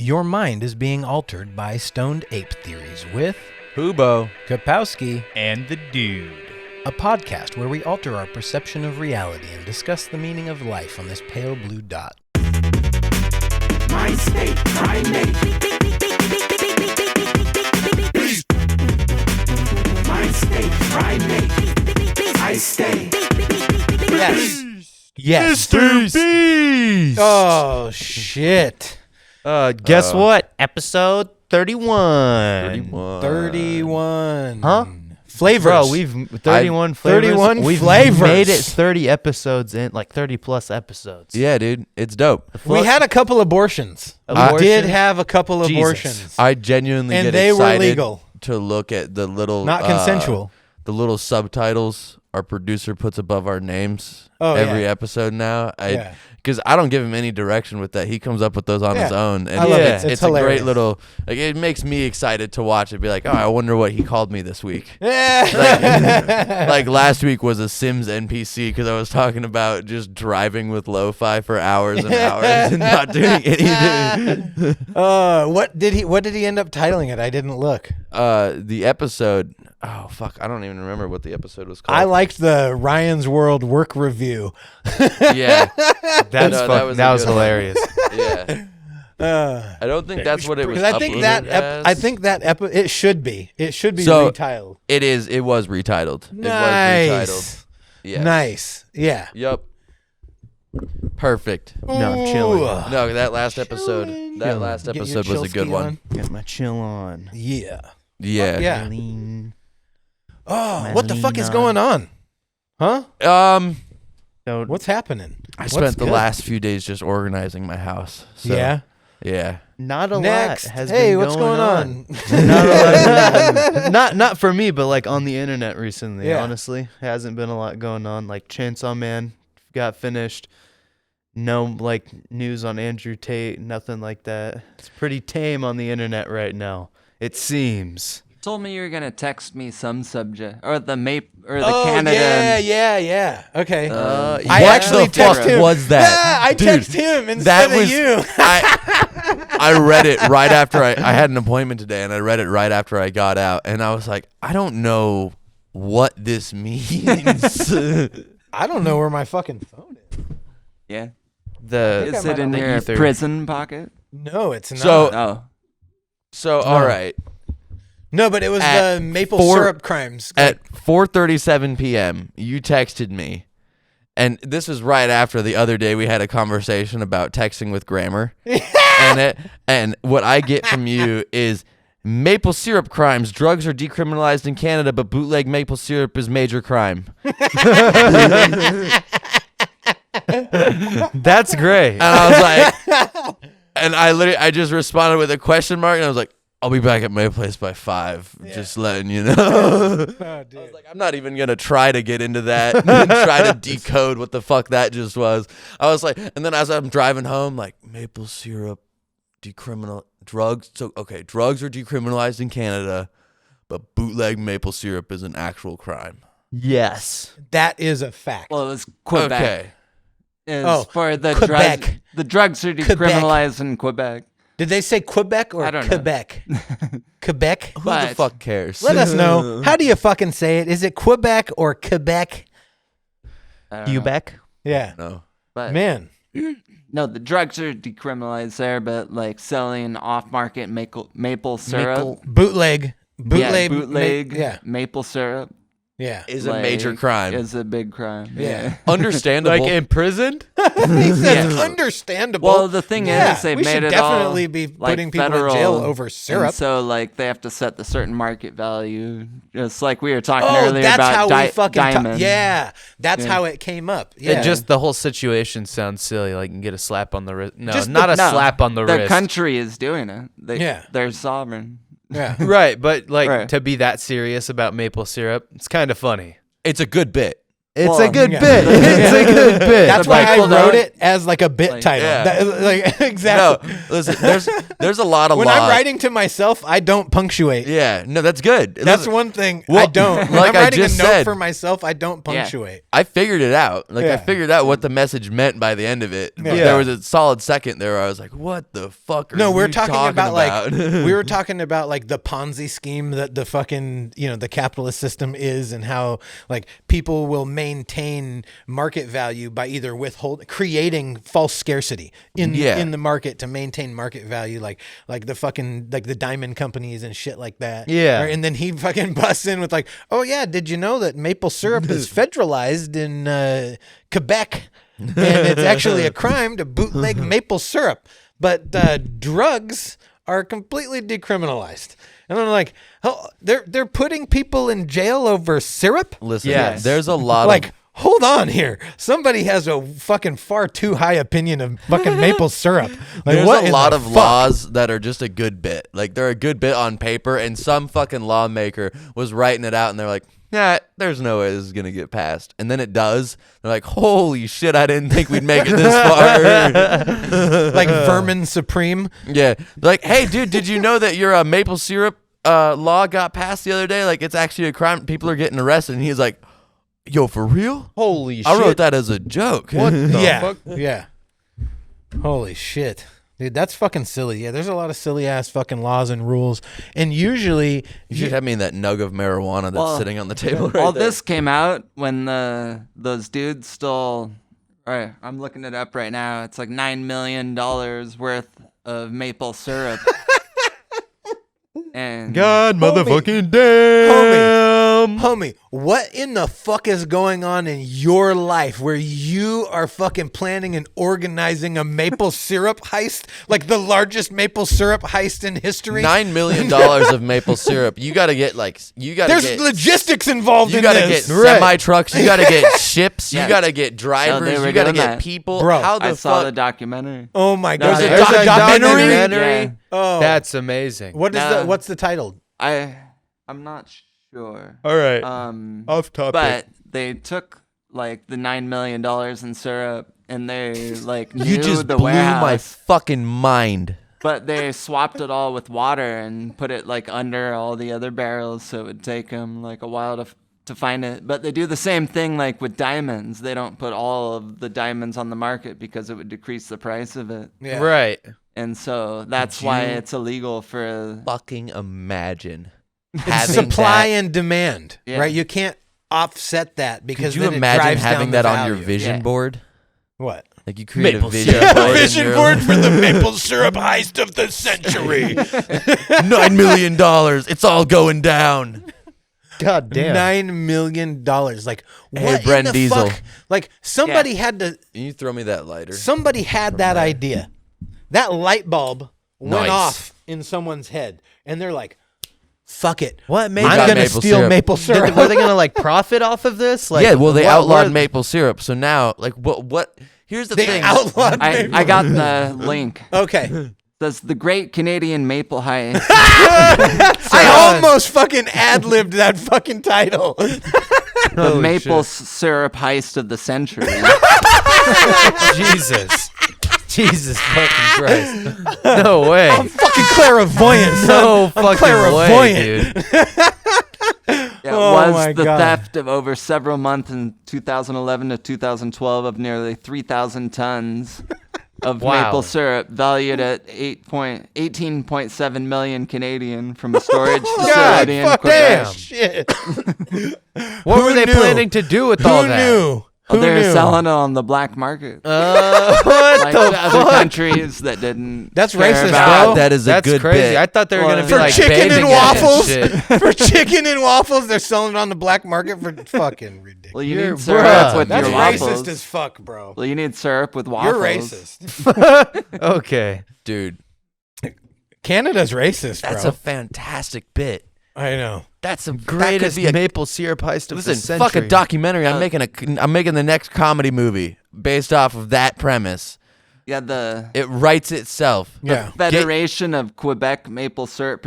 Your mind is being altered by stoned ape theories with Hubo, Kapowski, and the dude. a podcast where we alter our perception of reality and discuss the meaning of life on this pale blue dot. My state, primate. My state, primate. I stay. Yes. Mr. Beast! Oh, shit. Guess what? Episode 31. 31. Huh? Flavors. Bro, we've 31 flavors. 31 we've flavors. made it 30 episodes in, like 30 plus episodes. Yeah, dude, it's dope. We had a couple abortions. Abortion? We did have a couple Jesus. abortions. I genuinely And get they were excited legal. to look at the little Not consensual. the little subtitles our producer puts above our names every episode now. Because I don't give him any direction with that. He comes up with those on his own, and I love it. it's a great little. Like, it makes me excited to watch it. Be like, oh, I wonder what he called me this week. Like last week was a Sims NPC because I was talking about just driving with lo-fi for hours and hours and not doing anything. What did he end up titling it? I didn't look. The episode. Oh fuck! I don't even remember what the episode was called. I liked the Ryan's World work review. Yeah, That was hilarious. yeah. I don't think that's what it was. Because I think that it should be. It should be retitled. It is. It was retitled. Nice. It was retitled. Yeah. Nice. Yeah. Yep. Perfect. No, I'm chilling. No, that last episode. That last Get your episode was a good chillski one. on. Got my chill on. Yeah. Yeah. Yeah. Lean. Oh, what the fuck is going on? Huh? So What's happening? I What's spent the good? last few days just organizing my house. So, Yeah. Yeah. not a Next. lot has Hey, been what's going on? Not a lot. Not for me, but like on the internet recently. Yeah. Honestly, hasn't been a lot going on. Like Chainsaw Man got finished. No like news on Andrew Tate. Nothing like that. It's pretty tame on the internet right now. It seems. Told me you were gonna text me some subject or the Oh, Canada. yeah. Okay. I I actually What the fuck texted him. was that? Yeah, I Dude, texted him instead that was of you. I read it right after I had an appointment today, and I read it right after I got out, and I was like, I don't know what this means. I don't know where my fucking phone is. Yeah. I Is it in might your ether. prison pocket? No, it's not. Oh. So all right. No, but it was At the maple 4 syrup crimes. At 4:37 p.m., you texted me, and this was right after the other day we had a conversation about texting with grammar, and what I get from you is maple syrup crimes. Drugs are decriminalized in Canada, but bootleg maple syrup is major crime. That's great. And I was like, and I just responded with a question mark, and I was like, I'll be back at my place by 5. Just letting you know. I was like, I'm not even gonna try to get into that and try to decode what the fuck that just was. I was like, and then as I'm driving home, like maple syrup drugs. So okay, drugs are decriminalized in Canada, but bootleg maple syrup is an actual crime. Yes. That is a fact. Well, it was Quebec. Okay. For the Quebec. drugs. The drugs are decriminalized in Quebec. Did they say Quebec or I don't know. Quebec? Quebec? Who the But- fuck cares? Let us know. How do you fucking say it? Is it Quebec or Quebec? I don't know. Quebec. Yeah. No. But Man. no, the drugs are decriminalized there, but like selling off-market maple syrup. Bootleg. Bootleg. Yeah. Maple syrup Yeah. Is a major crime. Is a big crime. Yeah. Understandable. Like imprisoned? He said understandable. Well, the thing is, they've we made should it definitely all, be like, putting people federal, in jail over syrup. And so, like, they have to set the certain market value, just like we were talking Oh, earlier that's about how we fucking diamond. that's Yeah. how it came up. Yeah. Just the whole situation sounds silly. Like, you can get a slap on the wrist. No, Just not a No, slap on the their wrist. country is doing it. Yeah. They're sovereign. yeah. Right, but like Right. to be that serious about maple syrup, it's kind of funny. It's a good bit. It's Well, a good yeah. bit. It's a good bit. That's why I Michael wrote Doe- it as like a bit Like, title. yeah. Exactly. No, listen, there's a lot of When law. I'm writing to myself, I don't punctuate. Yeah, no, that's good. That's Listen, one thing I well, don't. When like I'm I writing just a note said- for myself, I don't punctuate. I figured it out. Like Yeah. I figured out what the message meant by the end of it. But Yeah. there was a solid second there where I was like, "What the fuck are No, we're you talking about?" like we were talking about like the Ponzi scheme that the fucking the capitalist system is, and how like people will maintain market value by either creating false scarcity in the market to maintain market value, like the fucking like the diamond companies and shit like that. Yeah. And then he fucking busts in with like, oh yeah, did you know that maple syrup is federalized in Quebec? And it's actually a crime to bootleg maple syrup, but drugs are completely decriminalized. And I'm like, oh, they're putting people in jail over syrup? Listen, Yes. there's a lot Like, of hold on here. Somebody has a fucking far too high opinion of fucking maple syrup. Like, there's what a in lot the of fuck? laws that are just a good bit. Like they're a good bit on paper, and some fucking lawmaker was writing it out, and they're like, "Yeah, there's no way this is gonna get passed." And then it does. They're like, "Holy shit! I didn't think we'd make it this far." Like Vermin Supreme. Yeah, like, "Hey, dude, did you know that your maple syrup law got passed the other day? Like, it's actually a crime. People are getting arrested." And he's like, "Yo, for real? Holy shit. I wrote that as a joke." What the Yeah. fuck? Yeah. Holy shit. Dude, that's fucking silly. Yeah, there's a lot of silly ass fucking laws and rules. And usually You should have me in that nug of marijuana that's Well, sitting on the table right All there. this came out when those dudes stole. All right, I'm looking it up right now. It's like $9 million worth of maple syrup. And God Homie. motherfucking damn. Homie, what in the fuck is going on in your life where you are fucking planning and organizing a maple syrup heist? Like the largest maple syrup heist in history? $9 million of maple syrup. You got to get There's get logistics involved you in got to this. get semi trucks. You got to get ships. Yeah. You got to get drivers. they were You got to doing get that. people. Bro, How the I saw the fuck? documentary. Oh my No, god. there's There's a a documentary? Yeah. Oh. That's amazing. What's the title? I'm not sure. All right. Off topic. But they took like the $9 million in syrup, and they like You knew just the blew warehouse. my fucking mind. But they swapped it all with water and put it like under all the other barrels, so it would take them like a while to find it. But they do the same thing like with diamonds. They don't put all of the diamonds on the market because it would decrease the price of it. Yeah. Right. And so that's why it's illegal for. Fucking imagine It's having supply that. and demand, Yeah. right? You can't offset that because Could you then imagine it drives having down that the on your value. vision Yeah. board? What? Like you create Maple a vision syrup. board. in Vision your- board for the maple syrup heist of the century. $9 million. It's all going down. God damn. $9 million. Like Hey, what Brent in the Diesel. fuck? Like somebody had to. Can you throw me that lighter? Somebody had that idea. That light bulb went Nice. off in someone's head, and they're like, "Fuck it, What made I'm got gonna maple steal syrup." maple syrup." Were they gonna like profit off of this? Like, Yeah, well, they what outlawed were- maple syrup. So now, like, what? Here's the They thing. outlawed maple. I got the link. Okay, Says the Great Canadian Maple Heist. I almost fucking ad-libbed that fucking title. The Holy maple shit. syrup heist of the century. Jesus fucking Christ. No way. Fucking clairvoyant, son. No I'm fucking way, clairvoyant. dude. Yeah, Oh was my the God. theft of over several months in 2011 to 2012 of nearly 3,000 tons of Wow. maple syrup, valued at 18.7 million Canadian, from a storage God, facility in fuck Quebec. damn. Shit. What Who were they knew? planning to do with all Who that? knew? Oh, Who they're knew? selling it on the black market. What Like the the other fuck? countries that didn't. That's care racist, about- bro. That is a That's good crazy. bit. I thought they were Well, gonna be for like chicken and bathing in waffles? shit. For chicken and waffles, they're selling it on the black market for fucking ridiculous. Well, you You're- need syrup bruh, with That's your racist waffles. as fuck, bro. Well, you need syrup with waffles. You're racist. Okay. Dude, Canada's racist, bro. that's a fantastic bit. I know. That's a Greatest that could be a, maple syrup heist of the Listen, century. fuck a documentary. I'm making the next comedy movie based off of that premise. Yeah, the It writes itself. Yeah. Federation of Quebec Maple Syrup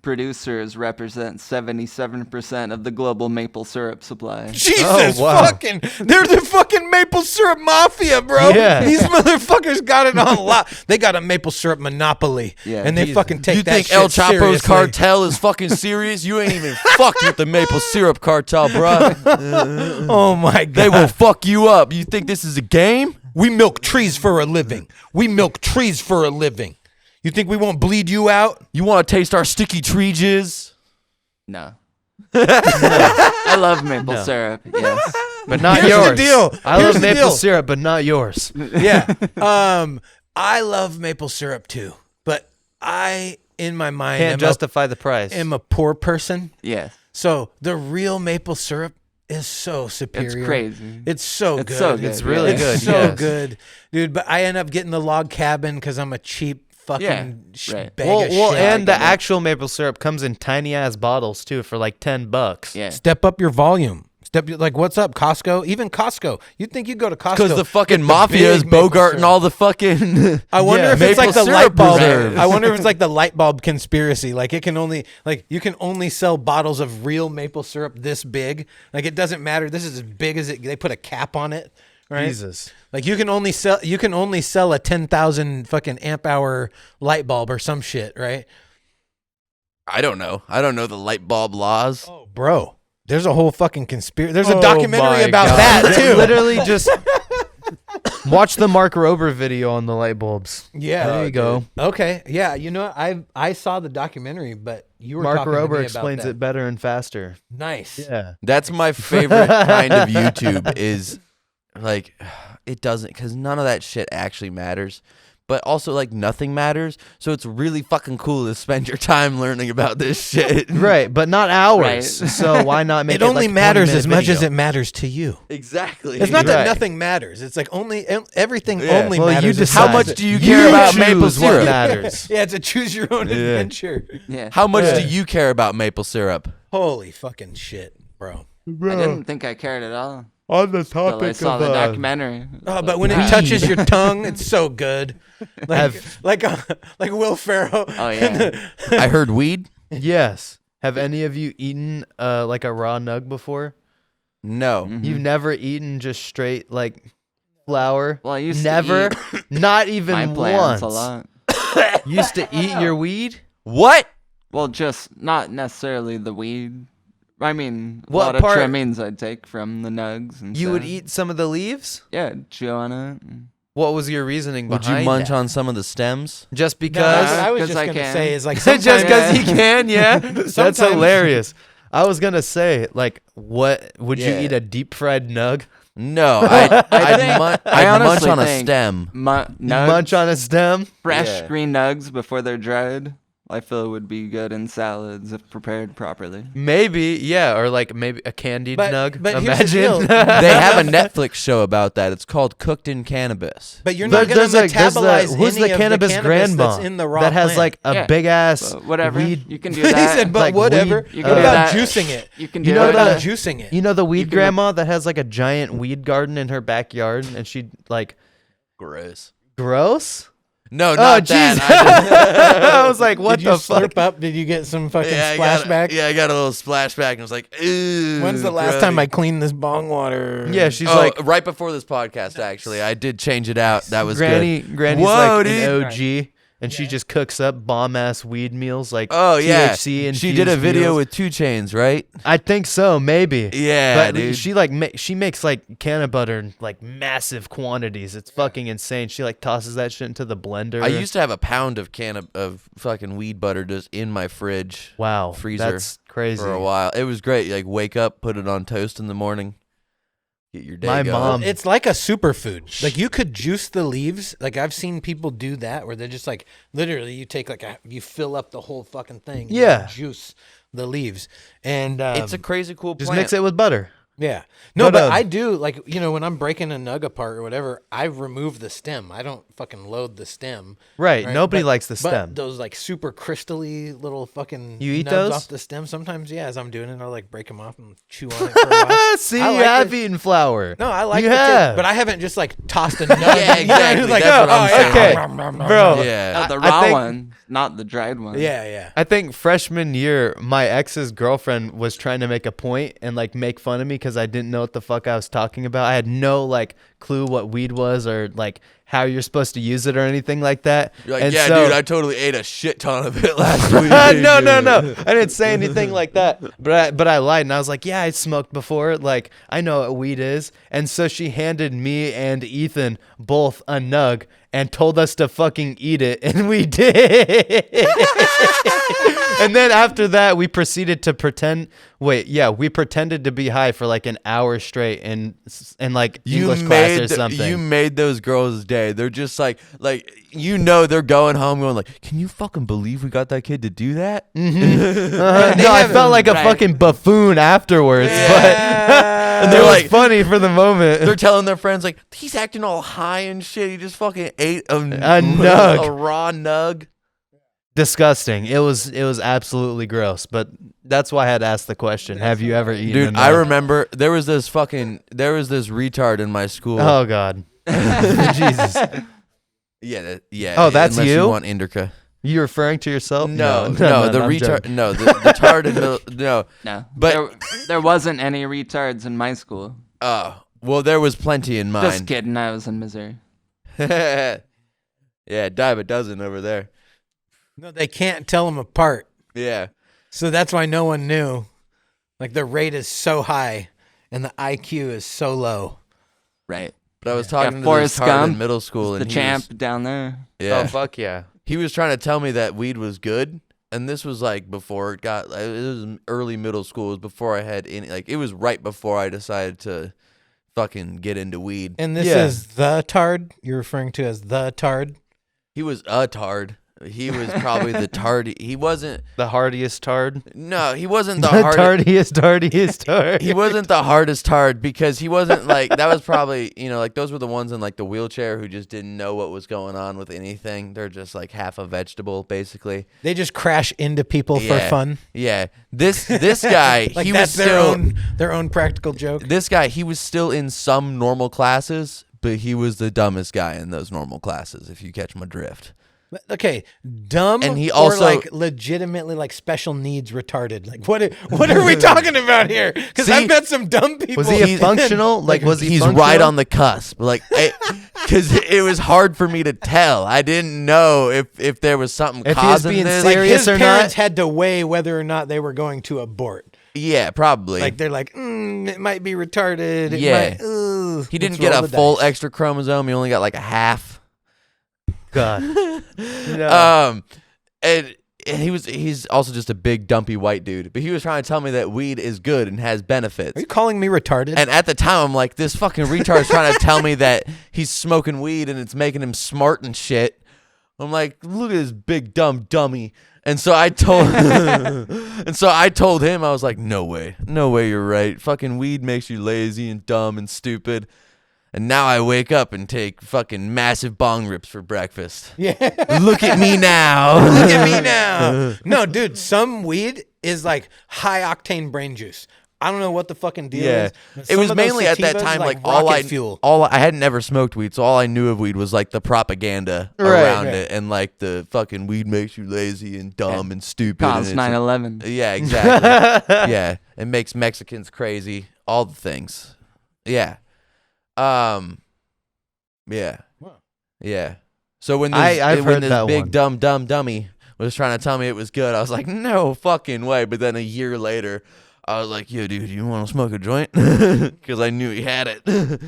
producers represent 77% of the global maple syrup supply. Jesus wow. fucking, they're the fucking maple syrup mafia, bro. Yeah. These motherfuckers got it on lock. They got a maple syrup monopoly. Yeah, and they Jesus. fucking take You that think shit El Chapo's seriously. cartel is fucking serious? You ain't even fucked with the maple syrup cartel, bruh. Oh my God. They will fuck you up. You think this is a game? We milk trees for a living. We milk trees for a living. You think we won't bleed you out? You want to taste our sticky tree jizz? No. I love maple syrup. Yes. But not Here's the yours. deal. I Here's love the maple deal. syrup, but not yours. Yeah. I love maple syrup too, but I, in my mind, Can't justify the price. am a poor person. Yes. So the real maple syrup is so superior. It's crazy. It's so It's good. so good. It's really It's good. so yes. good, dude. But I end up getting the log cabin because I'm a cheap fucking Yeah, right. bag Well, of well, shit. and the get it. actual maple syrup comes in tiny ass bottles too for like $10. Yeah. Step up your volume. Like, what's up, Costco? Even Costco. You'd think you'd go to Costco Because the fucking get mafia is big maple bogarting syrup. all the fucking. I wonder Yeah, if it's like maple the syrup light bulb. reserves. I wonder if it's like the light bulb conspiracy. Like it can only you can only sell bottles of real maple syrup this big. Like it doesn't matter. This is as big as it. They put a cap on it, right? Jesus. Like you can only sell a 10,000 fucking amp hour light bulb or some shit, right? I don't know. I don't know the light bulb laws. Oh, bro. There's a whole fucking conspiracy. There's Oh a documentary my about God. that too. Literally just watch the Mark Rober video on the light bulbs. Yeah. There you go. Okay. Yeah. You know, I saw the documentary, but you were Mark talking to me Rober about explains that. it better and faster. Nice. Yeah. That's my favorite kind of YouTube is like, it doesn't, because none of that shit actually matters. But also, like, nothing matters. So it's really fucking cool to spend your time learning about this shit. Right, but not hours. Right. So why not make It it only like a matters 20-minute as much as video? it matters to you. Exactly. It's not that Right. nothing matters. It's like everything Yeah. only Well, you matters. decide. How much do you care You about choose maple what syrup? matters. Yeah, it's a choose your own adventure. Yeah. How much do you care about maple syrup? Holy fucking shit, bro. I didn't think I cared at all On the until I topic saw of the documentary. Oh, but when it touches your tongue, it's so good. Like Have- like Will Ferrell. Oh yeah. I heard weed. yes. Have any of you eaten like a raw nug before? No. You've never eaten just straight like flour? Well, I used never, to eat not my even plants once. a lot. Used to eat your weed? What? Well, just not necessarily the weed. I mean, a What lot of part- trimmings I'd take from the nugs and You would stuff. eat some of the leaves? Yeah, chew on it. What was your reasoning Would behind you munch that? on some of the stems? Just No, that's what because? I was 'Cause just I gonna can. say is like Just sometimes- because he can, yeah. That's Sometimes- hilarious. I was gonna say, like, what would Yeah. you eat a deep fried nug? No, I'd munch honestly on a think stem. Nugs, Munch on a stem? fresh Yeah. green nugs before they're dried. I feel would be good in salads if prepared properly. Maybe, yeah, or like maybe a candied But- nug. but here's the Imagine. deal. They have a Netflix show about that. It's called Cooked in Cannabis. But you're not going to There's metabolize who's any the of cannabis the cannabis grandma that's in the raw that has plant. like a Yeah. big ass Whatever. weed. You can do he that. said, but like whatever. weed- You What can do about that. juicing it? You can do You know What that. about the- juicing it? You know the weed can- grandma that has like a giant weed garden in her backyard, and she like Gross. gross. No, Oh not jeez! that. I was like, what Did you the fuck? slurp up? Did you get some fucking I splashback? I got a little splashback, and I was like, "Ew." When's the last grody. time I cleaned this bong water? Yeah, she's Oh, like right before this podcast, actually, I did change it out. That was Granny. good. Granny's Whoa, like dude. an OG, and she just cooks up bomb ass weed meals like Oh yeah, THC and she did a video with 2 Chainz, right? I think so, maybe. Yeah, but dude. she like she makes like canna butter in like massive quantities. It's fucking insane. She like tosses that shit into the blender. I used to have a pound of of fucking weed butter just in my fridge wow freezer That's crazy. for a while. It was great. Like wake up, put it on toast in the morning, get your day My going. mom- It's like a superfood. Like you could juice the leaves. Like I've seen people do that where they're just like literally you take like you fill up the whole fucking thing. and Yeah. juice the leaves. And It's a crazy cool Just plant. mix it with butter. Yeah. No, But, but I do, like, when I'm breaking a nug apart or whatever, I remove the stem. I don't fucking load the stem. Right. Nobody likes the But stem. those, like, super crystally little fucking You eat nubs those? off the stem. Sometimes, yeah, as I'm doing it, I'll, like, break them off and chew on it for a while. See, I you like have the- eaten flour. No, I like You the taste, have. but I haven't just, like, tossed a nug. Yeah, exactly. Like, That's what I'm saying. Okay, yeah. bro. Yeah. The I raw think- one, not the dried one. Yeah. I think freshman year, my ex's girlfriend was trying to make a point and like make fun of me because I didn't know what the fuck I was talking about. I had no like clue what weed was or like how you're supposed to use it or anything like that. You're like, And yeah, so- dude, I totally ate a shit ton of it last week. no. I didn't say anything like that. But I lied and I was like, yeah, I smoked before. Like, I know what weed is. And so she handed me and Ethan both a nug and told us to fucking eat it. And we did. And then after that, we proceeded to we pretended to be high for like an hour straight in like English class or something. You made those girls' day. They're just like they're going home going like, can you fucking believe we got that kid to do that? No, I felt like a Right. fucking buffoon afterwards, And but they're it was like, funny for the moment. they're telling their friends like, he's acting all high and shit. He just fucking ate a nug. a raw nug. Disgusting. It was absolutely gross. But that's why I had asked the question: have you ever eaten? Dude, a I nug? remember there was this retard in my school. Oh God, Jesus! Yeah. Oh, that's unless you? you want indica. You referring to yourself? No, the I'm retard. joking. No, the retard in the no. No, But- there wasn't any retards in my school. Oh, well, there was plenty in mine. Just kidding. I was in Missouri. Yeah, dive a dozen over there. No, they can't tell them apart. Yeah. So that's why no one knew. Like, the rate is so high and the IQ is so low. Right. But I was talking to Forrest this tard in Gump, middle school, The and champ down there. Yeah. Oh fuck yeah! He was trying to tell me that weed was good, and this was like before it got. It was early middle school. It was before I had any. Like, it was right before I decided to fucking get into weed. And this Yeah. is the tard you're referring to as the tard? He was a tard. He was probably the tard. He wasn't. The hardiest tard. No, he wasn't the The hardest. tardiest tard. He wasn't the hardest tard because he wasn't like that was probably like those were the ones in like the wheelchair who just didn't know what was going on with anything. They're just like half a vegetable basically. They just crash into people for Yeah. fun. Yeah. This guy Like, he that's was still their own practical joke. this guy he was still in some normal classes, but he was the dumbest guy in those normal classes if you catch my drift. Okay, dumb And he or also- like legitimately like special needs retarded. Like what are we talking about here? Because See, I've met some dumb people. Was he a functional? Like, was he He's functional? right on the cusp. Like, because it was hard for me to tell. I didn't know if there was something If he was causing being this. Like, serious his or parents not? had to weigh whether or not they were going to abort. Yeah, probably. Like they're like, it might be retarded. It Yeah. might, ugh, he didn't let's get roll a the full dice. extra chromosome. He only got like a half. God. No. And he's also just a big dumpy white dude. But he was trying to tell me that weed is good and has benefits. Are you calling me retarded? And at the time, I'm like, this fucking retard's trying to tell me that he's smoking weed and it's making him smart and shit. I'm like, look at this big dumb dummy. And so I told him, I was like, no way you're right. Fucking weed makes you lazy and dumb and stupid. And now I wake up and take fucking massive bong rips for breakfast. yeah. Look at me now. Look at me now. No, dude, some weed is like high octane brain juice. I don't know what the fucking deal Yeah, is. but it some was of those mainly at that sativas, time like rocket fuel. I had never smoked weed, so all I knew of weed was like the propaganda Right, around right. it, and like the fucking weed makes you lazy and dumb and stupid. Cause and it's- 9/11. Yeah, exactly. Yeah, it makes Mexicans crazy. All the things. Yeah. Yeah. Yeah. So when I've heard this that big one. dumb dummy was trying to tell me it was good, I was like, no fucking way. But then a year later, I was like, yo, dude, you want to smoke a joint? Because I knew he had it.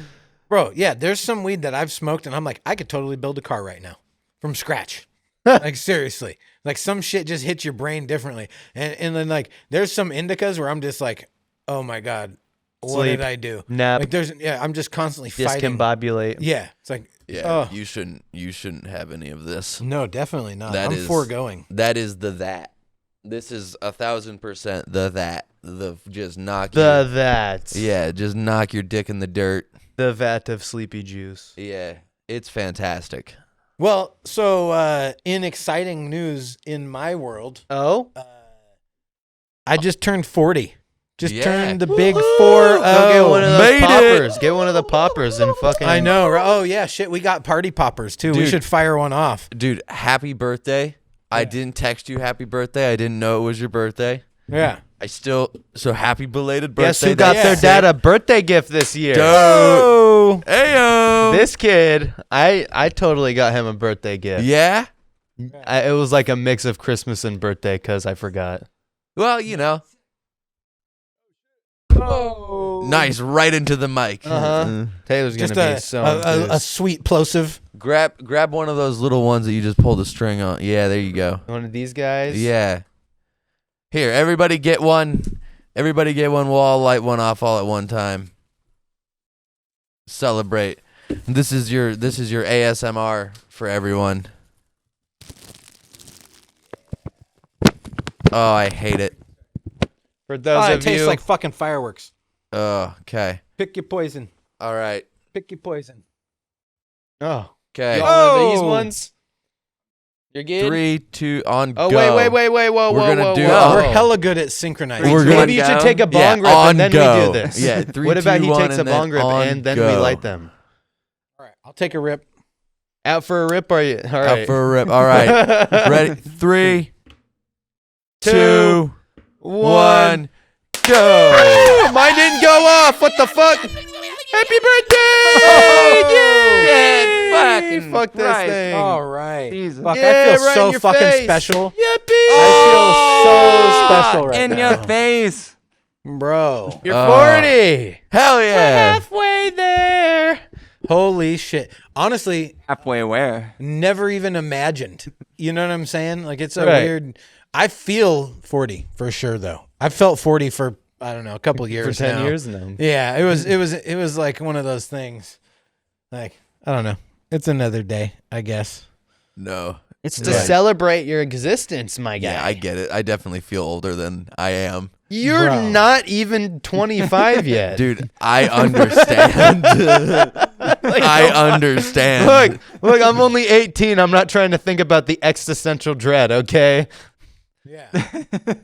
Bro, yeah, there's some weed that I've smoked and I'm like, I could totally build a car right now from scratch. Like, seriously. Like, some shit just hits your brain differently. And then, like, there's some indicas where I'm just like, oh my God, what Sleep, did I do? nap, Like, I'm just constantly fighting. discombobulate. Yeah. It's like, Yeah, oh. you shouldn't have any of this. No, definitely not. That I'm is- foregoing. That is that. This is 1,000% the just knock just knock your dick in the dirt. The vat of sleepy juice. Yeah, it's fantastic. Well, so in exciting news in my world, Oh, I just turned 40. Just Yeah. turned the big 4-0. go get one of those Made it. poppers. Get one of the poppers and fucking. I know. Right? Oh yeah, shit. We got party poppers too. We Dude. should fire one off. Dude, happy birthday. I didn't text you happy birthday. I didn't know it was your birthday. Yeah. So happy belated birthday. Guess who got their dad a birthday gift this year? Oh. Ayo. This kid, I totally got him a birthday gift. Yeah? It was like a mix of Christmas and birthday because I forgot. Well, you know. Oh. Nice, right into the mic. Uh-huh. Taylor's Just gonna be so a enthused. sweet plosive. Grab one of those little ones that you just pull the string on. Yeah, there you go. One of these guys. Yeah. Here, everybody get one. Everybody get one. We'll all light one off all at one time. Celebrate. This is your ASMR for everyone. Oh, I hate it. For those it of tastes you, Oh, like fucking fireworks. Okay. Pick your poison. All right. Pick your poison. oh, Okay. you want one of these Oh. ones? You're good. 3, 2, on Oh, go. wait, whoa, We're whoa, gonna whoa, do- whoa. Oh. We're hella good at synchronizing. We're gonna- Maybe you should go. take a bong rip on and then go. we do this. Yeah, 3, What about 2, he 1, takes a and then bong rip on and then go. we light them? All right, I'll take a rip. Out for a rip, are you? All right. Out for a rip. All right. Ready? 3, 2, 1, go. Mine didn't go off. What the fuck? Happy birthday! Yeah, fucking Fuck this Christ. thing. All right. Jesus. Fuck, Yeah, I feel right in so your fucking face. special. Yippee! I feel so special right In now. your face. Bro. You're 40. Hell yeah. Halfway there. Holy shit. Honestly, Halfway where? never even imagined. You know what I'm saying? Like it's a Right. weird. I feel 40 for sure though. I've felt 40 for I don't know, a couple years For 10 now. years now. Yeah, it was like one of those things. Like, I don't know. It's another day, I guess. No. It's to Right. celebrate your existence, my guy. Yeah, I get it. I definitely feel older than I am. You're Bro. not even 25 yet. Dude, I understand. I understand. Look, I'm only 18. I'm not trying to think about the existential dread, okay? Yeah.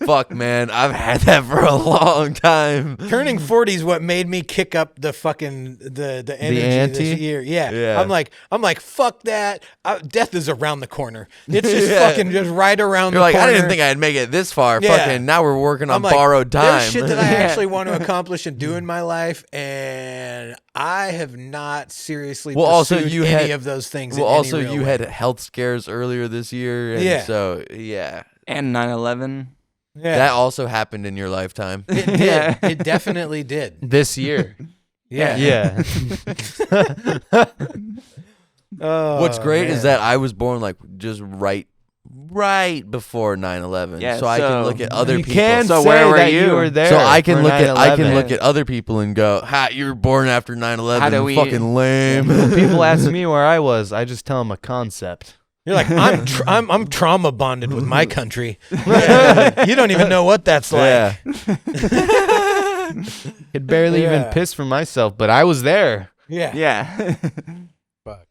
Fuck, man. I've had that for a long time. Turning 40 is what made me kick up the fucking the energy ante? this year. Yeah. Yeah. I'm like fuck that. Death is around the corner. It's just Yeah. fucking just right around You're the like, corner. I didn't think I'd make it this far. Yeah. Fucking now we're working on I'm like, borrowed time. There's shit that I actually want to accomplish and do in my life, and I have not seriously Well, also, pursued you any had- of those things. well, in any also, real you way. had health scares earlier this year. And Yeah. So, yeah. And 9/11. yeah. That also happened in your lifetime. It did. Yeah. It definitely did. This year. Yeah. Yeah. What's great is man. that I was born like just right before 9/11. Yeah, so I can so look at other You people. can So say where were that you? were there. So I can for look at 9/11. other people and go, "Ha, you were born after 9/11. How do we- Fucking lame." When people ask me where I was, I just tell them a concept. You're like, I'm trauma bonded with my country. Yeah. You don't even know what that's like. Yeah. Could barely even Yeah. piss for myself, but I was there. Yeah. Yeah. Fuck.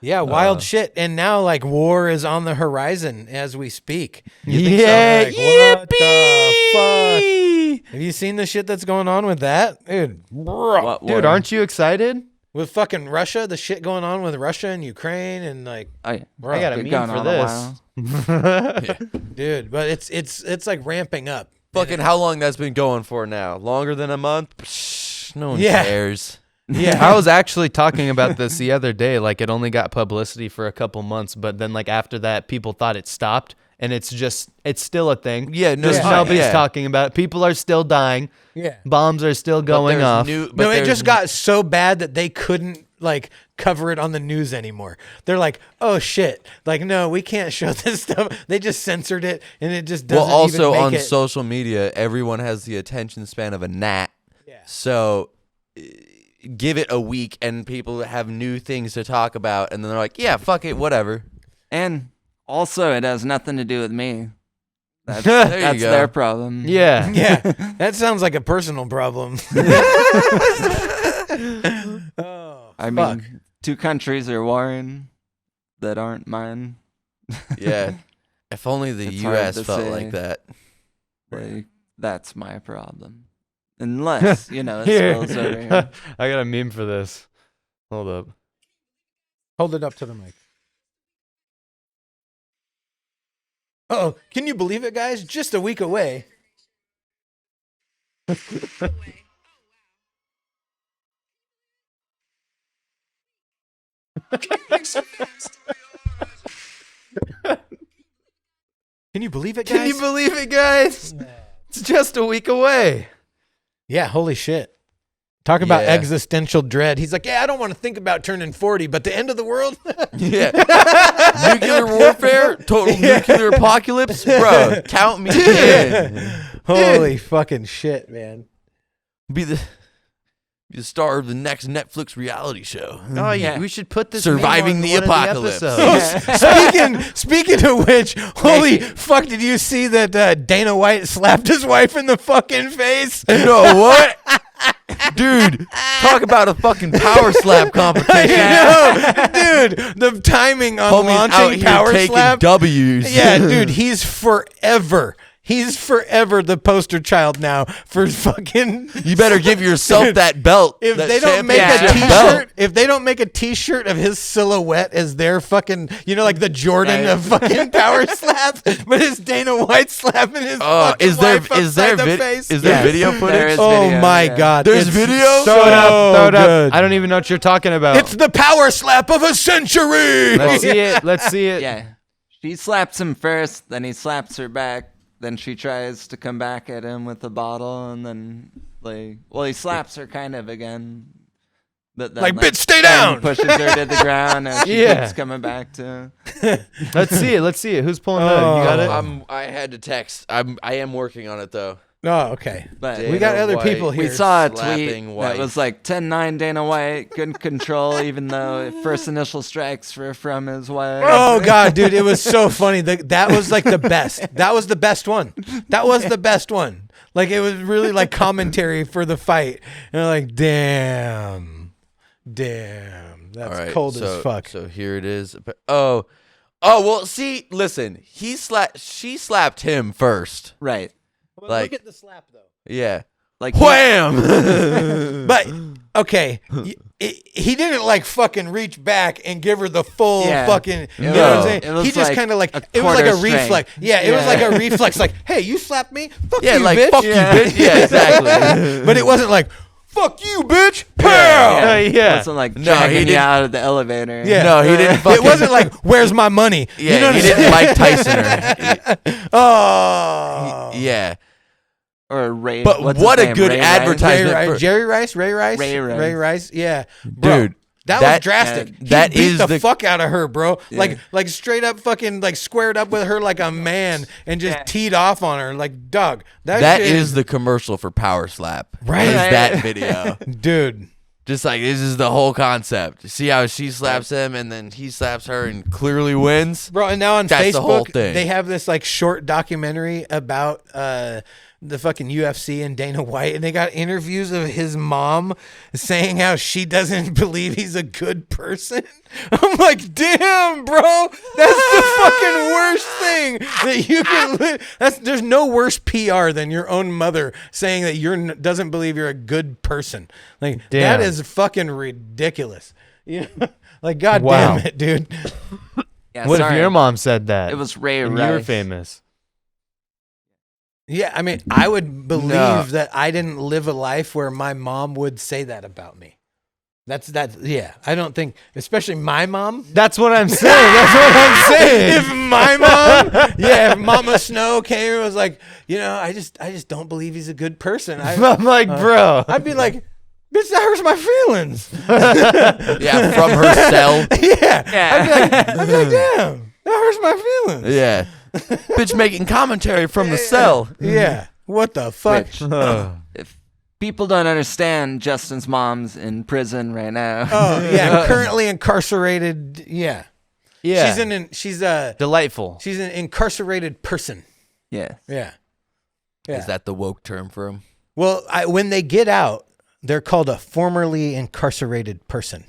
Yeah, wild shit. And now like war is on the horizon as we speak. You think so? Yeah, Like, what the fuck? Have you seen the shit that's going on with that? Dude, bro. What Dude, war? aren't you excited? With fucking Russia, the shit going on with Russia and Ukraine and like Oh, yeah. bro, I got a Been meme going for on a this. while. dude, but it's like ramping up. Fucking how long that's been going for now? Longer than a month? Psh, no one Yeah. cares. Yeah. I was actually talking about this the other day. Like, it only got publicity for a couple months, but then, like, after that, people thought it stopped, and it's still a thing. Yeah, no, Just yeah. nobody's Yeah. talking about it. People are still dying. Yeah. Bombs are still But going there's off. No, it just got so bad that they couldn't like cover it on the news anymore. They're like, oh shit, like no, we can't show this stuff. They just censored it, and it just doesn't. Well, also even make on it. social media, everyone has the attention span of a gnat. Yeah. So give it a week, and people have new things to talk about, and then they're like, "Yeah, fuck it, whatever." And also, it has nothing to do with me. That's, There you that's go. their problem. Yeah. Yeah, that sounds like a personal problem. Oh, I mean, two countries are warring that aren't mine. Yeah. If only the It's hard U.S. to felt say. like that. Like, that's my problem. Unless, it Here. spills over here. I got a meme for this. Hold up. hold it up to the mic. Oh, can you believe it, guys? Just a week away. Can you believe it, guys? Can you believe it, guys? It's just a week away. Yeah, holy shit. Talk about Yeah. existential dread. He's like, yeah, I don't want to think about turning 40, but the end of the world? Yeah. Nuclear warfare, total nuclear apocalypse, bro. Count me in. Holy fucking shit, man. Be the star of the next Netflix reality show. Oh, Yeah. we should put this Surviving meme the on one of apocalypse. episodes. Speaking of which, holy fuck, did you see that Dana White slapped his wife in the fucking face? You know what? Dude, talk about a fucking power slap competition. Dude, the timing on Homie's out launching here power taking slap. W's. Yeah, dude, he's forever the poster child now for fucking. You better give yourself that belt. If that they don't make a championship t-shirt, belt. if they don't make a t-shirt of his silhouette as their fucking, like the Jordan of fucking power slaps, but it's Dana White slapping his fucking is there wife upside the face. is there video footage? There is Oh video, my yeah. god, There's it's video? So Throw it up. good. I don't even know what you're talking about. It's the power slap of a century. Let's see it. Let's see it. Yeah. She slaps him first, then he slaps her back. Then she tries to come back at him with the bottle, and then he slaps her kind of again. But then, Bitch, stay then down. Pushes her to the ground, and she Yeah. keeps coming back to. Let's see it. Let's see it. Who's pulling that? You got it? I had to text. I am working on it though. Oh, okay. But We got Dana other White. people here. we saw a tweet slapping that wife. was like 10-9 Dana White couldn't control, even though first initial strikes were from his wife. Oh god, dude, it was so funny. That was like the best. That was the best one. That was the best one. Like it was really like commentary for the fight. And like, damn, that's All right, cold so, as fuck. So here it is. Oh, well. See, listen. She slapped him first. Right. Like, look at the slap though. yeah. Like Wham! But okay, he didn't like fucking reach back and give her the full Yeah. fucking. You know No. what I'm saying? It was He just like kind of like a it was like a quarter strength. reflex. Yeah, it was Yeah. like a reflex. Like, hey, you slapped me. Fuck Yeah, you, like bitch. fuck you, bitch. Yeah, exactly. But it wasn't like fuck you, bitch. Pow! yeah. Yeah. It wasn't like No, he dragging you didn't- out of the elevator. Yeah. No, he didn't. Fucking, It wasn't like, "Where's my money?" Yeah, you know what he I'm didn't saying? Mike Tyson her. Oh, Yeah, Or Ray. but what's what his a name? good Ray Rice? advertisement. Ray for- Rice, Jerry Rice, Ray Rice. yeah, bro, Dude, that was that- drastic. that he beat is the the- fuck out of her, bro. Like straight up, fucking like squared up with her like a man and just teed off on her, like dog. That shit is the commercial for Power Slap. Right. Is Right. that video? dude. Just like this is the whole concept. See how she slaps him and then he slaps her and clearly wins. Bro, and now on That's Facebook, the whole thing. they have this like short documentary about the fucking UFC and Dana White, and they got interviews of his mom saying how she doesn't believe he's a good person. I'm like, damn, bro, that's the fucking worst thing that you can. There's no worse PR than your own mother saying that doesn't believe you're a good person. Like Damn. that is fucking ridiculous. You know? Like, god Wow. damn it, dude. Yeah, What if sorry. your mom said that? It was Ray and Rice. you were famous. Yeah, I mean, I would believe No. that I didn't live a life where my mom would say that about me. That's yeah. I don't think, especially my mom. That's what I'm saying. That's what I'm saying. If my mom, if Mama Snow came and was like, I just don't believe he's a good person. I'm like, bro. I'd be like, bitch, that hurts my feelings. Yeah, from her cell. Yeah. I'd be like, damn, that hurts my feelings. Yeah. Bitch making commentary from the cell. Yeah. What the fuck? Which, if people don't understand, Justin's mom's in prison right now. Oh yeah, currently incarcerated. Yeah. Yeah. She's a Delightful. she's an incarcerated person. Yes. Yeah. Yeah. Is that the woke term for them? Well, when they get out, they're called a formerly incarcerated person,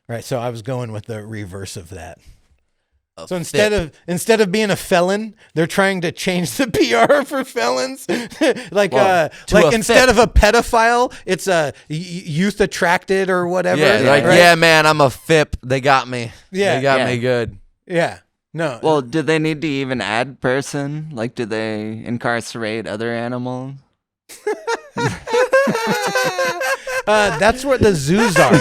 right? So I was going with the reverse of that. So instead of being a felon, they're trying to change the PR for felons. like instead of a pedophile, it's a youth attracted or whatever. Yeah, right? yeah, man, I'm a FIP. They got me. Yeah. They got me good. Yeah. No. Well, do they need to even add person? Like, do they incarcerate other animals? That's what the zoos are.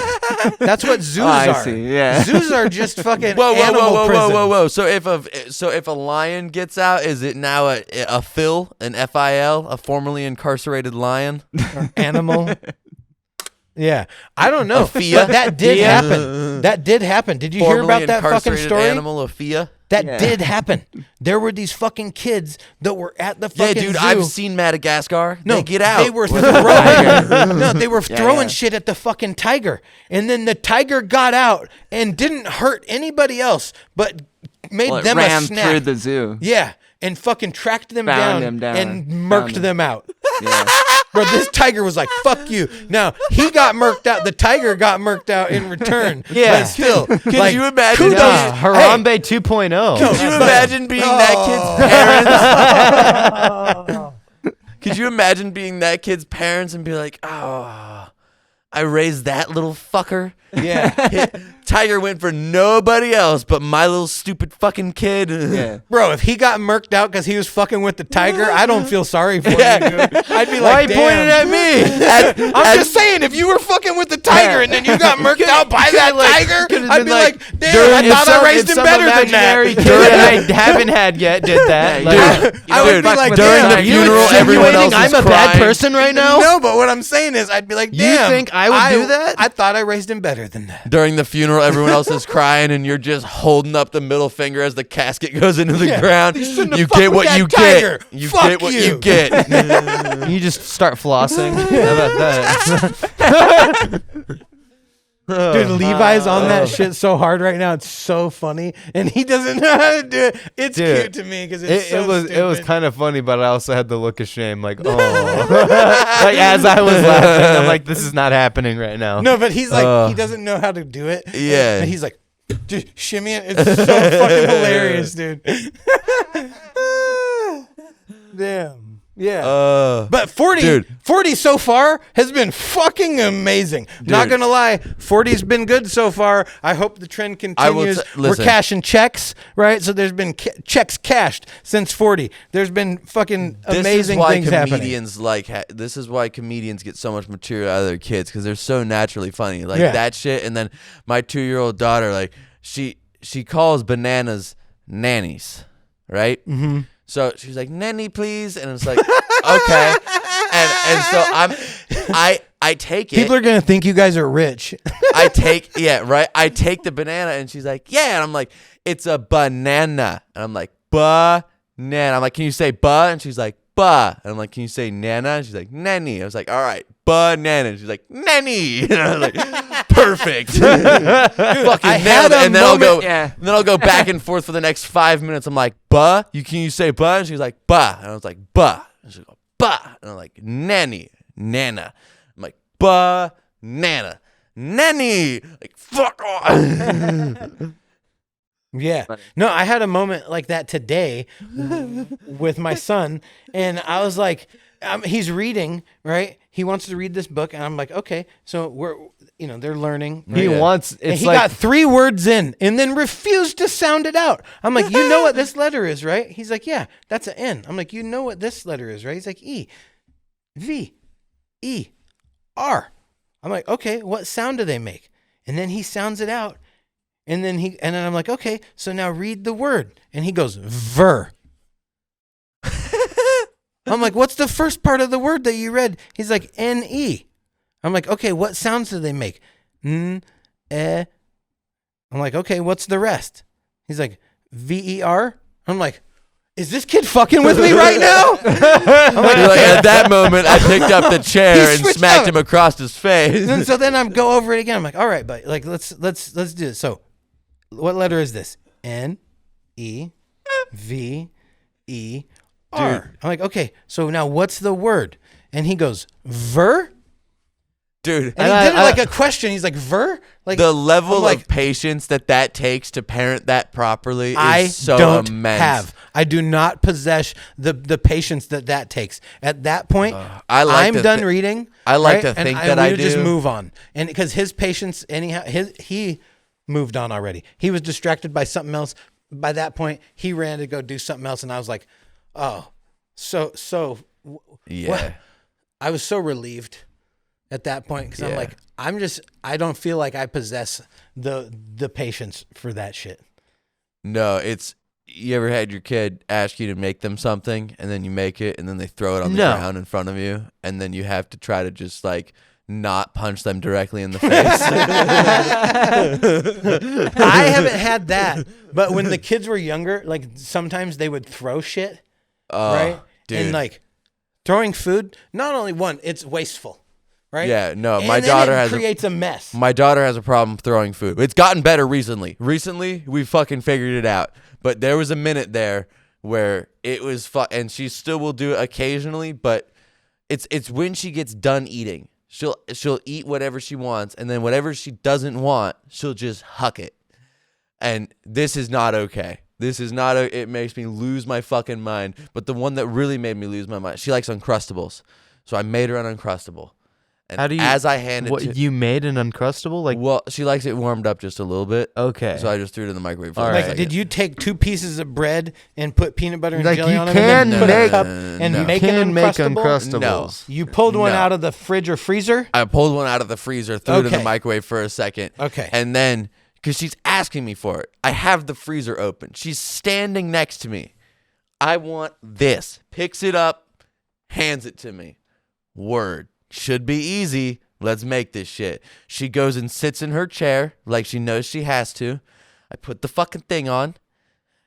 That's what zoos I are. see, yeah. Zoos are just fucking Whoa, animal prisons. So if a lion gets out, is it now a FIL, an FIL, a formerly incarcerated lion? Animal. Yeah, I don't know, FIA? but that did happen. That did happen. Did you hear Formerly about that fucking incarcerated story? animal, a FIA? That did happen. There were these fucking kids that were at the fucking Yeah, dude, zoo. I've seen Madagascar. No, They get out. They were throwing shit at the fucking tiger, and then the tiger got out and didn't hurt anybody else, but made them ran a snack through the zoo. Yeah, and fucking tracked them Found down, him down. and Found murked him. them out. Yeah. Bro, this tiger was like, "Fuck you." Now he got murked out. The tiger got murked out in return. Yeah. but still, Could like, you imagine? kudos. Nah, Harambe 2.0. Could you imagine being that kid's parents? Could you imagine being that kid's parents and be like, "Oh, I raised that little fucker." Yeah. Tiger went for nobody else but my little stupid fucking kid. Yeah. Bro, if he got murked out because he was fucking with the tiger, I don't feel sorry for him, dude. I'd be Why like, you pointing at me? I'm just saying, if you were fucking with the tiger and then you got murked out by that tiger, I'd be like, damn, I thought I raised him better than that. Kid that I haven't had yet did that. I would be like, during damn, the are you funeral, everyone else I'm is a bad crying. person right now? No, but what I'm saying is, I'd be like, You damn. think I would do that? I thought I raised him better than that. During the funeral, everyone else is crying, and you're just holding up the middle finger as the casket goes into the ground. shouldn't have You fucked get with what that you tiger. get. You Fuck get what you. you get. You just start flossing. How about that? Dude, Levi's on that shit so hard right now. It's so funny, and he doesn't know how to do it. It's Dude, cute to me because it's so it was stupid. kind of funny, but I also had the look of shame, like, oh, like as I was laughing, I'm like, this is not happening right now. No, but he's like, he doesn't know how to do it. Yeah. And he's like, just shimmying. It's so fucking hilarious, dude. Damn. Yeah. But 40, Dude. 40 so far has been fucking amazing. Not gonna lie, 40's been good so far. I hope the trend continues. We're listen. cashing checks, right? So there's been checks cashed since 40. There's been fucking amazing things happening. This is why comedians get so much material out of their kids, because they're so naturally funny, like Yeah. that shit. And then my 2-year-old daughter, like she calls bananas nannies, right? Mm-hmm. So she's like, "Nanny, please," and it's like, okay. And so I take it. People are gonna think you guys are rich. I take the banana, and she's like, "Yeah," and I'm like, "It's a banana," and I'm like, "Banana." I'm like, "Can you say ba?" And she's like, "Ba," and I'm like, "Can you say nana?" And she's like, "Nanny." I was like, "All right, banana." And she's like, "Nanny," and I was like, "Perfect." Fucking I nailed had it. a And then I'll go, moment- yeah. and then I'll go back and forth for the next 5 minutes. I'm like, "Ba," can you say ba? And she's like, "Ba," and I was like, "Ba," and she's like, "Ba," and I'm like, "Nanny, nana." I'm like, "Ba, nana, nanny." Like, fuck off. Yeah. No, I had a moment like that today with my son, and I was like, he's reading, right? He wants to read this book, and I'm like, okay, so they're learning. He right? wants. And It's he like got 3 words in, and then refused to sound it out. I'm like, you know what this letter is, right? He's like, yeah, that's an N. I'm like, you know what this letter is, right? He's like, E, V, E, R. I'm like, okay, what sound do they make? And then he sounds it out. And then I'm like, okay, so now read the word. And he goes, ver. I'm like, what's the first part of the word that you read? He's like, N-E. I'm like, okay, what sounds do they make? N, eh. I'm like, okay, what's the rest? He's like, V-E-R. I'm like, is this kid fucking with me right now? I'm like, You're like, at that moment, I picked up the chair He and switched smacked out. him across his face. And so then I'm go over it again. I'm like, all right, but like let's do it. So, what letter is this? N, E, V, E, R. I'm like, okay, so now what's the word? And he goes, ver? Dude, And he did it like a question. He's like, ver? Like the level I'm like, of patience that takes to parent that properly is I so don't immense. I do not possess the patience that takes. At that point, I'm done reading. I like right? to think and that we I would just do. move on. And because his patience, anyhow, he moved on already. He was distracted by something else. By that point, he ran to go do something else, and I was like, oh, Yeah. what? I was so relieved at that point because I'm Yeah. like, I don't feel like I possess the patience for that shit. No, you ever had your kid ask you to make them something and then you make it and then they throw it on the No. ground in front of you and then you have to try to just like not punch them directly in the face? I haven't had that, but when the kids were younger, like sometimes they would throw shit, right? Dude. And like throwing food, not only one, it's wasteful, right? Yeah, no, And my then daughter it has creates a mess. My daughter has a problem throwing food. It's gotten better recently. Recently, we fucking figured it out. But there was a minute there where it was and she still will do it occasionally, but it's when she gets done eating. She'll eat whatever she wants, and then whatever she doesn't want, she'll just huck it. And this is not okay. This is not it makes me lose my fucking mind. But the one that really made me lose my mind, she likes Uncrustables. So I made her an Uncrustable. And How do you? as I handed What you made an Uncrustable? Like, well, she likes it warmed up just a little bit. okay. So I just threw it in the microwave for All a right. Like, second. did you take 2 pieces of bread and put peanut butter and Like, jelly you on them can and then put make- a cup and No. make can an make Uncrustable? Uncrustables. You pulled one No. out of the fridge or freezer? I pulled one out of the freezer, threw it in the Okay. microwave for a second. Okay. And then, because she's asking me for it, I have the freezer open. She's standing next to me. I want this. Picks it up, hands it to me. Word. Should be easy. Let's make this shit. She goes and sits in her chair like she knows she has to. I put the fucking thing on,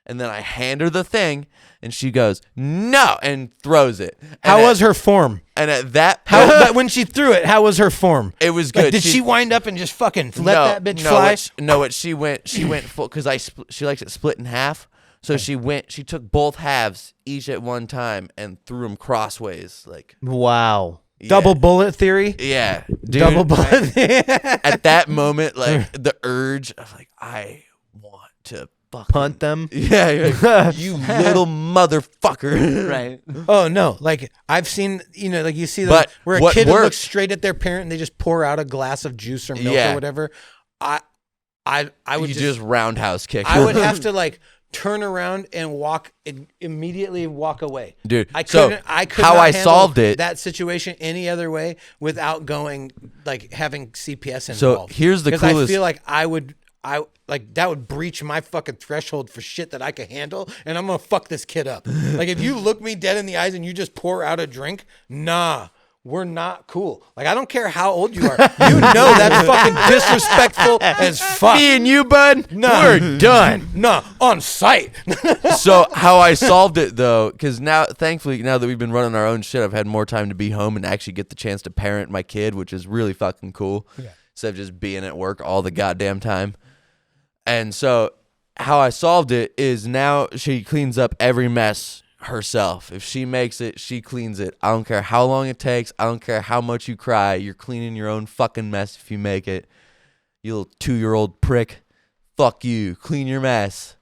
and then I hand her the thing, and she goes, no, and throws it. How was her form? And at that But when she threw it, how was her form? it was Like, good. did she wind up and just fucking let that bitch no, fly? She went full because she likes it split in half. So she took both halves each at one time and threw them crossways. Like, wow. yeah. Double bullet theory? Yeah, dude. Double bullet At that moment, like the urge of like, I want to fucking Punt them. Yeah, you're like, you little motherfucker. Right. Oh no! Like I've seen, like you see them But where a what kid works- looks straight at their parent and they just pour out a glass of juice or milk Yeah. or whatever. I would You just roundhouse kick. I would have to like turn around and immediately walk away. Dude, I so couldn't. I could how not I handle solved it- that situation any other way without going like having CPS So involved. here's the 'Cause coolest- I feel like I like that would breach my fucking threshold for shit that I could handle, and I'm gonna fuck this kid up. Like if you look me dead in the eyes and you just pour out a drink, nah. We're not cool. Like I don't care how old you are. You know that's fucking disrespectful as fuck. Me and you, bud. Nah. We're done. Nah, on site. So how I solved it though, because thankfully now that we've been running our own shit, I've had more time to be home and actually get the chance to parent my kid, which is really fucking cool. Yeah. Instead of just being at work all the goddamn time. And so how I solved it is now she cleans up every mess herself. If she makes it, she cleans it. I don't care how long it takes. I don't care how much you cry. You're cleaning your own fucking mess if you make it. You little 2-year-old prick. Fuck you. Clean your mess.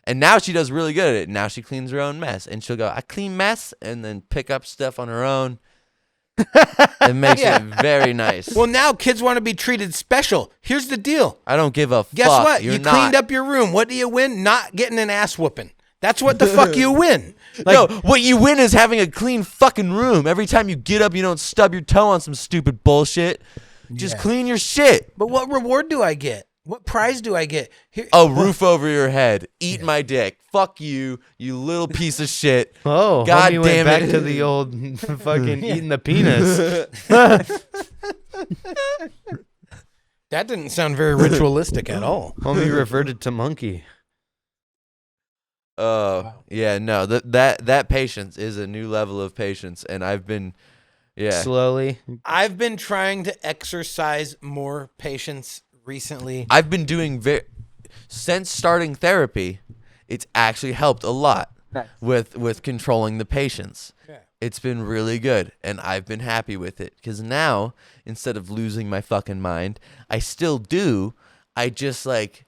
And now she does really good at it. Now she cleans her own mess. And she'll go, I clean mess, and then pick up stuff on her own. It makes it very nice. Well, now kids want to be treated special. Here's the deal. I don't give a fuck. Guess what? You're You not. cleaned up your room. What do you win? Not getting an ass whooping. That's what the fuck you win. No, what you win is having a clean fucking room. Every time you get up, you don't stub your toe on some stupid bullshit. Just clean your shit. But what reward do I get? What prize do I get? Here, A roof over your head. Eat my dick. Fuck you, you little piece of shit. Oh, God homie damn went back it. to the old fucking eating the penis. that didn't sound very ritualistic at all. Homie reverted to monkey. Oh, yeah, no. That patience is a new level of patience, and I've been Slowly. I've been trying to exercise more patience recently. I've been doing since starting therapy, it's actually helped a lot. with controlling the patients. Yeah. It's been really good, and I've been happy with it because now instead of losing my fucking mind, I still do. I just like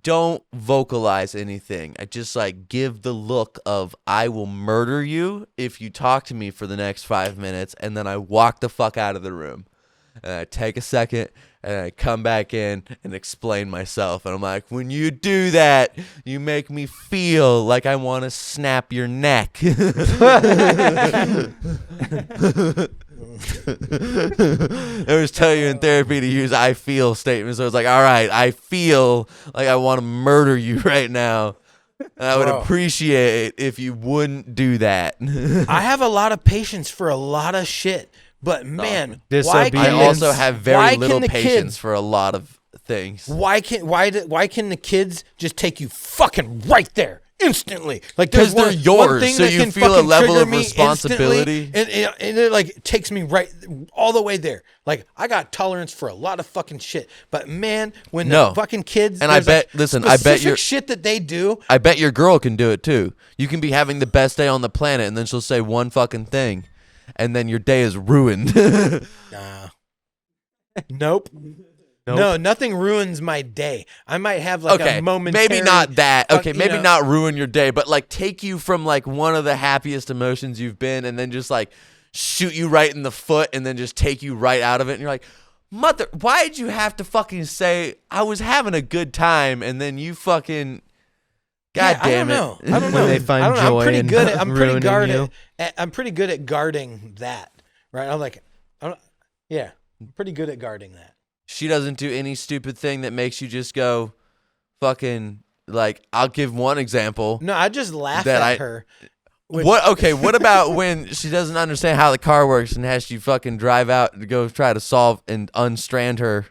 don't vocalize anything. I just like give the look of I will murder you if you talk to me for the next 5 minutes, and then I walk the fuck out of the room. And I take a second and I come back in and explain myself. And I'm like, when you do that, you make me feel like I want to snap your neck. I was telling you in therapy to use I feel statements. So I was like, all right, I feel like I want to murder you right now. And I would appreciate if you wouldn't do that. I have a lot of patience for a lot of shit. But man, why Disobedience. I can also have very little the patience kids, for a lot of things. why can the kids just take you fucking right there instantly? Like Because there's they're one yours, thing so that you can feel a fucking level trigger of me responsibility. instantly, and it like takes me right all the way there. Like I got tolerance for a lot of fucking shit, but man, when the fucking kids and I bet I bet your shit that they do. I bet your girl can do it too. You can be having the best day on the planet, and then she'll say one fucking thing, and then your day is ruined. Nah. Nope. No, nothing ruins my day. I might have like a momentary. Maybe not that. Okay, maybe know. not ruin your day, but like take you from like one of the happiest emotions you've been, and then just like shoot you right in the foot, and then just take you right out of it. And you're like, mother, why did you have to fucking say I was having a good time, and then you fucking. God damn it! I don't know. When they find joy I'm pretty in good. I'm pretty ruining guarded. you. I'm pretty good at guarding that. Right? I'm pretty good at guarding that. She doesn't do any stupid thing that makes you just go, fucking. Like, I'll give one example. No, I just laugh That at her. What? Okay, what about when she doesn't understand how the car works and has you fucking drive out to go try to solve and unstrand her?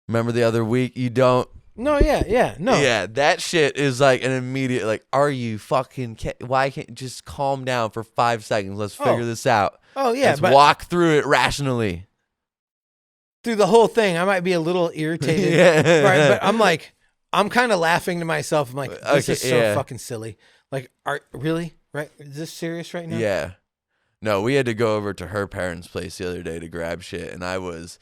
Remember the other week? You don't. No, yeah, no. Yeah, that shit is like an immediate, like, are you fucking, why can't you just calm down for 5 seconds? Let's figure this out. Oh, yeah, Let's but walk through it rationally. through the whole thing, I might be a little irritated. Yeah. Right, but I'm kind of laughing to myself. I'm like, this is so fucking silly. Like, really? Right? Is this serious right now? Yeah. No, we had to go over to her parents' place the other day to grab shit, and I was,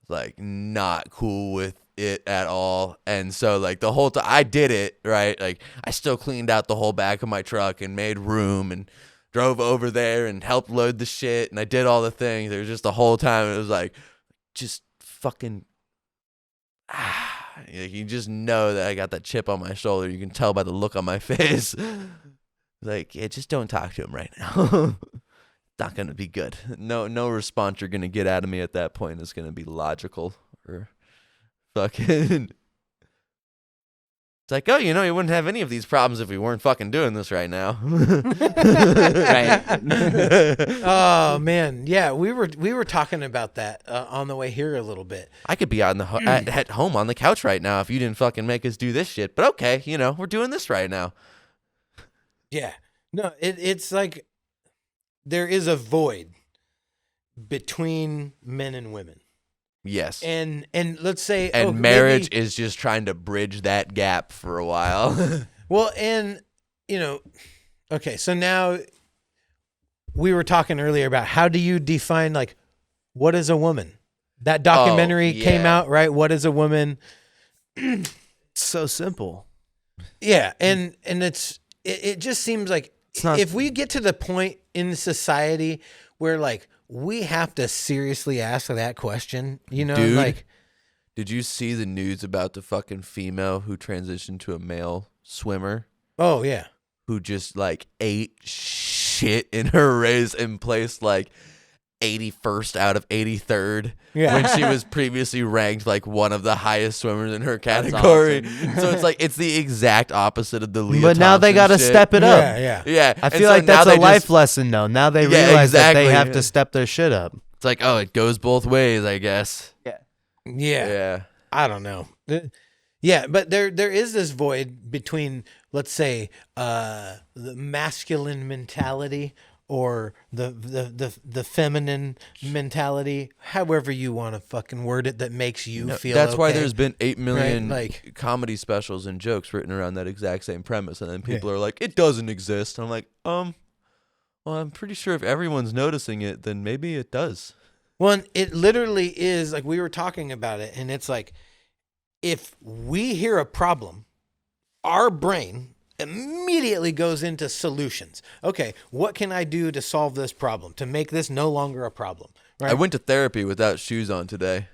like, not cool with it at all. And so like the whole time I did it right, like I still cleaned out the whole back of my truck and made room and drove over there and helped load the shit, and I did all the things. It was just the whole time it was like just fucking you just know that I got that chip on my shoulder. You can tell by the look on my face. Like, yeah, just don't talk to him right now. Not gonna be good. No response you're gonna get out of me at that point is gonna be logical or fucking. It's like, oh, you wouldn't have any of these problems if we weren't fucking doing this right now. Right. Oh man, yeah, we were talking about that on the way here a little bit. I could be on at home on the couch right now if you didn't fucking make us do this shit. But okay, we're doing this right now. Yeah, no, it's like there is a void between men and women. Yes. And let's say marriage is just trying to bridge that gap for a while. Well, and okay, so now we were talking earlier about how do you define like what is a woman? That documentary came out, right? What is a woman? So simple. Yeah, and it just seems like if we get to the point in society where like we have to seriously ask that question, Dude, like, did you see the news about the fucking female who transitioned to a male swimmer? Oh yeah, who just like ate shit in her race and placed like 81st out of 83rd when she was previously ranked like one of the highest swimmers in her category. Awesome. So it's like it's the exact opposite of the Leah But now they got to shit. step it up. Yeah. I feel like that's a life lesson, though. Now they realize that they have to step their shit up. It's like, oh, it goes both ways, I guess. Yeah. I don't know. Yeah, but there is this void between, let's say, the masculine mentality or the feminine mentality, however you want to fucking word it, that makes you feel That's why okay. there's been 8 million Right, comedy specials and jokes written around that exact same premise, and then people are like, it doesn't exist. And I'm like, well, I'm pretty sure if everyone's noticing it, then maybe it does. Well, and it literally is like we were talking about it, and it's like if we hear a problem, our brain immediately goes into solutions. Okay, what can I do to solve this problem, to make this no longer a problem? Right? I went to therapy without shoes on today.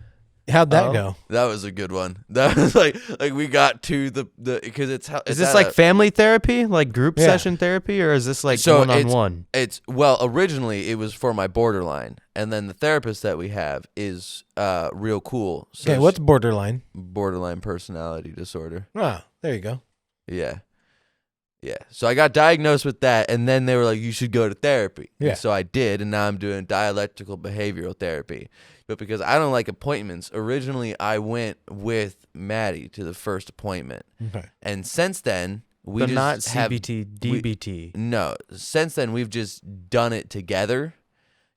How'd that go? That was a good one. That was like we got to the because it's Is this like family therapy, like group session therapy, or is this like one-on-one? It's well, originally it was for my borderline, and then the therapist that we have is real cool. So Okay, what's borderline? borderline personality disorder? Ah, there you go. Yeah. Yeah. So I got diagnosed with that, and then they were like, you should go to therapy. Yeah. And so I did, and now I'm doing dialectical behavioral therapy. But because I don't like appointments, originally I went with Maddie to the first appointment. Okay. And since then, we But just not have, CBT, DBT. no, since then we've just done it together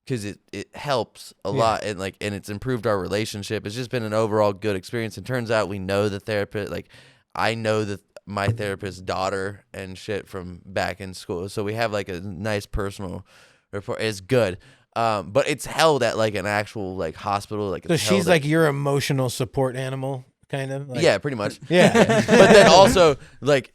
because it helps a lot, and it's improved our relationship. It's just been an overall good experience. And turns out we know the therapist, like I know my therapist's daughter and shit from back in school. So we have like a nice personal rapport. It's good. But it's held at like an actual like hospital. Like, So she's like your emotional support animal, kind of? Like, yeah, pretty much. Yeah. But then also like,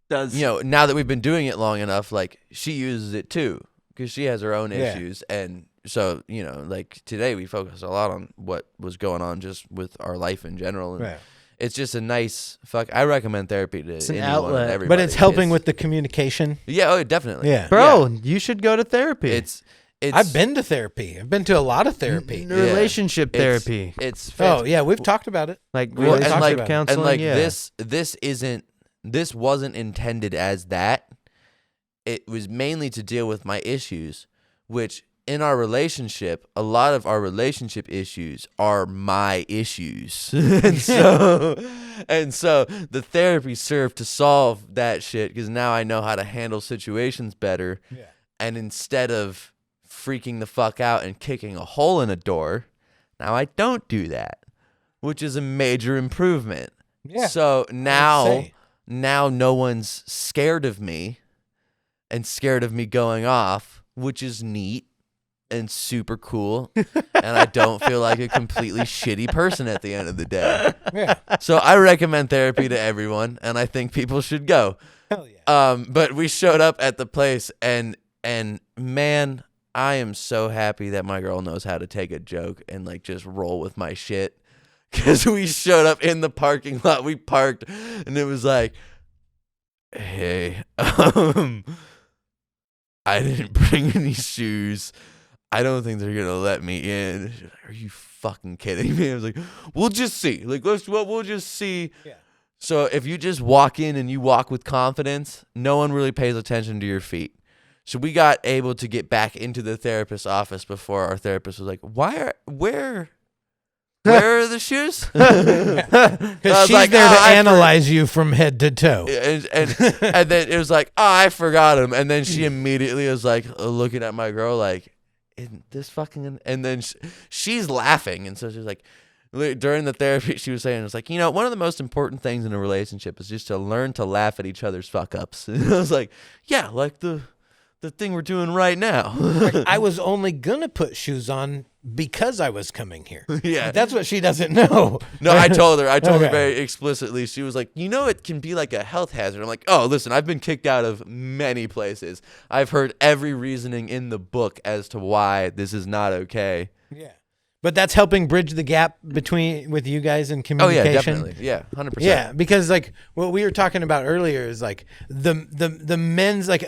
Does now that we've been doing it long enough, like she uses it too because she has her own issues. And so, like today we focused a lot on what was going on just with our life in general. And Right. it's just a nice I recommend therapy to an anyone outlet. and everybody. But it's helping with the communication. Yeah, oh, definitely. Yeah. Bro, you should go to therapy. It's I've been to therapy. I've been to a lot of therapy. relationship it's- therapy. It's Oh, yeah, we've talked about it. Like Well, and relationship like- counseling. and like yeah. this wasn't intended as that. It was mainly to deal with my issues, which in our relationship, a lot of our relationship issues are my issues. and so the therapy served to solve that shit because now I know how to handle situations better. Yeah. And instead of freaking the fuck out and kicking a hole in a door, now I don't do that, which is a major improvement. Yeah. So now say. no one's scared of me and scared of me going off, which is neat and super cool. And I don't feel like a completely shitty person at the end of the day. Yeah. So I recommend therapy to everyone, and I think people should go. Hell yeah. But we showed up at the place, and man, I am so happy that my girl knows how to take a joke and like just roll with my shit. Because we showed up in the parking lot, we parked, and it was like, hey, I didn't bring any shoes. I don't think they're gonna let me in. She's like, are you fucking kidding me? I was like, we'll just see. Like, we'll just see. Yeah. So if you just walk in and you walk with confidence, no one really pays attention to your feet. So we got able to get back into the therapist's office before our therapist was like, where are the shoes? Because she's like, there to I analyze you from head to toe. and then it was like, I forgot him. And then she immediately was like looking at my girl like, isn't this fucking, and then she's laughing. And so she's like, during the therapy, she was saying, it's like, one of the most important things in a relationship is just to learn to laugh at each other's fuck ups. And I was like, yeah, like the thing we're doing right now. I was only going to put shoes on because I was coming here. Yeah. That's what she doesn't know. No, I told her Okay. very explicitly. She was like, it can be like a health hazard. I'm like, oh, listen, I've been kicked out of many places. I've heard every reasoning in the book as to why this is not okay. Yeah. But that's helping bridge the gap with you guys in Oh, communication. yeah, definitely. Yeah, 100%. Yeah, because like what we were talking about earlier is like the men's like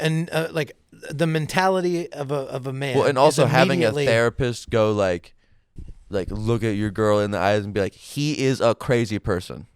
the mentality of a man. Well, and also is having a immediately- therapist go like look at your girl in the eyes and be like, he is a crazy person.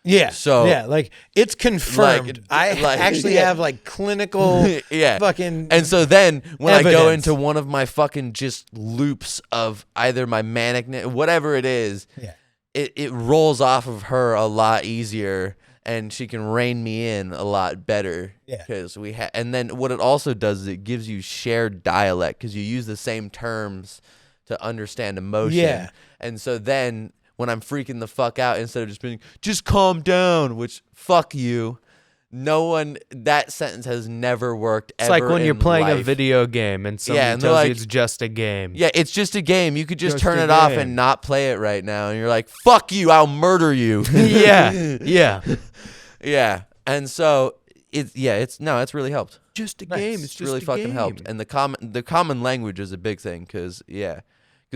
Yeah. So- yeah, like it's confirmed. I actually yeah. have like clinical Yeah. fucking And so then when I go Evidence. into one of my fucking just loops of either my manic, whatever it is, Yeah. it rolls off of her a lot easier. and she can rein me in a lot better. Yeah. Because and then what it also does is it gives you shared dialect because you use the same terms to understand emotion. Yeah. And so then when I'm freaking the fuck out, instead of just being, just calm down, which fuck you. That sentence has never worked It's ever like when you're in playing a life. video game and somebody and tells they're like, you it's just a game. Yeah, it's just a game. You could just Just turn a it off game. and not play it right now. And you're like, fuck you, I'll murder you. Yeah. Yeah. And so it's really helped. Just a Nice. game. It's It's just really a fucking game. helped. And the common language is a big thing because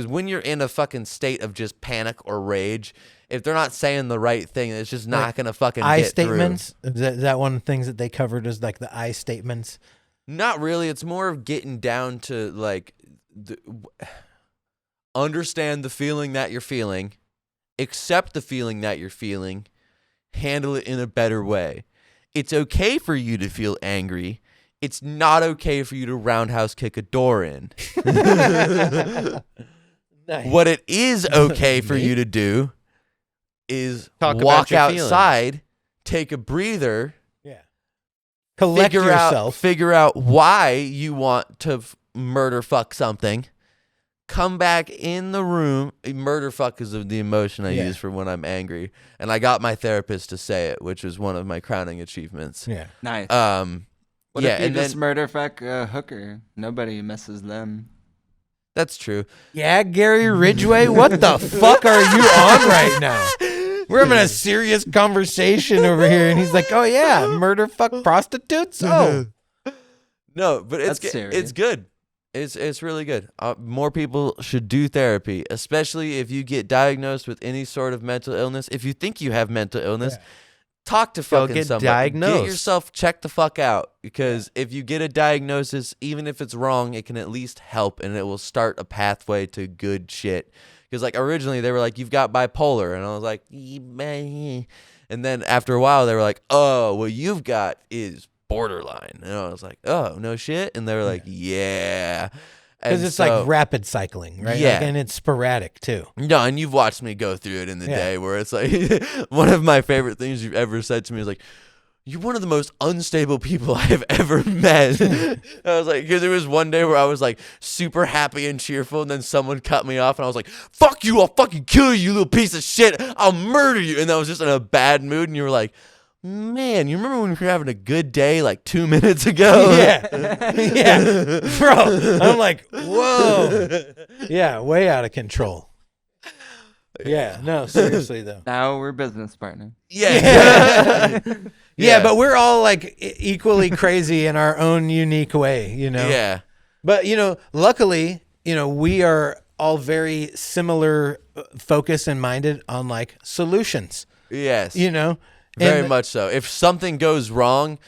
when you're in a fucking state of just panic or rage, if they're not saying the right thing, it's just not gonna fucking I get statements. Is that one of the things that they covered is like the I statements? through. Not really. It's more of getting down to like understand the feeling that you're feeling, accept the feeling that you're feeling, handle it in a better way. It's okay for you to feel angry. It's not okay for you to roundhouse kick a door in. Nice. What it is okay for you to do is Talk about walk your feelings. outside, take a breather, Yeah. Collect yourself. figure out why you want to murder fuck something. Come back in the room. Murder fuck is the emotion I use for when I'm angry, and I got my therapist to say it, which was one of my crowning achievements. Yeah. Nice. What yeah, if you and just then murder fuck a hooker? Nobody misses them. that's true. Yeah, Gary Ridgway, what the fuck are you on right now? We're having a serious conversation over here, and he's like, "Oh yeah, murder, fuck prostitutes." Oh, No, but it's That's serious. it's good. It's really good. More people should do therapy, especially if you get diagnosed with any sort of mental illness. If you think you have mental illness, talk to Go fucking get somebody. diagnosed. Get yourself checked the fuck out, because if you get a diagnosis, even if it's wrong, it can at least help, and it will start a pathway to good shit. Because like originally they were like, you've got bipolar, and I was like, and then after a while they were like, oh, what you've got is borderline, and I was like, oh, no shit, and they were like, yeah, because it's like rapid cycling, right? Yeah. Like, and it's sporadic too. No, and you've watched me go through it in the Yeah. day where it's like one of my favorite things you've ever said to me is like, you're one of the most unstable people I have ever met. I was like, because there was one day where I was like super happy and cheerful, and then someone cut me off, and I was like, fuck you, I'll fucking kill you, you little piece of shit, I'll murder you. And I was just in a bad mood, and you were like, man, you remember when we were having a good day like 2 minutes ago? Yeah, bro. I'm like, whoa, yeah, way out of control. Yeah, no, seriously though. Now we're business partners. Yeah. Yeah, but we're all like equally crazy in our own unique way, you know? Yeah. But, luckily, we are all very similar focus and minded on like solutions, Yes. Very Very much so. If something goes wrong,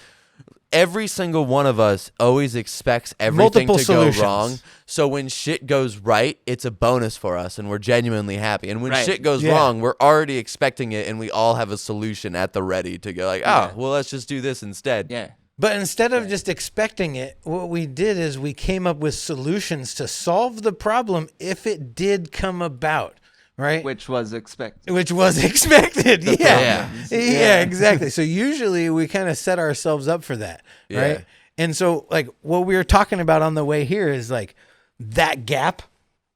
every single one of us always expects everything Multiple to solutions. go wrong. So when shit goes right, it's a bonus for us, and we're genuinely happy. And when Right. shit goes wrong, we're already expecting it, and we all have a solution at the ready to go like, oh, well, let's just do this instead. Yeah. But instead of just expecting it, what we did is we came up with solutions to solve the problem if it did come about, right? Which was expected. Which was expected. Yeah. problems. Yeah, exactly. So usually we kind of set ourselves up for that, Yeah. right? And so like what we were talking about on the way here is like that gap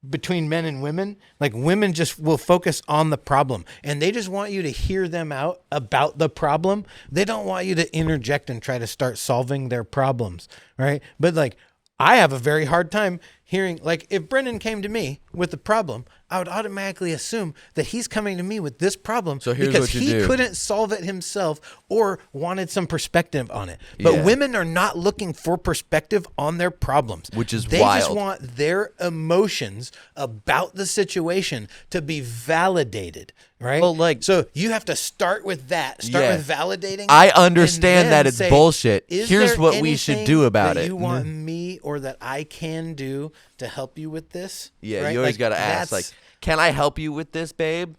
between men and women. Like women just will focus on the problem, and they just want you to hear them out about the problem. They don't want you to interject and try to start solving their problems, right? But like I have a very hard time hearing, like if Brendan came to me with a problem, I would automatically assume that he's coming to me with this problem So here's because what you he do. couldn't solve it himself or wanted some perspective on it. But Yeah. women are not looking for perspective on their problems. Which is they just wild. want their emotions about the situation to be validated, right? Well, like- so you have to start with that. Start Yeah. with validating. I and understand then that it's say, bullshit. "Is Here's there what we should anything do about that it." You want me or that I can do to help you with this? Yeah, right? you always Like, got to ask, like, that's- can I help you with this, babe?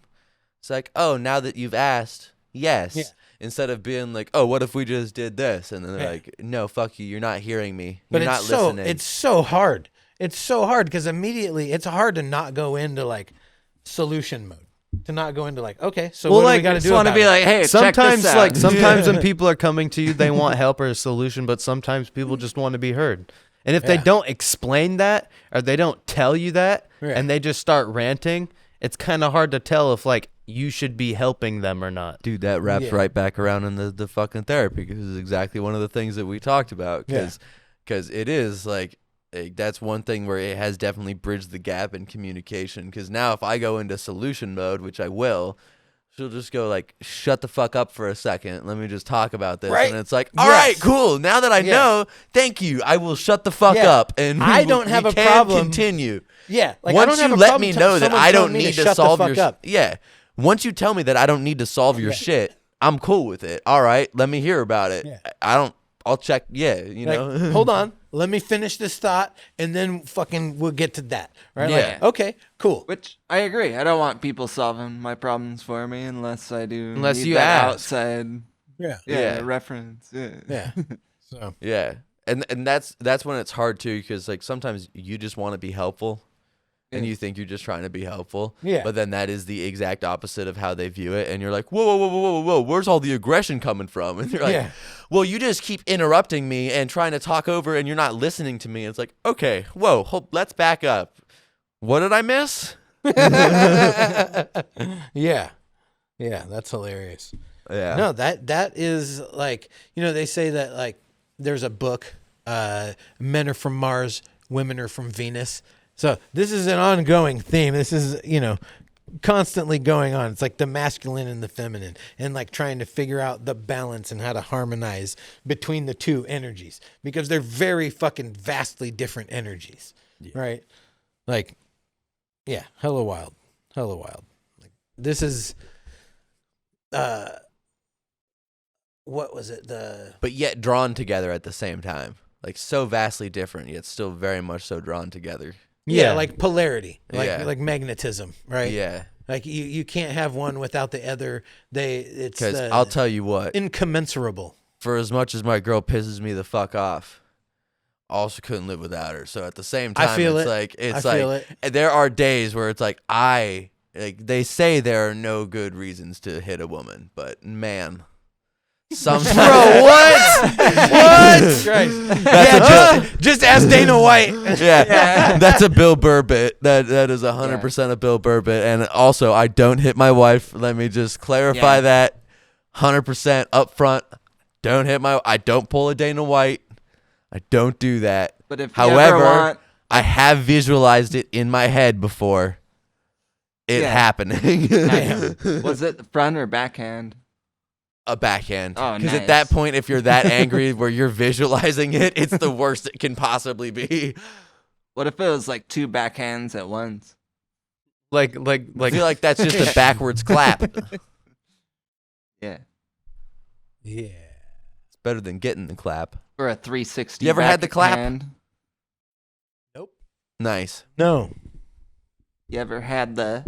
It's like, oh, now that you've asked, yes. Yeah. Instead of being like, oh, what if we just did this? And then they're Yeah. like, no, fuck you. You're not hearing me. But You're it's not listening. it's so hard. It's so hard because immediately it's hard to not go into like solution mode. to not go into like, okay, so Well, what do like, we got to Just do want to about be it? like, hey, check sometimes this out. like sometimes when people are coming to you, they want help or a solution, but sometimes people just want to be heard. And if they Yeah. don't explain that or they don't tell you that Yeah. and they just start ranting, it's kind of hard to tell if like you should be helping them or not. Dude, that wraps Yeah. right back around in the fucking therapy because it's exactly one of the things that we talked about. Because it is like that's one thing where it has definitely bridged the gap in communication. Because now if I go into solution mode, which I will, she'll just go like, shut the fuck up for a second. Let me just talk about this. Right. And it's like, all right, Yes. cool. Now that I Yes. know, thank you. I will shut the fuck Yeah. up. And I we don't have we a can problem. continue. Yeah, like I Once don't have you a let problem me know that someone I telling don't me need to shut the solve fuck your up. yeah. Once you tell me that I don't need to solve your shit, I'm cool with it. All right, let me hear about it. Yeah. I don't. I'll check. Yeah, you Like, know. hold on, let me finish this thought, and then fucking we'll get to that. Right? Yeah. Like, okay, cool. Which I agree. I don't want people solving my problems for me unless I do. Unless need you that ask. outside. Yeah, Yeah. Reference. Yeah. yeah. So Yeah, and that's when it's hard too, because like sometimes you just want to be helpful, and you think you're just trying to be helpful. Yeah. But then that is the exact opposite of how they view it, and you're like, whoa, whoa, whoa, whoa, whoa, whoa, where's all the aggression coming from? And you're like, Yeah. well, you just keep interrupting me and trying to talk over, and you're not listening to me. It's like, okay, whoa, let's back up. What did I miss? yeah, that's hilarious. Yeah. No, that is like, they say that like there's a book, men are from Mars, women are from Venus. So this is an ongoing theme. This is, constantly going on. It's like the masculine and the feminine, and like trying to figure out the balance and how to harmonize between the two energies, because they're very fucking vastly different energies, right? Like, yeah, hella wild. Like, this is, what was it? But yet drawn together at the same time. Like so vastly different, yet still very much so drawn together. Yeah, like polarity, Yeah. like magnetism, right? Yeah. Like you can't have one without the other. It's Because I'll tell you what, incommensurable. for as much as my girl pisses me the fuck off, I also couldn't live without her. So at the same time, I feel it's it. like it's I like feel it. there are days where it's like they say there are no good reasons to hit a woman, but man, sometimes what? Christ. Just ask Dana White. yeah, that's a Bill Burr bit. That is 100% a Bill Burr bit. And also, I don't hit my wife. Let me just clarify that 100% up front. I don't pull a Dana White. I don't do that. But if you However, ever want, I have visualized it in my head before it happening. was it the front or backhand? A backhand. Oh, Because at nice. that point, if you're that angry where you're visualizing it, it's the worst it can possibly be. What if it was like two backhands at once? Like I feel like that's just a backwards clap. It's Yeah. Yeah. better than getting the clap. Or a 360. You ever had the clap? backhand. Nice. No. You ever had the?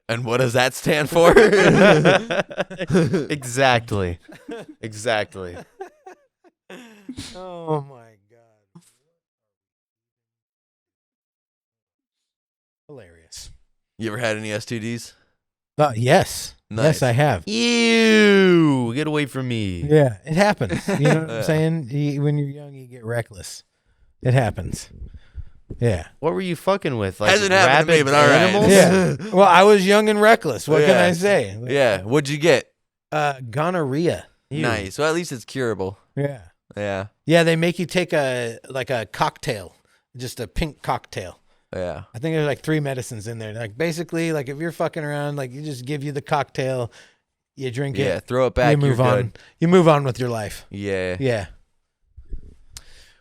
And what does that stand for? Exactly. Oh my god. Hilarious. You ever had any STDs? Yes. Nice. Yes, I have. Ew! Get away from me. Yeah, it happens. You know what Yeah. I'm saying? When you're young, you get reckless. It happens. Yeah. What were you fucking with? Like Hasn't happened to me, rabid but all right. animals? Yeah. Well, I was young and reckless. What can Yeah. I say? Yeah. What'd you get? Gonorrhea. Ew. Nice. Well, at least it's curable. Yeah. Yeah. Yeah, they make you take a cocktail, just a pink cocktail. Yeah. I think there's like 3 medicines in there. Like basically, like if you're fucking around, like you just give you the cocktail, you drink Yeah. it, Throw it back. you move you're on. good. You move on with your life. Yeah. Yeah.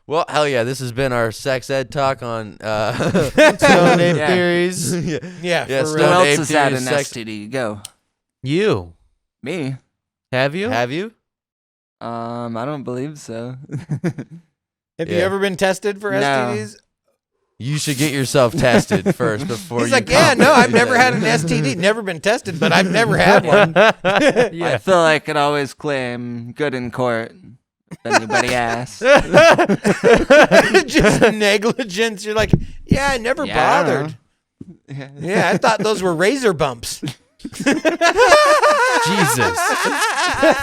Well, hell yeah. This has been our sex ed talk on. Stone Ape Yeah. Theories. Yeah. Yeah. Yeah, for Stone Who real. else Ape has had an theories, sex- STD? Go. You. Me. Have you? Have you? I don't believe so. Have you Yeah. ever been tested for No. STDs? You should get yourself tested first before He's you. like, yeah, no, I've never had an STD. STD. Never been tested, but I've never had one. I feel like I could always claim good in court. Anybody asks? Just negligence. You're like, yeah, I never Yeah, I don't bothered. Yeah, I thought those were razor bumps. Jesus.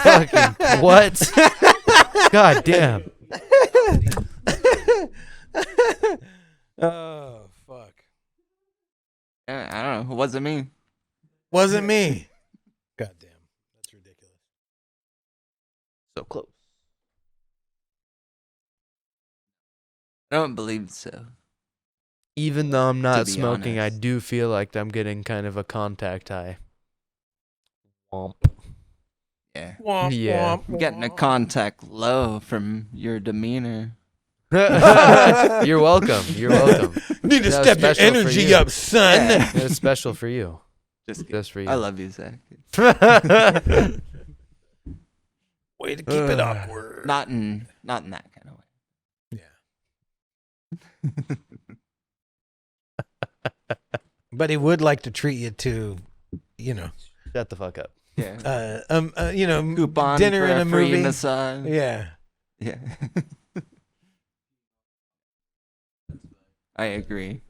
Fucking what? God damn. Oh, fuck. I don't know. It wasn't me. Wasn't me. God damn. That's ridiculous. So close. I don't believe so. Even though I'm not be smoking, I honest. do feel like I'm getting kind of a contact high. Womp. Yeah. Yeah. I'm getting a contact low from your demeanor. You're welcome. You're welcome. Need to That was step your special for energy you. up, son. It's special for you. Just for you. I love you, Zach. Way to keep it awkward. Not in that kind of way. But he would like to treat you to, Shut the fuck up. Yeah. Coupon dinner for and a a free movie. massage. Yeah. Yeah. I agree.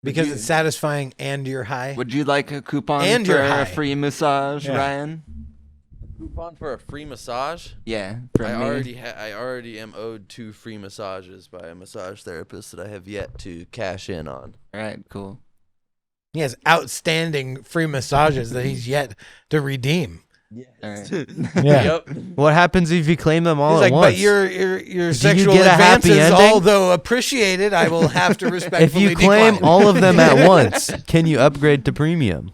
Because it's satisfying and you're high. Would you like a coupon And for you're high. a free massage, Yeah. Ryan? Coupon for a free massage? Yeah, for I me. already am owed 2 free massages by a massage therapist that I have yet to cash in on. All right, cool. He has outstanding free massages that he's yet to redeem. All right. Yeah. Yep. What happens if you claim them all He's at like, once? but your sexual get a happy advances, ending? although appreciated, I will have to respectfully if you claim decline. all of them at once, can you upgrade to premium and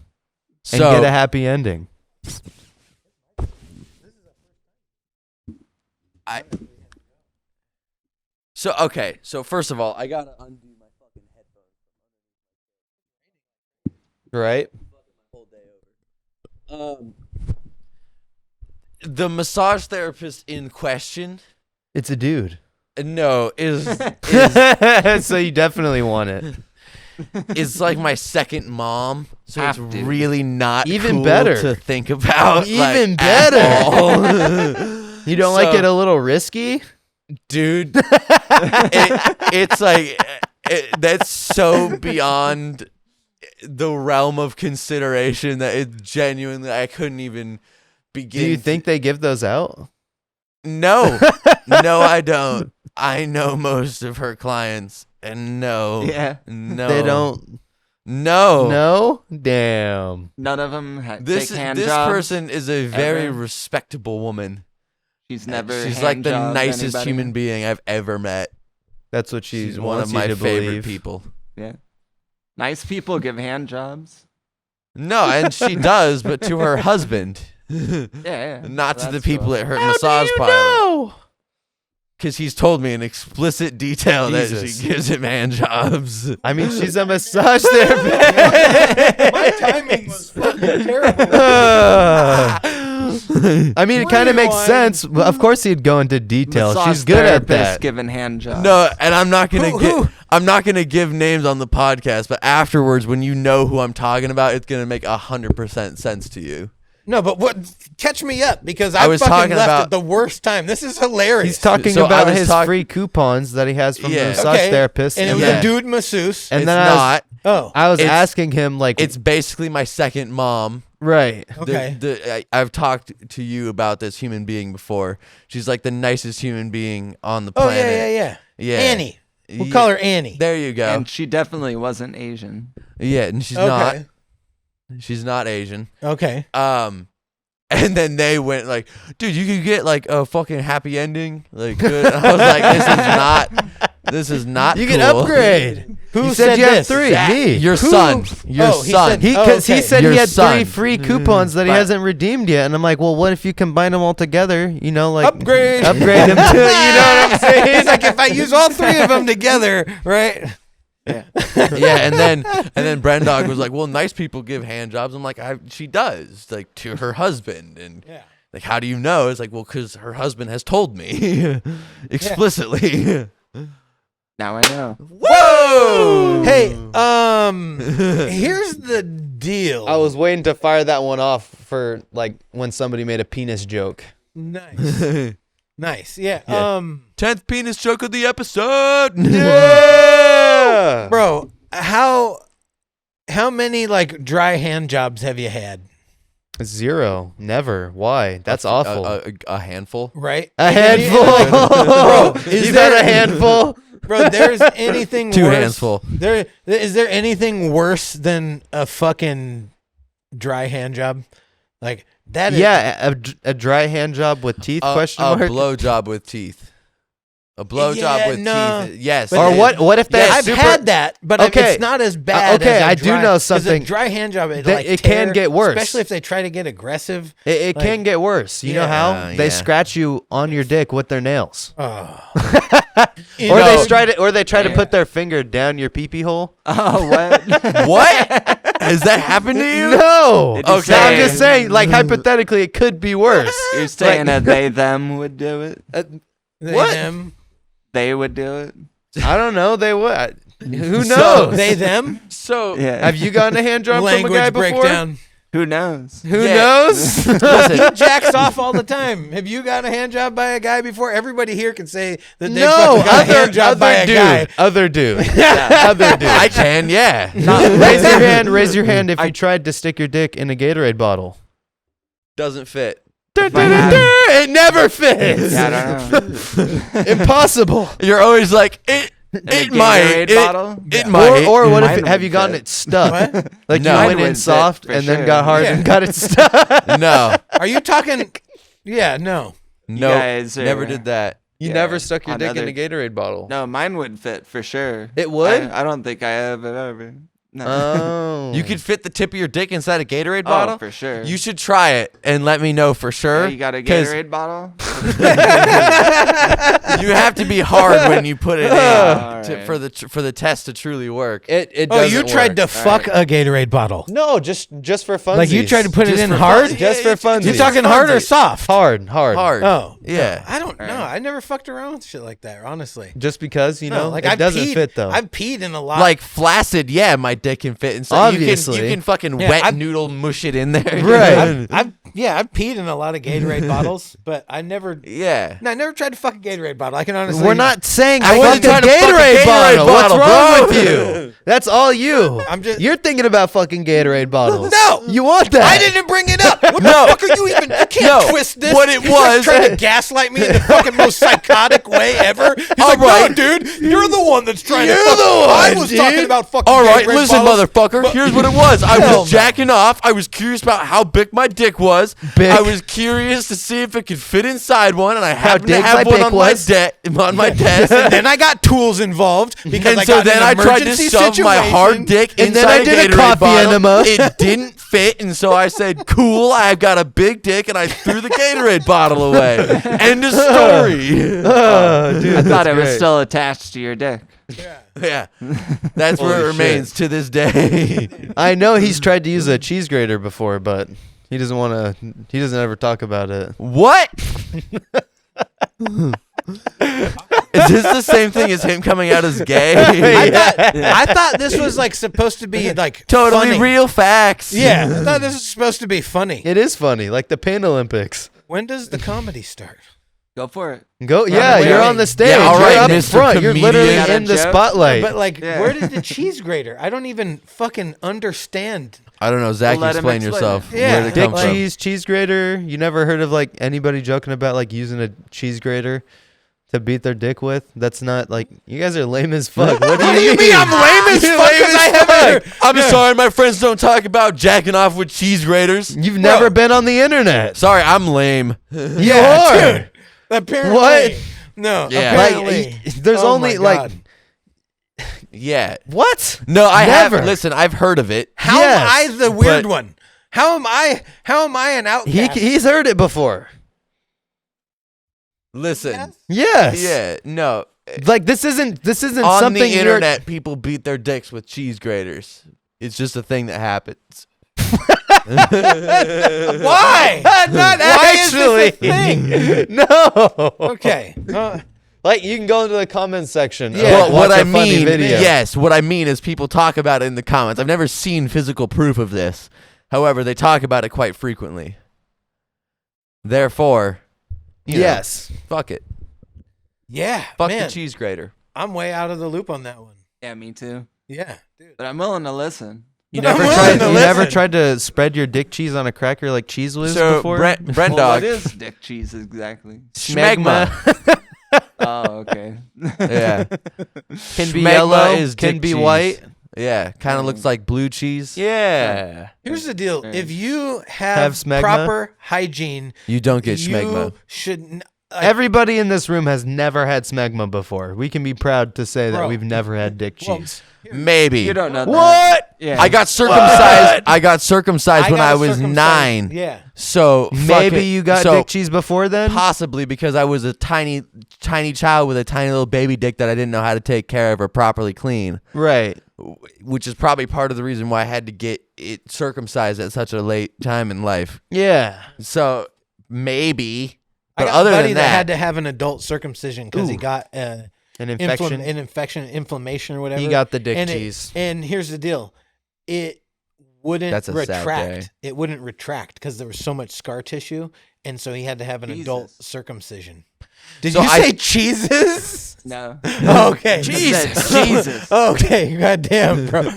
So get a happy ending? So first of all, I gotta undo my fucking headphones. Right? Whole day over. The massage therapist in question, It's a dude. no, is So you definitely want it. is like my second mom. So Have it's to. really not Even cool better. to think about. Even like, at better. all. You don't like So- it a little risky? Dude, it's like that's so beyond the realm of consideration that it genuinely I couldn't even begin. Do you think they give those out? No, no, I don't. I know most of her clients, and no, Yeah. no, They don't. No, No? Damn. None of them This take hand this jobs. person is a very ever? respectable woman. She's never. She's hand like the jobbed nicest anybody. human being I've ever met. That's what she She's one wants of my you to favorite believe. people. Yeah. Nice people give hand jobs. No, and she does, but to her husband, Yeah. not to the That's people cool. at her massage parlor. Because he's told me in explicit detail that Jesus. she gives him hand jobs. I mean, she's a massage therapist. My timing was fucking terrible. I mean, it kind of makes sense. Well, of course, he'd go into detail. Massage She's good at therapist that. giving hand jobs. No, and I'm not gonna Who? I'm not gonna give names on the podcast, but afterwards, when you know who I'm talking about, it's gonna make 100% sense to you. No, but what? Catch me up because I I was fucking talking left about- at the worst time. This is hilarious. He's talking So I about was his free coupons that he has from the Yeah. massage therapist. and it was Yeah. a dude masseuse. And It's then not. Oh, I was It's- asking him, like, It's basically my second mom. right. okay. I've talked to you about this human being before. She's like the nicest human being on the Oh planet. yeah. Yeah. Annie. We'll Yeah. call her Annie. There you go. And she definitely wasn't Asian. Yeah, and she's not. She's not Asian. Okay. And then they went like, dude, you could get like a fucking happy ending. Like, good. And I was like, this is not You cool. can upgrade. Who you said said you have this? 3. Zach, Me. Your Who? son. Your Oh, he son. said- Because he okay. said Your he had son. 3 free coupons that he But- hasn't redeemed yet, and I'm like, well, what if you combine them all together? You know, like Upgrade. upgrade them to. You know what I'm saying? It's like if I use all 3 of them together, right? Yeah, and then Brendog was like, well, nice people give hand jobs. I'm like, she does, like, to her husband. And Yeah. like, how do you know? It's like, well, because her husband has told me explicitly. Now I know. Whoa! Hey, here's the deal. I was waiting to fire that one off for like when somebody made a penis joke. nice. Nice. Yeah. Yeah. 10th penis joke of the episode. Yeah. Bro, how many like dry hand jobs have you had? 0. Never. Why? That's awful. A handful. Right? A handful. Bro, Is that a handful? Bro, there's anything Two worse. handsful. Is there anything worse than a fucking dry hand job? Like that is Yeah, a dry hand job with teeth? Question A mark. blow job with teeth. A blow job with teeth. Yes. But Or it- what if they I've had that, but Okay. it's not as bad. Okay, as a I do dry- know 'cause something. A dry hand job, it, That like it can get worse. especially if they try to get aggressive. It Like- can get worse. You know how? Yeah, They yeah. scratch you on your dick with their nails. Oh. Or they try to put their finger down your pee-pee hole. Oh, what? What? Has that happened to you? No. Did you Okay. say- I'm just saying, like hypothetically, it could be worse. You're saying that they, them would do it? They, What? them. They would do it? I don't know. They would. Who So, knows? They them. So Yeah. Have you gotten a hand job from a Language guy before? breakdown. Who knows? Who Yeah. knows? listen, Jacks off all the time. Have you got a hand job by a guy before? Everybody here can say that they No, fucking got a hand job by a guy. Other dude. Other dude. I can, yeah. Raise your hand. Raise your hand if you tried to stick your dick in a Gatorade bottle. Doesn't fit. It never fits. Yeah, I don't know. Impossible. You're always like it. In a It might. Gatorade bottle? It might. Or what if Mine have you would gotten fit. it stuck? What? Like No. you Mine went in would fit soft for and then sure. got hard Yeah. and got it stuck. No. Are you talking? Yeah, no. No. guys are- Never did that. You Yeah, never stuck your on dick in other- a Gatorade bottle. No, mine would fit for sure. It would? I don't think I have it ever. No. Oh. You could fit the tip of your dick inside a Gatorade Oh, bottle? for sure. You should try it and let me know for sure. Oh, you got a 'cause Gatorade bottle? You have to be hard when you put it in Alright. for the test to truly work. It Oh, doesn't you tried to work. fuck a Gatorade bottle. No, just for fun. Like you tried to put it Just in for hard. fun. just Yeah, for fun. You're talking hard or soft? hard. Hard. Oh, Yeah. no, I don't know. I never fucked around with shit like that. Honestly, Just because you know, like it I've doesn't peed, fit though. I've peed in a lot. Like flaccid, yeah, my dick can fit inside. Obviously. You can fucking Yeah, wet I've- noodle mush it in there. Right. I've peed in a lot of Gatorade bottles, but I never. Yeah. No, I never tried to fuck a Gatorade bottle. I can honestly. We're not saying I wasn't fuck a trying to fuck a Gatorade Gatorade bottle. bottle, What's wrong bro. with you? That's all you. I'm just- You're thinking about fucking Gatorade bottles. No! You want that? I didn't bring it up. What No. the fuck are you even? You can't No. twist this. What it You're was- trying to gaslight me in the fucking most psychotic way ever. He's All like, right. no, dude, you're the one that's trying to. You're fuck. the one, I was dude. talking about fucking. All right, Gatorade listen, bottles. motherfucker. Here's what it was. I Hell no. was jacking off. I was curious about how big my dick was. Big. I was curious to see if it could fit inside one, and I happened to big have my one dick on was? on my desk. And then I got tools involved because And I so got then an I tried to emergency shove my situation. hard dick And then inside I did a Gatorade coffee bottle. enema. It didn't fit, and so I said, "Cool, I've got a big dick," and I threw the Gatorade bottle away. End of story. Oh, dude, I thought it was great. still attached to your dick. Yeah, that's where it Holy remains to this day. I know he's tried to use a cheese grater before, but he doesn't want to. He doesn't ever talk about it. What? Is this the same thing as him coming out as gay? I thought this was like supposed to be like Totally funny. real facts. Yeah, I thought this was supposed to be funny. It is funny, like the Pain Olympics. When does the comedy start? Go for it. Go, yeah, away. you're on the stage. Yeah, all right, you're up Mr. front. You're Comedian. literally Got a in the joke? spotlight. But like, Yeah. where did the cheese grater? I don't even fucking understand. I don't know. Zach, We'll let him explain explain yourself. it. Yeah. Where did it Dick come from? cheese grater. You never heard of like anybody joking about like using a cheese grater to beat their dick with? That's not like you guys are lame as fuck. What do you mean? I'm lame as You're fuck? lame 'Cause as I haven't. fuck. I'm sorry, my friends don't talk about jacking off with cheese graters. You've never been on the internet. Sorry, I'm lame. You are. Dude, apparently. What? No. Yeah. Apparently. Like, there's Oh only my like God. Yeah. what? No, I Never. have. Listen, I've heard of it. How Yes, am I the weird but- one? How am I an outcast? He's heard it before. Listen. Yes. Yeah. No. Like this isn't On something the you're- internet, people beat their dicks with cheese graters. It's just a thing that happens. Why? Not Why is actually. this a thing? No. Okay. Like, you can go into the comments section. Yeah, watch what I a funny mean, video. yes, what I mean is people talk about it in the comments. I've never seen physical proof of this. However, they talk about it quite frequently. Therefore, you know, Yes. fuck it. Yeah, Fuck man, the cheese grater. I'm way out of the loop on that one. Yeah, me too. Yeah, dude. But I'm willing to listen. You I'm never willing to tried listen. to spread your dick cheese on a cracker like Cheese Whiz So, before? Brent Well, Dog. what is dick cheese exactly? Schmegma. Oh, okay. Yeah. Can be Schmegma yellow, is can dick be cheese. white. Yeah, kind of looks like blue cheese. Yeah. Here's the deal: Yeah. if you Have have smegma? proper hygiene, You don't get you schmegma. should. Everybody in this room has never had smegma before. We can be proud to say that Bro. we've never had dick Well, cheese. Maybe. You don't know that. What? Yeah. I got circumcised. I got circumcised when got I was circumcised. 9. Yeah. So Maybe you got dick cheese before then? Possibly because I was a tiny child with a tiny little baby dick that I didn't know how to take care of or properly clean, Right. which is probably part of the reason why I had to get it circumcised at such a late time in life. Yeah. So maybe, I but got other a buddy than that that, had to have an adult circumcision because he got An infection. inflammation or whatever. He got the dick and cheese. And here's the deal: it wouldn't That's a sad retract. day. It wouldn't retract because there was so much scar tissue, and so he had to have an adult Jesus. circumcision. Did So you I- say cheeses? No. Okay. Jesus. Jesus. Okay. Goddamn, bro.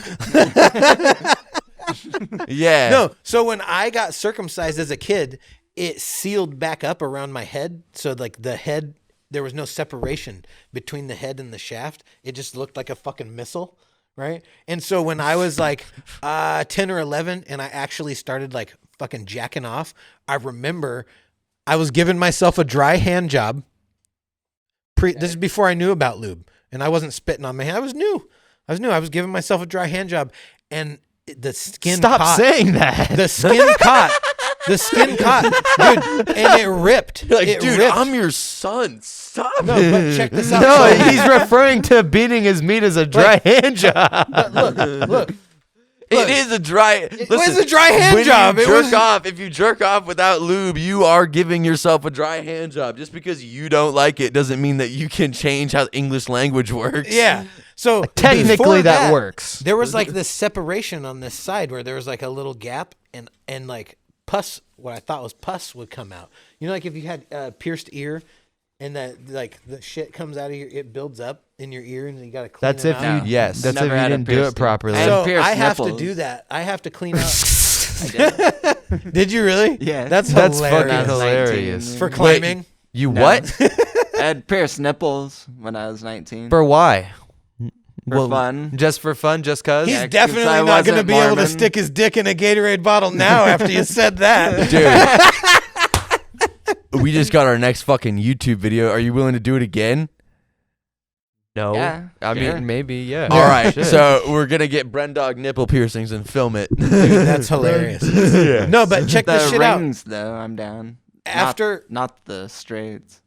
yeah, No. So when I got circumcised as a kid, it sealed back up around my head. So like the head, there was no separation between the head and the shaft. It just looked like a fucking missile. Right. And so when I was like 10 or 11 and I actually started like fucking jacking off, I remember I was giving myself a dry hand job. This is before I knew about lube, and I wasn't spitting on my hand. I was new. I was giving myself a dry hand job, and the skin Stop caught. saying that. The skin caught. The skin caught, dude, and it ripped. like, it dude, ripped. I'm your son. Stop. No, but check this out. No, So- he's referring to beating his meat as a dry hand job. look. It is a dry. It was a dry hand when job. You It jerk was- off. If you jerk off without lube, you are giving yourself a dry hand job. Just because you don't like it doesn't mean that you can change how English language works. Yeah. So Technically, before that works. There was like this separation on this side where there was like a little gap, and like pus, what I thought was pus, would come out. You know, like if you had pierced ear, and that like the shit comes out of your, it builds up in your ear, and you got to clean That's it if out. you Yes. That's Never if you had a didn't do it piercing. properly. And So pierced I have to nipples. do that. I have to clean out. Did you really? Yeah. That's That's hilarious. fucking I was 19, hilarious. For yeah. climbing. You No. what? I had pierced nipples when I was 19. For why? For fun. Just for fun, just cause? He's Yeah, 'cause definitely I not going to wasn't be able to Mormon. stick his dick in a Gatorade bottle now after you said that. Dude. We just got our next fucking YouTube video. Are you willing to do it again? No. Yeah, I sure. mean, maybe, yeah. All right. Shit. So we're going to get Bren Dog nipple piercings and film it. Dude, that's hilarious. No, but check this The shit out. rings, though, I'm down. After Not the straights.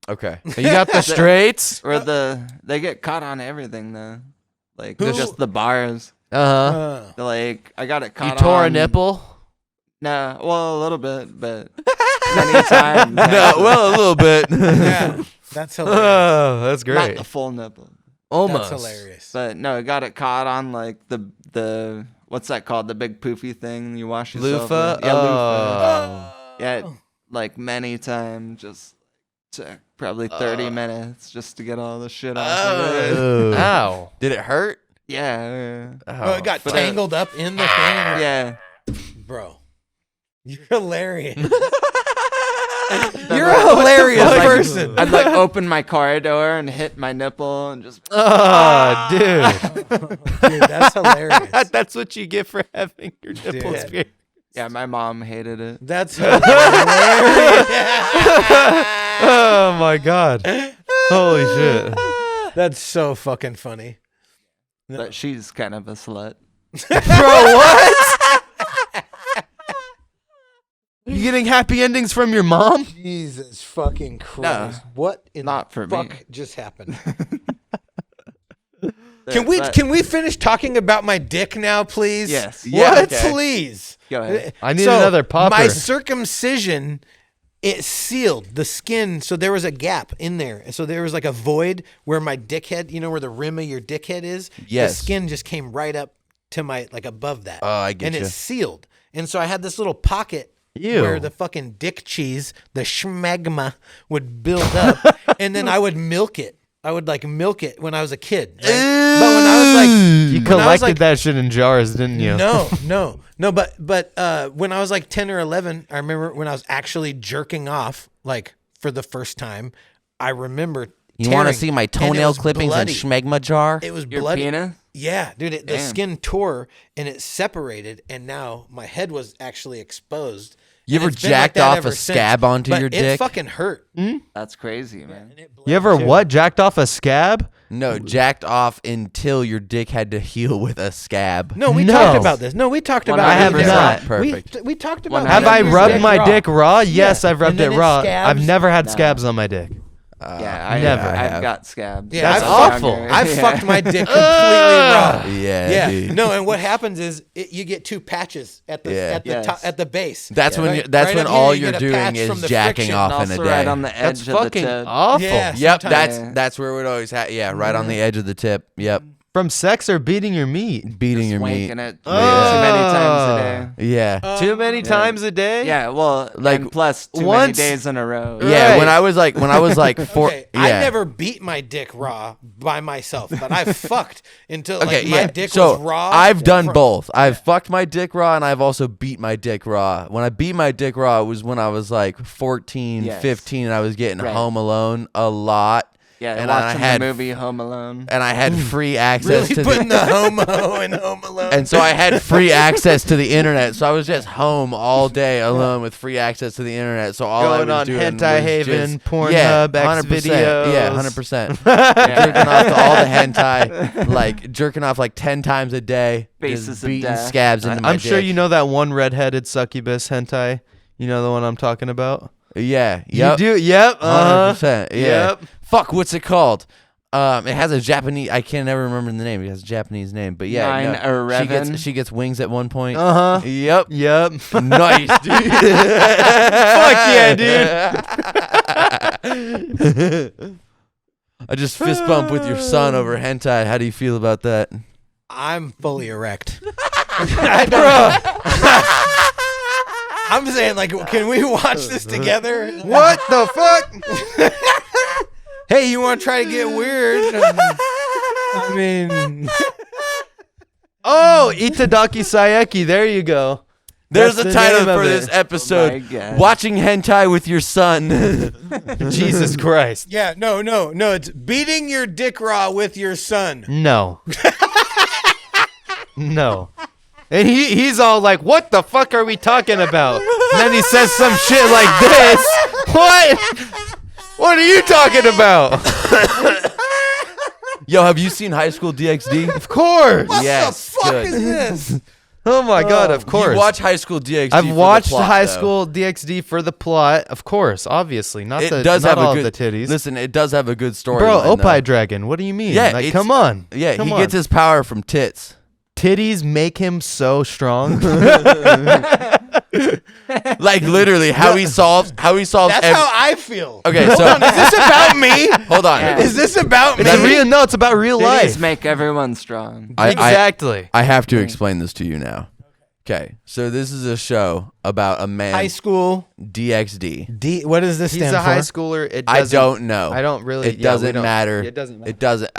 Okay. You got the straights? Or they get caught on everything, though. Like, Who- just the bars. Uh-huh. Like, I got it You caught tore a on. nipple? Nah, well, a little bit, but many times. No, actually. well, a little bit. yeah, that's hilarious. Oh, that's Not great. the full nipple. Almost. That's hilarious. But no, I got it caught on, like, the what's that called? The big poofy thing you wash yourself Loofah? with? Yeah, loofah. Oh. Yeah, like many times, just took probably 30 minutes just to get all the shit off of it. Oh. Ow. Did it hurt? Yeah, Oh, it got but, tangled up in the thing. yeah. Bro, you're hilarious. You're a hilarious Like, person. I'd like open my car door and hit my nipple and just Oh, dude. Dude, that's hilarious. That's what you get for having your nipples Dude. pierced. yeah. My mom hated it. That's hilarious. Oh, my God. Holy shit. That's so fucking funny. But she's kind of a slut. Bro, what? You getting happy endings from your mom? Jesus fucking Christ. What in not the for fuck me. just happened? But- Can we finish talking about my dick now, please? Yes. Yeah, What? okay. Please. Go ahead. I need So, another popper. My circumcision it sealed the skin, so there was a gap in there. So there was like a void where my dick head, where the rim of your dick head is. Yes. The skin just came right up to my above that. Oh, I get and you. it's sealed. And so I had this little pocket Ew. where the fucking dick cheese, the schmegma, would build up, and then I would milk it. I would milk it when I was a kid. Right? But when I was You collected that shit in jars, didn't you? No. But when I was 10 or 11, I remember when I was actually jerking off for the first time. I remember. You want to tearing, see my and it toenail was clippings bloody. and schmegma jar? It was Your bloody. penis? Yeah, dude. The Damn. skin tore and it separated, and now my head was actually exposed. You And ever it's been like jacked that off ever a since. scab onto But your It dick? fucking hurt. That's crazy, man. And it bled You ever too. what? Jacked off a scab? No, jacked off until your dick had to heal with a scab. No, we No. talked about this. No, we talked about. I have it. not. Perfect. We talked about. Have I rubbing your rubbed my raw. dick raw? Yes, Yeah. I've rubbed And then it it raw. scabs? I've never had No. scabs on my dick. Yeah, never. I've got scabs. Yeah, That's I've awful. fucked- I fucked my dick completely raw. Yeah, Yeah, dude. no, and what happens is you get two patches at the Yeah. Yes. top, at the base. That's when Right- you, that's right when up here, all you you're get a patch doing from is the jacking friction. off And in a also day. right on the edge That's of the fucking tip. awful. Yeah. Yep, sometimes. that's where it always right on the edge of the tip. Yep, From sex or beating your meat? beating your meat. Wanking it too many times a day. Yeah, Too many times a day? Yeah, well, and plus too many once- days in a row. yeah. Right. When I was like four. Okay, Yeah. I never beat my dick raw by myself, but I fucked until Okay, my yeah. dick So was raw. I've done from- both. I've fucked my dick raw and I've also beat my dick raw. When I beat my dick raw, it was when I was 14, Yes. 15, and I was getting Right. home alone a lot. Yeah, and watching I had the movie Home Alone. and I had free access Really to putting the homo in Home Alone. and so I had free access to the internet. So I was just home all day alone with free access to the internet. So all I Going was on doing Hentai was Haven, just, Pornhub, X 100%. Yeah, videos. 100%. Jerking off to all the hentai, jerking off 10 times a day, Faces just of beating death. scabs into my I'm sure dick. you know that one redheaded succubus hentai. You know the one I'm talking about? Yeah. Yep. You do? Yep. 100%. Yeah. Yep. Fuck, what's it called? It has a Japanese. I can't never remember the name. It has a Japanese name, but yeah, Nine or she gets wings at one point. Uh-huh. Yep. Yep. Nice, dude. Fuck yeah, dude. I just fist bump with your son over hentai. How do you feel about that? I'm fully erect. Bruh. I'm saying, can we watch this together? What the fuck? Hey, you want to try to get weird? I mean, Oh, Itadaki Sayeki. There you go. There's That's the the title name of for it. this episode. Oh my God. Watching hentai with your son. Jesus Christ. yeah, no. It's beating your dick raw with your son. No. No. And he's all like, what the fuck are we talking about? And then he says some shit like this. What? What are you talking about? Yo, have you seen High School DxD? Of course. Yes. What the fuck good. is this? Oh my God, of course. You watch High School DxD. I've for the watched plot, High though. School DxD for the plot, of course, obviously. Not It the does not have all a good of the titties. Listen, it does have a good story. Bro, Opie Dragon, what do you mean? Yeah, like, it's- come on. Yeah, Come he on. gets his power from tits. Titties make him so strong. Like literally, how he solves. That's how I feel. Okay, Hold so on, is this about me? hold on. Yeah. Is this about me? It's real. No, it's about real Titties life. make everyone strong. Exactly. I have to explain this to you now. Okay, so this is a show about a man. High school. DxD. What does this He's stand a for? high schooler. It I doesn't, don't know. I don't really. It yeah, we doesn't don't- matter. It doesn't matter. It doesn't.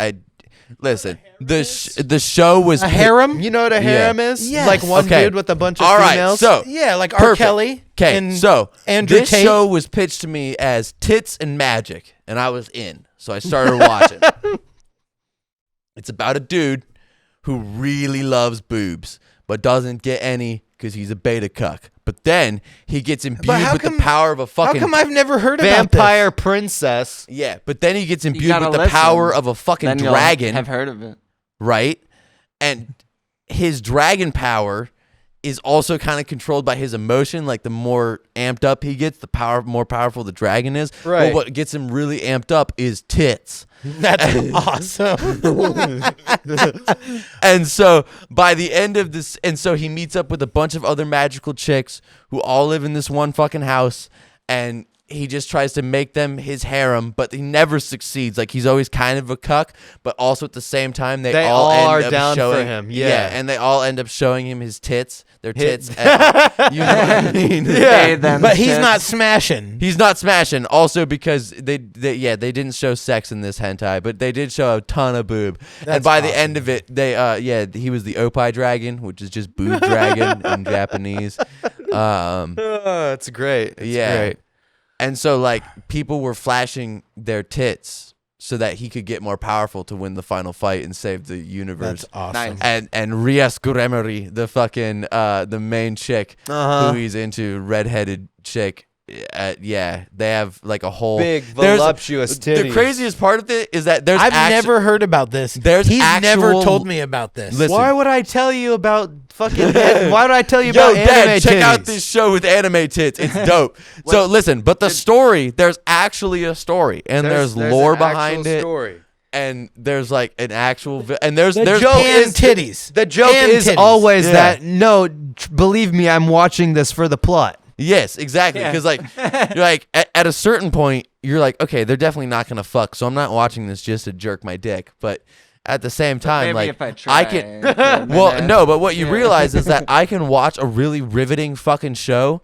Listen. The show was A harem? You know what a harem is? Yes. Like one Okay. dude with a bunch of All right, females. so Yeah, like R. Perfect. Kelly. Okay, and so Andrew this Tate. show was pitched to me as tits and magic, and I was in. So I started watching. It's about a dude who really loves boobs, but doesn't get any because he's a beta cuck. But then he gets imbued how with come- the power of a How fucking come I've never heard Vampire about princess. yeah. But then he gets imbued gotta with the listen. power of a fucking Then you'll dragon, have heard of it. right? And his dragon power is also kind of controlled by his emotion. Like the more amped up he gets, the more powerful the dragon is. Right. Well, what gets him really amped up is tits. this? That's awesome. And so by the end of this, and so he meets up with a bunch of other magical chicks who all live in this one fucking house. And he just tries to make them his harem, but he never succeeds. Like, he's always kind of a cuck, but also at the same time, they all are end up down showing for him. Yeah. and they all end up showing him his tits, their tits. You know what I mean? Pay them But he's tits. not smashing. He's not smashing. Also because they didn't show sex in this hentai, but they did show a ton of boob. And That's by the awesome. end of it, he was the Opie dragon, which is just boob dragon in Japanese. It's great. It's Yeah. great. And so, like, people were flashing their tits so that he could get more powerful to win the final fight and save the universe. That's awesome. Nice. And 𝓗𝓮𝓷𝓽𝓪𲲏, the fucking the main chick Uh-huh. who he's into, redheaded chick. They have like a whole Big, there's- voluptuous The titties. craziest part of it is that there's I've never heard about this. there's He's never actual- told me about this. Listen. Why would I tell you about fucking? Why would I tell you Yo, about anime Dad, check out titties? this show with anime tits. It's dope. So listen, but the story, there's actually a story, and there's lore an actual behind it, story. and there's like an actual, and there's joke And is- titties. The joke And is titties. always Yeah. that believe me, I'm watching this for the plot. Yes, exactly. Yeah. Because like, you're like at a certain point, you're like, okay, they're definitely not gonna fuck, so I'm not watching this just to jerk my dick. But at the same time, Maybe like, if I try. can. for a Well, minute. no, but what you realize is that I can watch a really riveting fucking show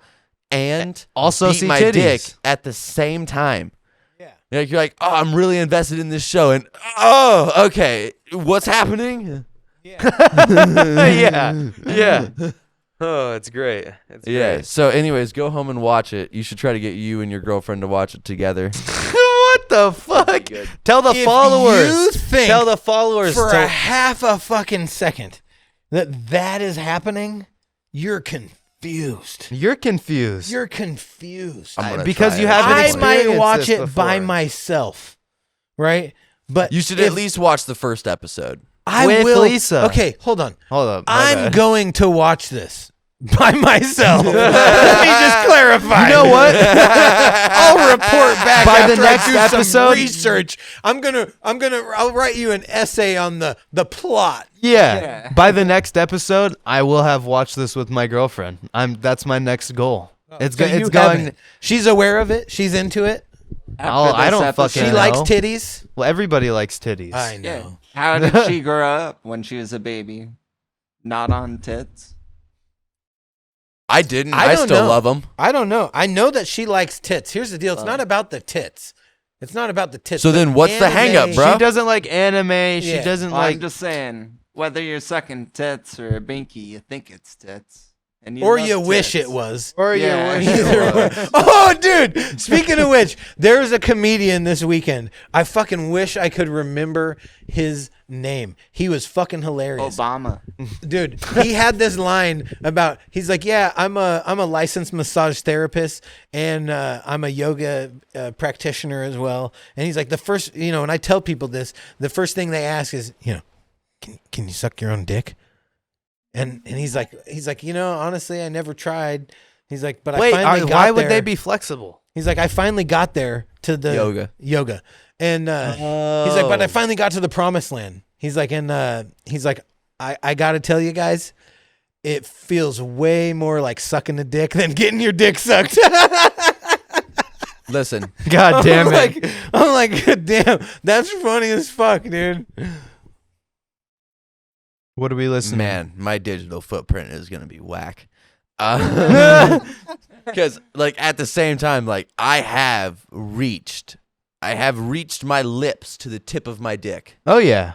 and Also beat see my titties. dick at the same time. Yeah. Like, you're like, oh, I'm really invested in this show, and oh, okay, what's happening? Yeah, yeah. Oh, it's great. It's Yeah. great. So, anyways, go home and watch it. You should try to get you and your girlfriend to watch it together. What the fuck? Tell the If followers. you think Tell the followers. for to- a half a fucking second that is happening, you're confused. You're confused. You're confused. I'm gonna because try you it. haven't I might experienced watch this it by before. myself, right? But You should if at least watch the first episode. I with will. Lisa. Okay, hold on. Hold up. my I'm bad. going to watch this by myself. Let me just clarify. You know what? I'll report back By after the next I do some episode- research. I'll write you an essay on the plot. Yeah. Yeah. By the next episode, I will have watched this with my girlfriend. That's my next goal. It's So you it's going. haven't. She's aware of it. She's into it. After I this don't episode- fucking She know. likes titties. Well, everybody likes titties. I Yeah. know. How did she grow up when she was a baby? Not on tits. I didn't. I I don't still know. love them. I don't know. I know that she likes tits. Here's the deal. It's not about the tits. It's not about the tits. So but then what's the hang up, anime- bro? She doesn't like anime. She Yeah. doesn't Well, like. I'm just saying, whether you're sucking tits or a binky, you think it's tits. And Or love you wish tits. it was. Or you Yeah. wish Either it way. was. Oh, dude. Speaking of which, there's a comedian this weekend. I fucking wish I could remember his name. He was fucking hilarious. Obama. Dude, he had this line about, he's like, yeah, I'm a licensed massage therapist and I'm a yoga practitioner as well. And he's like, the first, when I tell people this, the first thing they ask is, can you suck your own dick? And he's like, honestly, I never tried. He's like, but Wait, I finally got why would there. they be flexible? He's like, I finally got there to the yoga. And he's like, but I finally got to the promised land. He's like, I got to tell you guys, it feels way more like sucking a dick than getting your dick sucked. Listen, God damn it! I'm like, damn, that's funny as fuck, dude. What are we listening? man, my digital footprint is gonna be whack. Because like at the same time, like I have reached my lips to the tip of my dick. Oh yeah.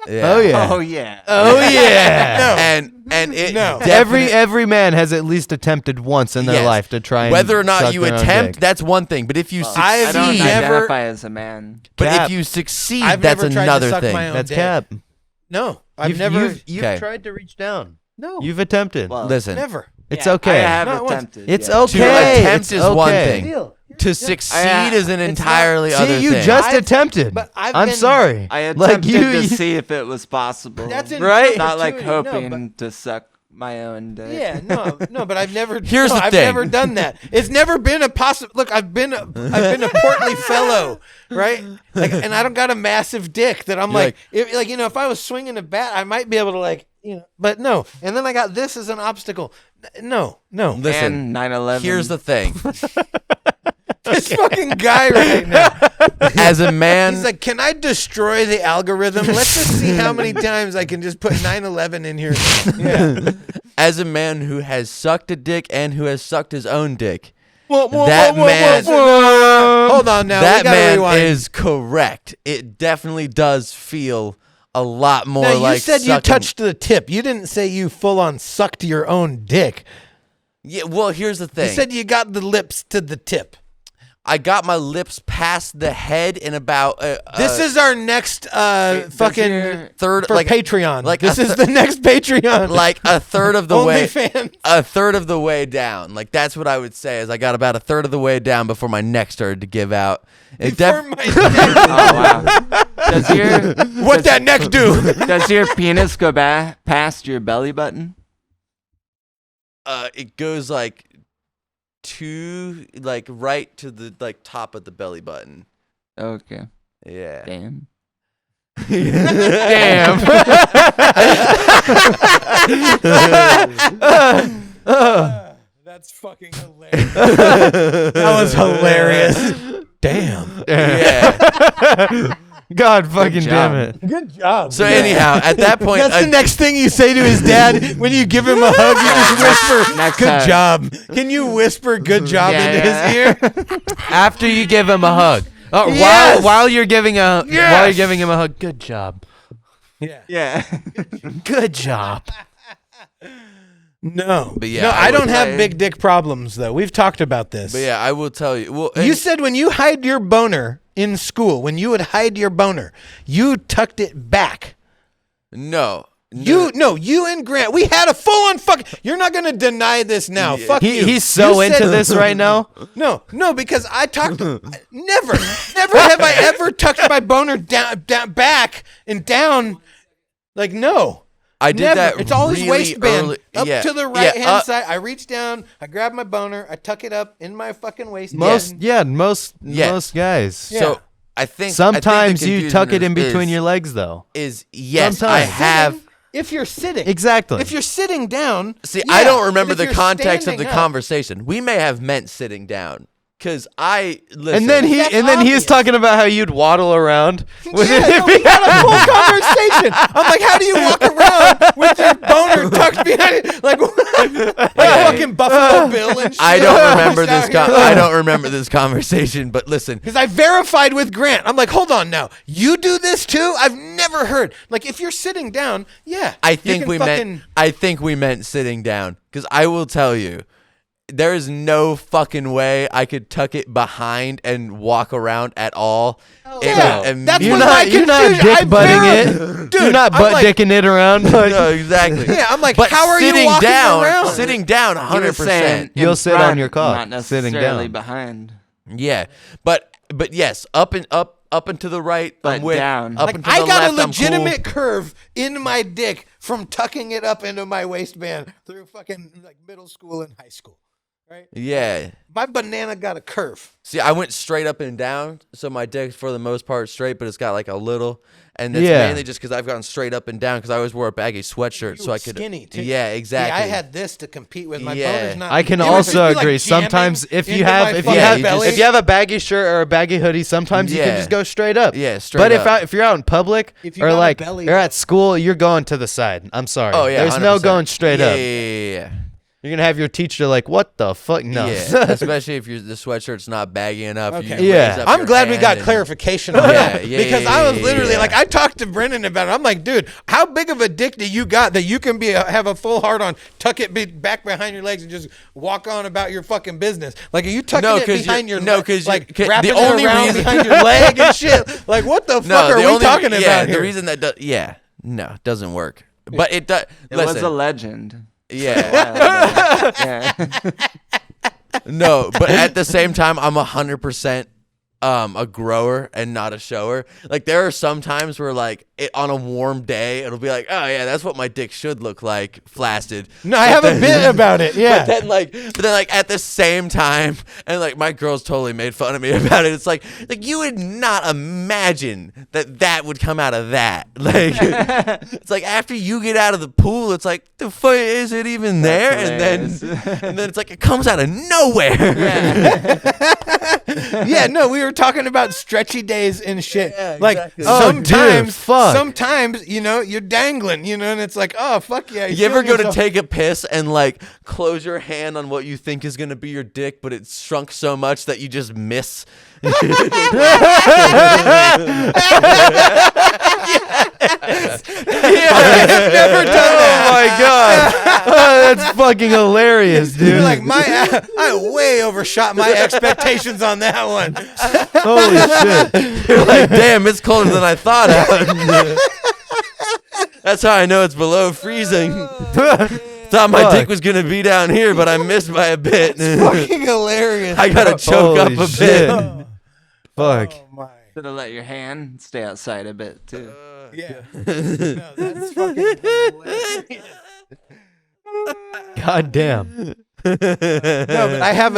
Yeah. Oh yeah. Oh yeah. Oh yeah. And it No. Every man has at least attempted once in their Yes. life to try and whether or not suck you their own attempt, dick. that's one thing. But if you I I don't succeed, never- identify as a man. but Cap. if you succeed, I've that's never tried to another suck thing. my own That's dick. cap. No, I've never. You've Okay. tried to reach down. No, You've attempted. Well, Listen, never. It's yeah, okay. I have Not once. attempted. It's yeah. okay. to attempt It's is one okay. thing. To succeed I- is an it's entirely not- other See, you thing. just I've- attempted. but I've I'm been- sorry. I Like attempted you- to see if it was possible. That's in Right? Not like perpetuity. No, hoping but- to suck my own dick. Yeah, no, but I've never. Here's the I've thing. never done that. It's never been a possible. Look, I've been a portly fellow, right? Like, and I don't got a massive dick that I'm You're like, if I was swinging a bat, I might be able to but no. And then I got this as an obstacle. No. Listen, And 9/11. here's the thing. this fucking guy right now. As a man, He's like, can I destroy the algorithm? Let's just see how many times I can just put 9/11 in here. Yeah. as a man who has sucked a dick and who has sucked his own dick, That man, Hold on now. that we gotta man rewind. is correct. It definitely does feel a lot more Now, you like said you sucking. touched the tip. You didn't say you full on sucked your own dick. Yeah, well, here's the thing. You said you got the lips to the tip. I got my lips past the head in about This is our next fucking third, for like Patreon. like this a is the next Patreon. like a third of the way, OnlyFans. a third of the way down. Like that's what I would say. Is I got about a third of the way down before my neck started to give out. It Before my Oh wow. Does your what that neck do? does your penis go past your belly button? It goes like right to the top of the belly button. Okay. Yeah. Damn. Damn. That's fucking hilarious. That was hilarious. Damn. Yeah. God fucking damn job. it. Good job. So anyhow, at that point, That's the next thing you say to his dad when you give him a hug. You just whisper, Next "Good hug. job." Can you whisper "Good job" Yeah, into his ear? After you give him a hug. Oh, Yes! while you're giving him a hug. Good job. Yeah. Yeah. Good job. No. But yeah, no, I I don't would have say- big dick problems though. We've talked about this. but yeah, I will tell you. Well, You said when you hide your boner in school, when you would hide your boner, you tucked it back. no. You and Grant, we had a full-on fuck. You're not gonna deny this now. Fuck you. He's so You said- into this right now. No, because I talked. Never have I ever tucked my boner down back and down. Like no. I did Never. that. It's always really waistband early. up Yeah. to the Yeah, right hand side. I reach down, I grab my boner, I tuck it up in my fucking waistband. Most guys. So I think Sometimes the you tuck it confusion in between is- your legs, though. Is yes, Sometimes. I have. If you're sitting, Exactly. If you're sitting down, See, yeah. I don't remember But if the you're context of the standing up- conversation. We may have meant sitting down, because I listen. And then he That's he's obvious. talking about how you'd waddle around. With Yeah, no, we had a full conversation. I'm like, how do you walk around with your boner tucked behind it, like fucking Buffalo Bill and shit? I don't remember Just this. out here. I don't remember this conversation. But listen, Because I verified with Grant. I'm like, hold on now. You do this too? I've never heard. Like, if you're sitting down, yeah. I you think can we fucking- meant. I think we meant sitting down. Because I will tell you, there is no fucking way I could tuck it behind and walk around at all. It Yeah, would that's immediately- what my you're not confusion- dick I butting ver- it. Dude, You're not I'm butt like- dicking it around. No, exactly. Yeah, I'm like, But how are you sitting walking down, around? Sitting down, You were 100%. saying in You'll sit on front, your cock, not sitting necessarily down. behind. Yeah, but yes, up and to the right, But I'm with. down. Up Like, and to I the got left, a I'm legitimate cool. curve in my dick from tucking it up into my waistband through fucking like middle school and high school. Right? Yeah. My banana got a curve. See, I went straight up and down, so my dick's for the most part straight, but it's got like a little, and it's Yeah. mainly just because I've gone straight up and down because I always wore a baggy sweatshirt, You so were I could. skinny too. Yeah, See, exactly. I had this to compete with my Yeah. boners. Not I can it would just also be, like, agree. jamming Sometimes if you into have my if you fucking have belly. if you have a baggy shirt or a baggy hoodie, sometimes you Yeah. can just go straight up. Yeah, straight But up. if you're out in public If you or got a like belly you're at button. school, you're going to the side. I'm sorry. Oh yeah, There's no 100%. going straight yeah, up. Yeah. You're gonna have your teacher like, what the fuck? No. Yeah, especially if the sweatshirt's not baggy enough. Okay. You Yeah. raise up I'm your glad we hand got and- clarification on Yeah, that yeah, because yeah, I was yeah, literally yeah. like, I talked to Brennan about it. I'm like, dude, how big of a dick do you got that you can have a full hard on, tuck it back behind your legs and just walk on about your fucking business? Like, are you tucking No, it 'cause behind you're- your no, leg, 'cause you- like 'cause wrapping the only it around reason- behind your leg and shit? Like, what the fuck are we talking about yeah, here? the reason that it doesn't work. But it does. It was Listen, a legend. yeah. Yeah. No, but at the same time, I'm 100% a grower and not a shower. Like there are some times where like on a warm day, it'll be like, oh yeah, that's what my dick should look like, flaccid. No, I have a bit about it. Yeah. But then like at the same time, and like my girls totally made fun of me about it. It's like you would not imagine that would come out of that. Like it's like after you get out of the pool, it's like the fuck is it even there? That's And then it's like it comes out of nowhere. Yeah, no, we were talking about stretchy days and shit. Yeah, like exactly. Oh, dude, fuck. sometimes, you're dangling, and it's like, oh fuck yeah. You ever feeling go to yourself. take a piss and like close your hand on what you think is gonna be your dick, but it's shrunk so much that you just miss? I've never done that. Oh my god, that's fucking hilarious, dude. You're like I way overshot my expectations on that one. Holy shit. You're like, damn, it's colder than I thought out. That's how I know it's below freezing. Thought my dick was gonna be down here, but I missed by a bit. Fucking hilarious. I gotta choke up Holy a shit. bit. Fuck. Oh my. Should have let your hand stay outside a bit too. Yeah. No, that's fucking hilarious. God damn. No, but I have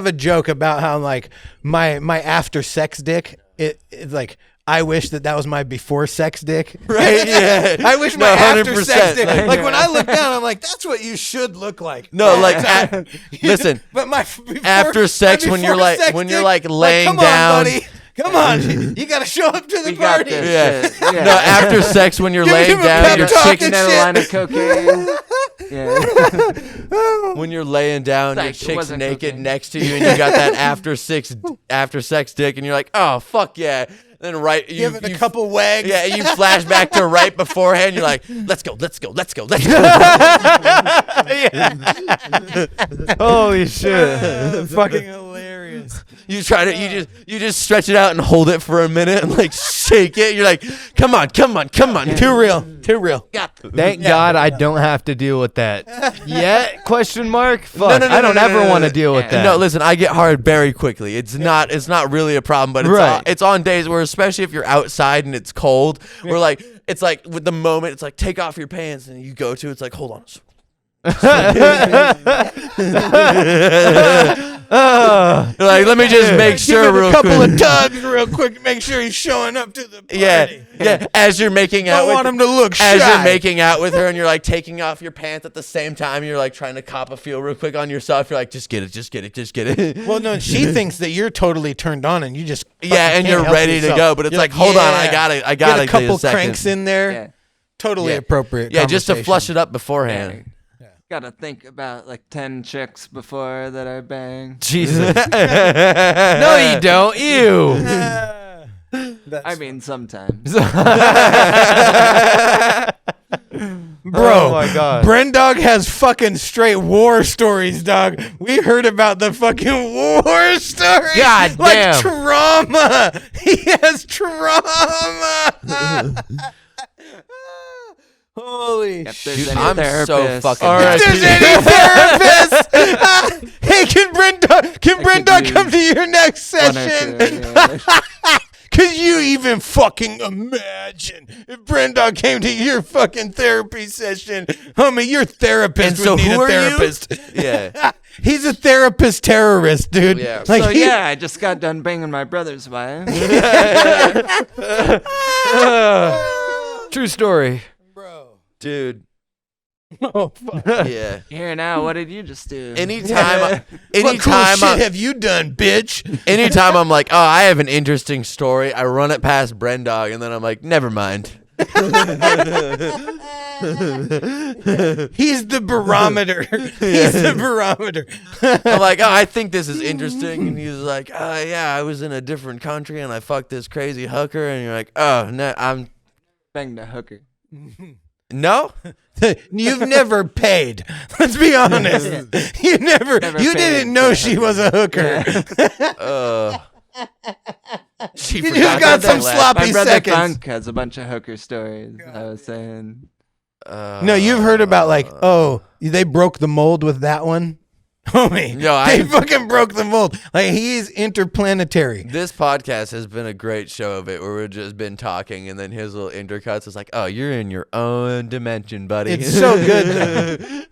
a joke about how like my after sex dick. It's like I wish that was my before sex dick. Right? Yeah. I wish my No, after 100%. sex dick. Like when I look down, I'm like, that's what you should look like. No, like listen. But my before, After sex, my when you're before like sex when you're dick, like laying come down. on, buddy. Come on, you gotta show up to the We got party. this. Yeah. Shit. Yeah. No, after sex when you're Give laying him a down, pep your talk chick's and Another shit. line of cocaine. Yeah. when you're laying down, your Psych, it chick's wasn't naked cocaine. next to you, and you got that after sex dick, and you're like, oh fuck yeah. Then Give it a couple wags. Yeah, you flash back to right beforehand. You're like, let's go. Holy shit. Fucking hilarious. You just stretch it out and hold it for a minute and like shake it. You're like, come on. Too real. Thank God I don't have to deal with that yet? Question mark? Fuck. no, I don't no, ever no, want to no. deal with that. No, listen, I get hard very quickly. It's not really a problem, but Right. it's on days where, especially if you're outside and it's cold, where like it's like with the moment, it's like take off your pants and you go to, it's like hold on. You're like, let me just make sure Give it real a couple quick. of tugs real quick to make sure he's showing up to the party. Yeah. As you're making out, I want him to look as shy. you're making out with her, and you're like taking off your pants at the same time, you're like trying to cop a feel real quick on yourself. You're like, just get it. Well, no, she thinks that you're totally turned on and you just Yeah, fucking and can't you're help ready to yourself. go, but it's You're like, hold on, I yeah. gotta Get a take couple second. cranks in there. Yeah. Totally Yeah. appropriate. Yeah, just to conversation. flush it up beforehand. Gotta think about like 10 chicks before that I banged. Jesus. No, you don't. You. I mean, sometimes. Bro, Oh my God. Brendog has fucking straight war stories, dog. We heard about the fucking war stories. God like damn. trauma. He has trauma. Holy If shit. there's Dude, any I'm so therapists- fucking All right. If there's any therapist, hey, can Brendog use come to your next one or session? two, yeah. Could you even fucking imagine if Brendog came to your fucking therapy session? Homie, your therapist And so would need who a are you? therapist. Yeah. He's a therapist terrorist, dude. Yeah. Like So he- yeah, I just got done banging my brother's wife. True story. Bro. Dude. Oh, fuck. Yeah. Here now, what did you just do? What cool shit have you done, bitch? Anytime I'm like, oh, I have an interesting story, I run it past Brendog, and then I'm like, never mind. He's the barometer. He's the barometer. I'm like, oh, I think this is interesting. And he's like, oh, yeah, I was in a different country, and I fucked this crazy hooker. And you're like, oh, no, Banged a hooker. no? You've never paid. Let's be honest. You Never you paid didn't know for she was a hooker. She You forgot just got that some last- sloppy My brother seconds. Funk has a bunch of hooker stories. I was saying. No, you've heard about like, oh, they broke the mold with that one. Homie, No, they fucking broke the mold. Like he's interplanetary. This podcast has been a great show of it, where we've just been talking, and then his little intercuts is like, oh, you're in your own dimension, buddy. It's so good. Though.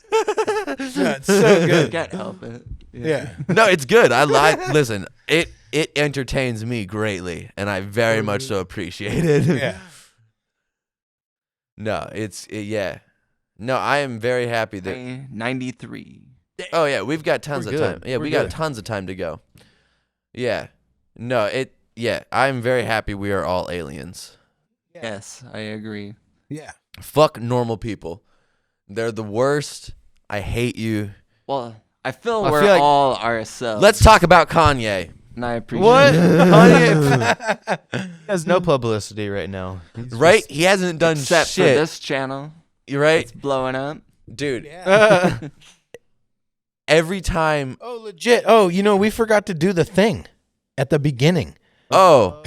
Yeah, it's so good. Can't help it. Yeah. No, it's good. I like. Listen, it entertains me greatly, and I very much so appreciate it. Yeah. No, yeah. No, I am very happy that. 93. Oh yeah, we've got tons We're of good. time. Yeah, We're we got good. tons of time to go. Yeah. No, I'm very happy we are all aliens. Yes, I agree. Yeah. Fuck normal people. They're the worst. I hate you. Well, I feel I we're feel like- all ourselves. Let's talk about Kanye. And I appreciate What? it. Kanye he has no publicity right now. He's Right? He hasn't done Except shit. for this channel. You're right? It's blowing up. Dude, just- every time. Oh, legit. Oh, we forgot to do the thing at the beginning. Oh.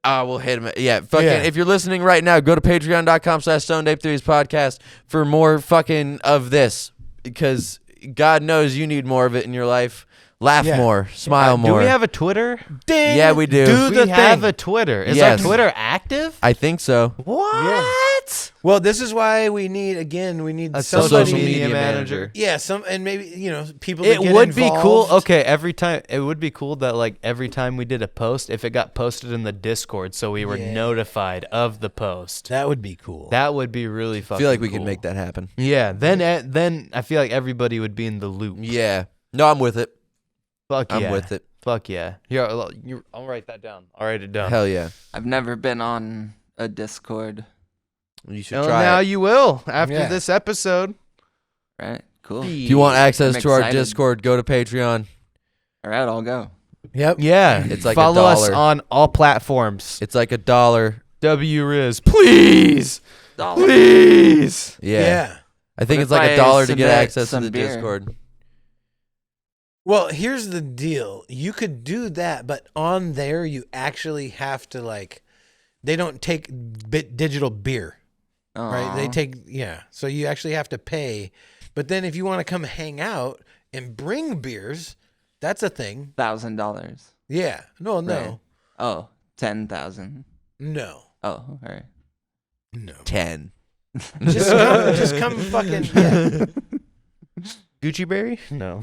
We'll hit him. Yeah, fucking. Yeah. If you're listening right now, go to patreon.com/StoneDape3's podcast for more fucking of this. Because God knows you need more of it in your life. Laugh Yeah. more. Smile more. Do we have a Twitter? Ding. Yeah, we do. Do the We have thing. a Twitter. Is Yes. our Twitter active? I think so. What? Well, this is why we need A somebody. social media manager. Yeah, and maybe people. to It get would be cool. involved. Okay, it would be cool that like every time we did a post, if it got posted in the Discord, so we were Yeah. notified of the post. That would be cool. That would be really I fucking. feel like we cool. can make that happen. Yeah. Then I feel like everybody would be in the loop. Yeah. No, I'm with it. Fuck yeah. I'm with it. Fuck yeah. Here, I'll write that down. I'll write it down. Hell yeah. I've never been on a Discord. You should Well, try now it. you will after Yeah. this episode. Right? Cool. If you want access I'm to our excited. Discord, go to Patreon. All right, I'll go. Yep. Yeah. It's like follow us $1. on all platforms. It's like $1. WRiz, please, Dollar. please. Yeah. I think What it's if like I $1 to get submit access to some the beer? Discord. Well, here's the deal. You could do that, but on there you actually have to they don't take digital beer, right? They Aw. take so you actually have to pay. But then if you want to come hang out and bring beers, that's a thing. $1,000. Yeah. No. Right. Oh, 10,000. No. Oh, all right. No. 10. Just come fucking Gucci Berry? No.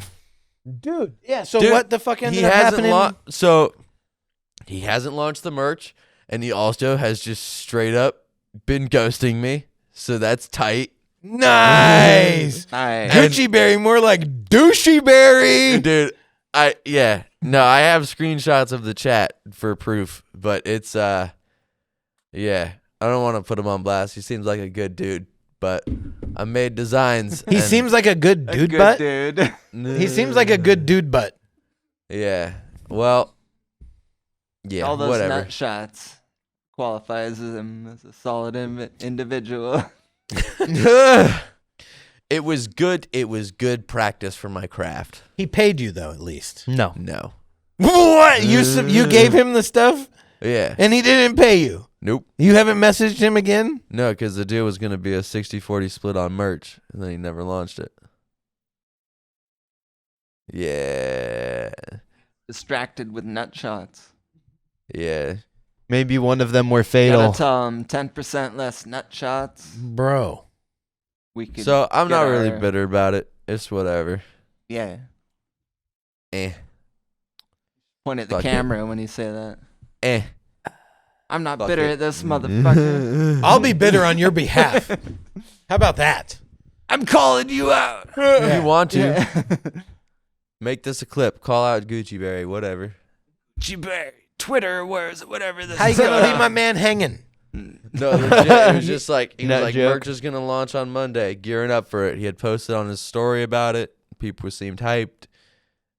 dude. Yeah. So Dude, what the fuck ended He up hasn't happening? so he hasn't launched the merch, and he also has just straight up been ghosting me. So that's tight. Nice. Nice. Gucci Berry, more like douchey berry. Dude, I have screenshots of the chat for proof, but it's I don't want to put him on blast. He seems like a good dude, but I made designs. He and- seems like a good A dude, good but dude. he seems like a good dude, but Yeah. Well. Yeah. All those whatever. nut shots qualifies him as a solid individual. It was good. It was good practice for my craft. he paid you though, at least. No. No. What? You gave him the stuff Yeah. and he didn't pay you. Nope. You haven't messaged him again? No, because the deal was going to be a 60-40 split on merch, and then he never launched it. Yeah. Distracted with nut shots. Yeah. Maybe one of them were You fatal. gotta tell him 10% less nut shots. Bro. We could. So I'm get not really our- bitter about it. It's whatever. Yeah. Eh. Point at the Fuck it. camera when you say that. Eh. I'm not Fuck bitter it. at this motherfucker. I'll be bitter on your behalf. How about that? I'm calling you out. If you want to, Yeah. make this a clip. Call out Gucci Berry, whatever. Twitter, whatever this How you is. gonna leave my man hanging? No, legit, it was just like, he was Nut like, joke. merch is going to launch on Monday, gearing up for it. He had posted on his story about it. People seemed hyped.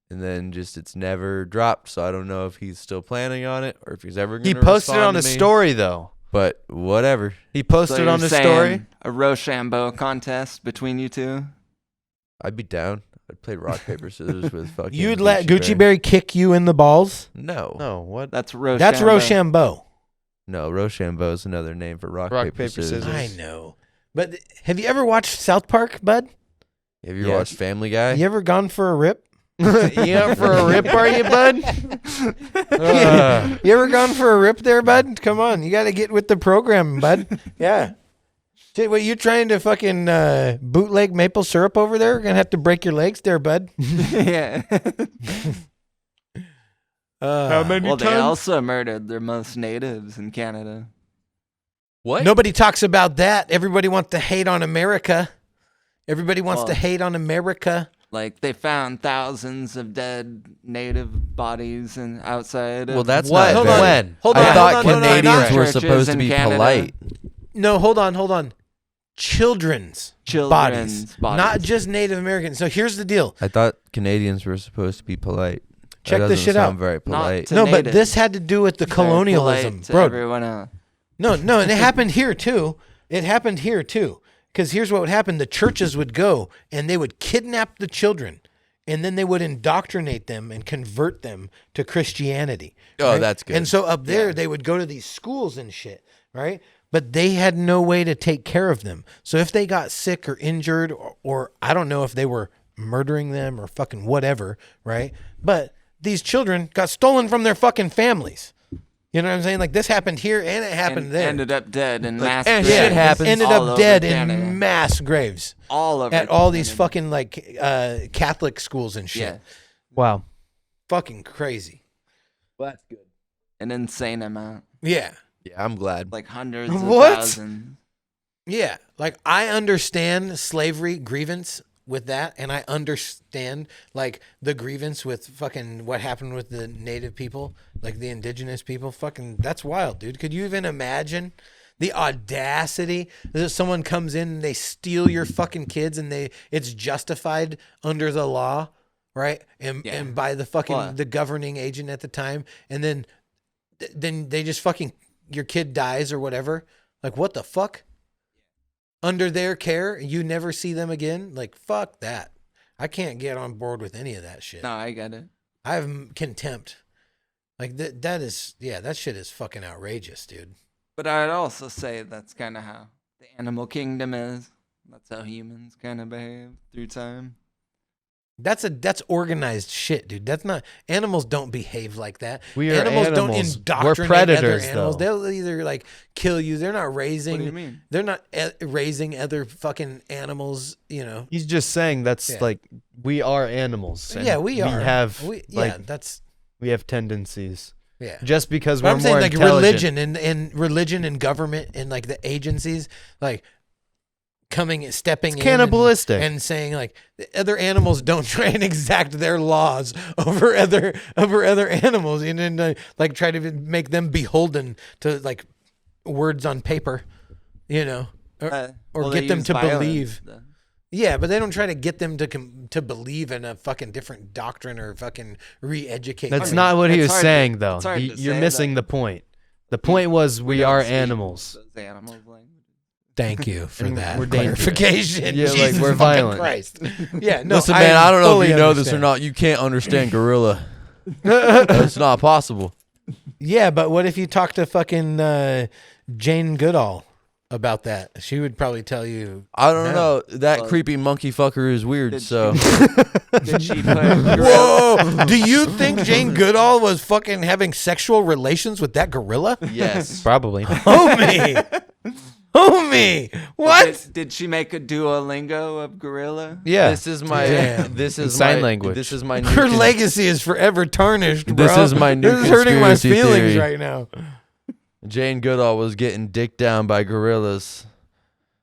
And then just it's never dropped. So I don't know if he's still planning on it or if he's ever going He to posted on his story though. But whatever. He So posted you're on his saying story. A Rochambeau contest between you two. I'd be down. I'd play rock, paper, scissors with fucking You'd let Gucci Berry kick you in the balls? No. No, what? That's Rochambeau. That's Rochambeau. No, Rochambeau is another name for rock, Rock, paper, paper, scissors. scissors. I know. But have you ever watched South Park, bud? Have you Yes. watched Family Guy? You ever gone for a rip? You out for a rip, are you, bud? You ever gone for a rip there, bud? Come on, you got to get with the program, bud. Yeah. Shit, what, you trying to fucking bootleg maple syrup over there? You're gonna have to break your legs there, bud. Yeah. How many Well, they times? also murdered their most natives in Canada. What? Nobody talks about that. Everybody wants to hate on America. Everybody wants Well- to hate on America. Like they found thousands of dead native bodies and outside. Well, of that's What? not When? Hold I on, thought hold on, no, no, Canadians no, were Churches supposed to in be Canada. polite. No, hold on. Children's bodies, bodies. not just Native Americans. So here's the deal. I thought Canadians were supposed to be polite. Check that this doesn't shit sound out. very Not polite. to No, but natives. this had to do with the Very colonialism, polite to bro. everyone else. No, and it happened here too. Because here's what would happen: the churches would go and they would kidnap the children, and then they would indoctrinate them and convert them to Christianity. Oh, right? that's good. And so up there, they would go to these schools and shit, right? But they had no way to take care of them. So if they got sick or injured, or I don't know if they were murdering them or fucking whatever, right? But these children got stolen from their fucking families. You know what I'm saying? Like this happened here and it happened And there. ended up dead in mass and graves. shit happens Ended all up over dead Canada. in mass graves all over at all these Canada. fucking like Catholic schools and shit. Yeah, Wow. Fucking crazy. Well, that's good. an insane amount, Yeah. Yeah, I'm glad. like hundreds of What? thousands. Yeah. Like I understand slavery grievance with that, and I understand like the grievance with fucking what happened with the native people, like the indigenous people. Fucking that's wild, dude. Could you even imagine the audacity that someone comes in and they steal your fucking kids and it's justified under the law, right? And by the fucking What? the governing agent at the time, and then they just fucking your kid dies or whatever. Like what the fuck? Under their care, you never see them again. Like fuck that. I can't get on board with any of that shit. No, I get it. I have contempt. Like that is that shit is fucking outrageous, dude. But I'd also say that's kind of how the animal kingdom is. That's how humans kind of behave through time. That's organized shit, dude. That's not animals don't behave like that. We are animals don't animals. indoctrinate We're predators, other animals. though. They'll either like kill you. They're not raising. What do you mean? They're not raising other fucking animals. You know. He's just saying that's Yeah. like we are animals. and Yeah, we are. We have that's we have tendencies. yeah. Just because But we're I'm saying more like intelligent. religion and government and like the agencies like stepping It's in cannibalistic. and saying like the other animals don't try and exact their laws over other animals and then like try to make them beholden to like words on paper, you know, or Well, get they them use to violence, believe. though. Yeah, but they don't try to get them to believe in a fucking different doctrine or fucking re-educate. That's them. not what he it's was hard to- saying, though. it's hard to You're say, missing though. the point. The point was we don't are speak animals. those animals' language. Thank you for And that we're dangerous. clarification. Yeah, like, Jesus we're fucking violent. Christ. Yeah, no. Listen, man, I don't know if fully you know this or understand. not. You can't understand gorilla. It's not possible. Yeah, but what if you talk to fucking Jane Goodall about that? She would probably tell you. I don't No. know. That Well, creepy monkey fucker is weird. did So Did she put gorilla? Whoa! Do you think Jane Goodall was fucking having sexual relations with that gorilla? yes, Probably. Homie! Homie! What? Did she make a Duolingo of gorilla? Yeah. this is my Damn. this is Sign my language. This is my new Her legacy is forever tarnished, bro. This is my new This is hurting my conspiracy feelings theory. right now. Jane Goodall was getting dicked down by gorillas.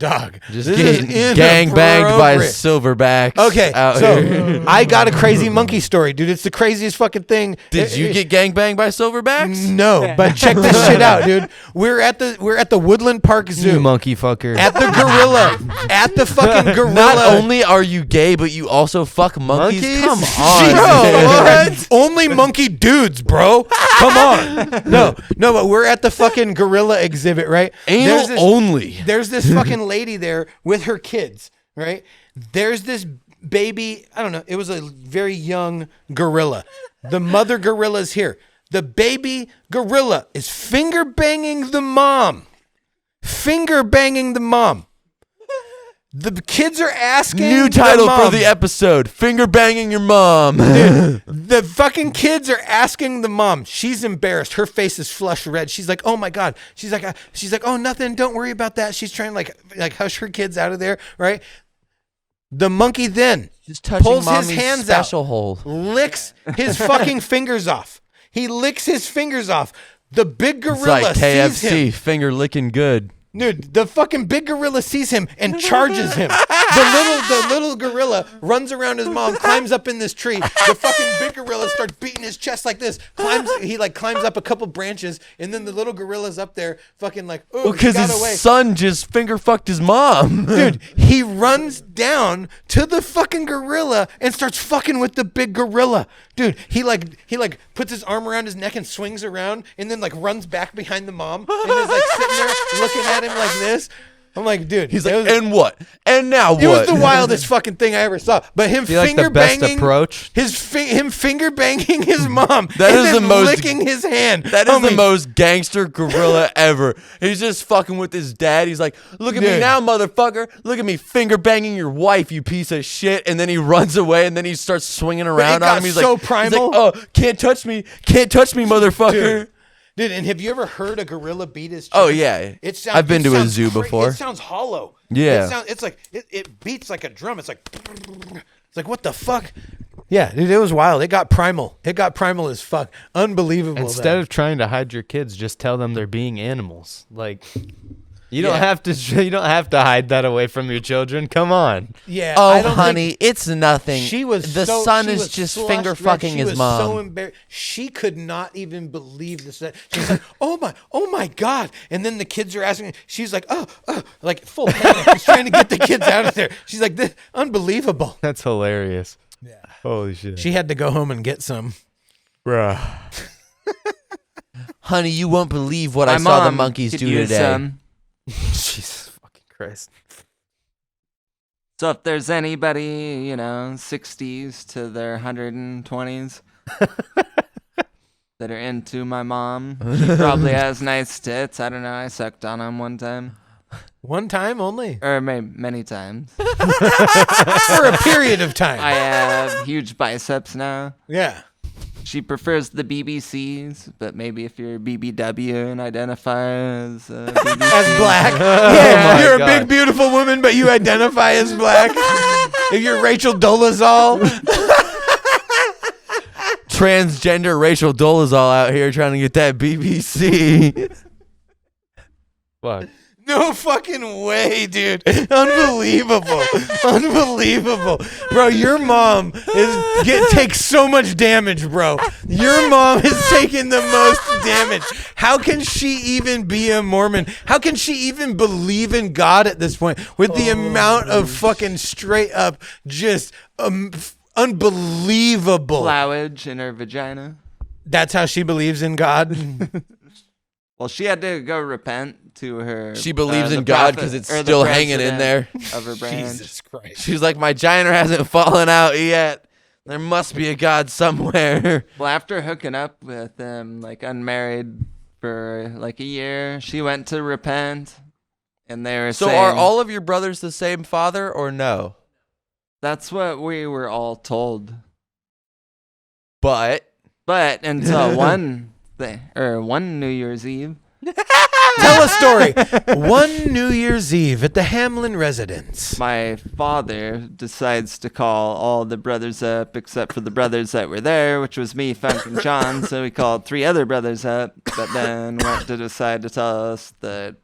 Dog. Just this is getting gang banged by inappropriate. silverbacks. Okay, out so here. I got a crazy monkey story, dude. It's the craziest fucking thing. Did you get gang banged by silverbacks? No, but check this shit out, dude. We're at the Woodland Park You Zoo. monkey fucker. At the gorilla. At the fucking gorilla. Not only are you gay, but you also fuck monkeys. Monkeys? Come Bro, on. what? Only monkey dudes, bro. Come on. No, but we're at the fucking gorilla exhibit, right? Anal only. There's this fucking lady there with her kids, right? There's this baby, I don't know, it was a very young gorilla. The mother gorilla's here. The baby gorilla is finger banging the mom. Finger banging the mom. The kids are asking New title the for mom. the episode: Finger banging your mom. The fucking kids are asking the mom. She's embarrassed. Her face is flush red. She's like, "Oh my god." She's like, "Oh, nothing. Don't worry about that." She's trying to like hush her kids out of there, right? The monkey then Just touching pulls his mommy's hands special out, hole. licks his fucking fingers off. He licks his fingers off. The big It's gorilla like sees him. KFC, finger licking good. Dude, the fucking big gorilla sees him and charges him. The little gorilla runs around his mom, climbs up in this tree. The fucking big gorilla starts beating his chest like this. He climbs up a couple branches, and then the little gorilla's up there, fucking like, oh, Because his son just finger fucked his mom. Dude, he runs down to the fucking gorilla and starts fucking with the big gorilla. Dude, he puts his arm around his neck and swings around, and then like runs back behind the mom and is like sitting there looking at him like this. I'm like, dude. He's like, and what? And now what? It was the wildest fucking thing I ever saw. But him finger banging approach? him finger banging his mom. That and is then the most licking his hand. That is the most gangster gorilla ever. He's just fucking with his dad. He's like, look at me now, motherfucker. Look at me finger banging your wife, you piece of shit. And then he runs away and then he starts swinging around on him. He's so like, primal. He's like, oh, can't touch me, motherfucker. Dude, and have you ever heard a gorilla beat his chest? Oh yeah, I've been to a zoo before. It sounds hollow. Yeah, it's like it beats like a drum. It's like what the fuck? Yeah, dude, it was wild. It got primal. It got primal as fuck. Unbelievable. Instead of trying to hide your kids, just tell them they're being animals. Like, you don't have to. You don't have to hide that away from your children. Come on. Yeah. Oh, honey, it's nothing. She was. The son is just finger fucking his mom. So embarrassed. She could not even believe this. She's like, oh my God! And then the kids are asking. She's like, like full panic. She's trying to get the kids out of there. She's like, this unbelievable. That's hilarious. Yeah. Holy shit. She had to go home and get some. Bruh. Honey, you won't believe what I saw the monkeys do today. Jesus fucking Christ. So if there's anybody, 60s to their 120s that are into my mom, she probably has nice tits. I don't know. I sucked on them one time. One time only? Or maybe many times. For a period of time. I have huge biceps now. Yeah. She prefers the BBCs, but maybe if you're BBW and identify as BBC. As black. Yeah, you're God. a big, beautiful woman, but you identify as black. If you're Rachel Dolezal. Transgender Rachel Dolezal out here trying to get that BBC. Fuck. No fucking way, dude. Unbelievable. Unbelievable. Bro, your mom takes so much damage, bro. Your mom is taking the most damage. How can she even be a Mormon? How can she even believe in God at this point with the amount of fucking straight up just unbelievable Flowage in her vagina. That's how she believes in God? Well, she had to go repent to her. She believes the in God prophet- because it's or the still hanging in president there. of her branch. Jesus Christ. She's like, my giner hasn't fallen out yet. There must be a God somewhere. Well, after hooking up with him, like unmarried for like a year, she went to repent, and they were So saying, are all of your brothers the same father or no? That's what we were all told. But until one New Year's Eve. Tell a story. One New Year's Eve at the Hamlin residence. My father decides to call all the brothers up except for the brothers that were there, which was me, Funk, and John. So he called 3 other brothers up, but then went to decide to tell us that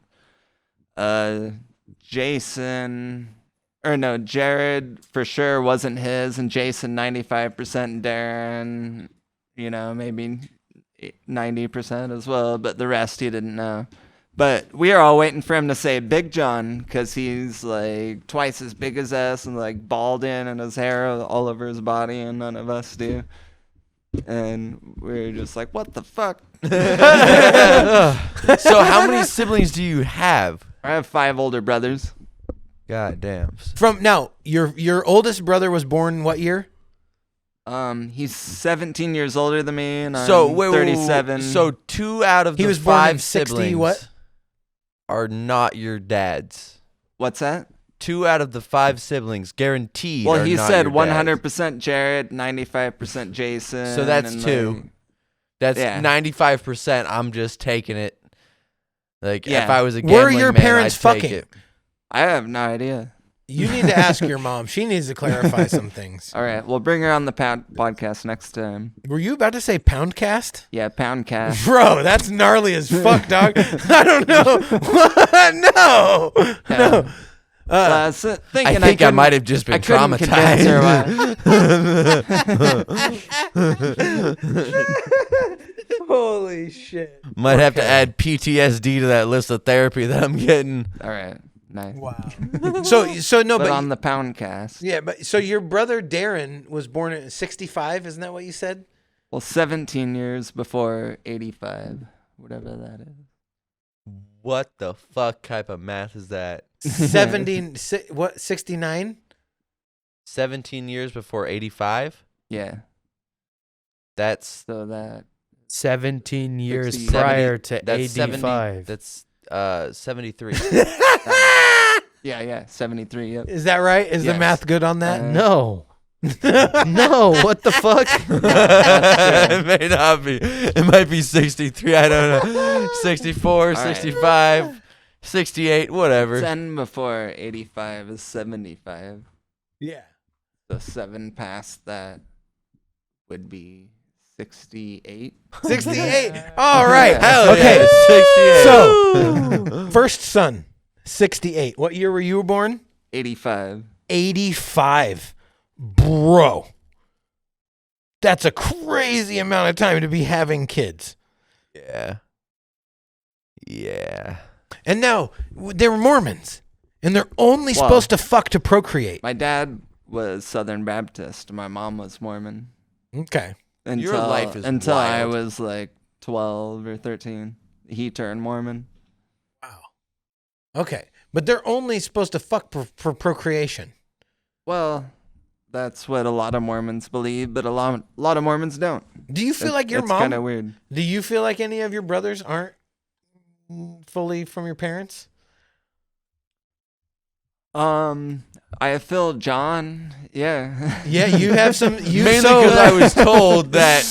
Jared for sure wasn't his, and Jason 95%, and Darren, maybe 90% as well, but the rest he didn't know. But we are all waiting for him to say Big John, because he's like twice as big as us and like balding and his hair all over his body, and none of us do. And we're just like, what the fuck? so how many siblings do you have? I have 5 older brothers. God damn. From now, your oldest brother was born what year? He's 17 years older than me, and I'm So wait, 37. So 2 out of He the was born in 5 60 siblings what? are not your dad's. What's that? 2 out of the 5 siblings guaranteed. Well, are he not said your dad's. 100% Jared, 95% Jason. So that's and 2. That's Yeah. 95%. I'm just taking it. Like Yeah. if I was a Were gambling your man, parents I'd take fucking? it. I have no idea. You need to ask your mom. She needs to clarify some things. All right, we'll bring her on the podcast next time. Were you about to say Poundcast? Yeah, Poundcast. Bro, that's gnarly as fuck, dog. I don't know. No. No. I I think I might have just been traumatized. Holy shit. Might have to add PTSD to that list of therapy that I'm getting. All right, nice. Wow. So no, But but on the Poundcast. yeah, but so your brother Darren was born in 65, isn't that what you said? Well, 17 years before 85, whatever that is. What the fuck type of math is that? 69? 17 years before 85? Yeah, That's so that 17 years 60, prior to that's 85. That's 73. yeah, 73. Yep. Is that right? Is the Yes. math good on that? No. No, what the fuck? It may not be. It might be 63. I don't know. 64, right. 65, 68, whatever. 10 before 85 is 75. Yeah. So 7 past that would be 68. 68. All right. Hell Okay. yeah, 68. So, first son, 68. What year were you born? 85. 85. Bro. That's a crazy amount of time to be having kids. Yeah. Yeah. And now, they were Mormons. And they're only Wow. supposed to fuck to procreate. My dad was Southern Baptist. My mom was Mormon. Okay. Until, Your life is until I wild. was like 12 or 13. He turned Mormon. Wow. Okay. But they're only supposed to fuck for procreation. Well, that's what a lot of Mormons believe, but a lot of Mormons don't. Do you feel like your it's mom? kind of weird. Do you feel like any of your brothers aren't fully from your parents? I feel John. Yeah. Yeah, you have some. You Mainly so- because I was told that.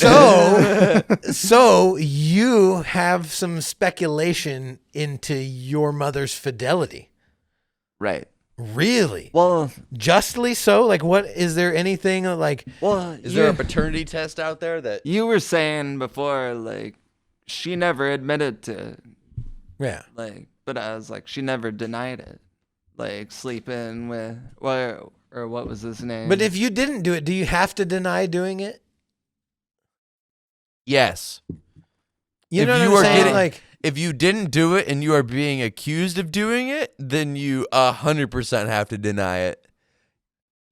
So you have some speculation into your mother's fidelity. Right. Really? Well, Justly so? Like, what is there anything like? Is there a paternity test out there that? you were saying before, like, she never admitted to, Yeah. like, but I was like, she never denied it. Like, sleeping with, or what was his name? But if you didn't do it, do you have to deny doing it? Yes. You If know you what are I'm saying? getting- Like, If you didn't do it and you are being accused of doing it, then you 100% have to deny it.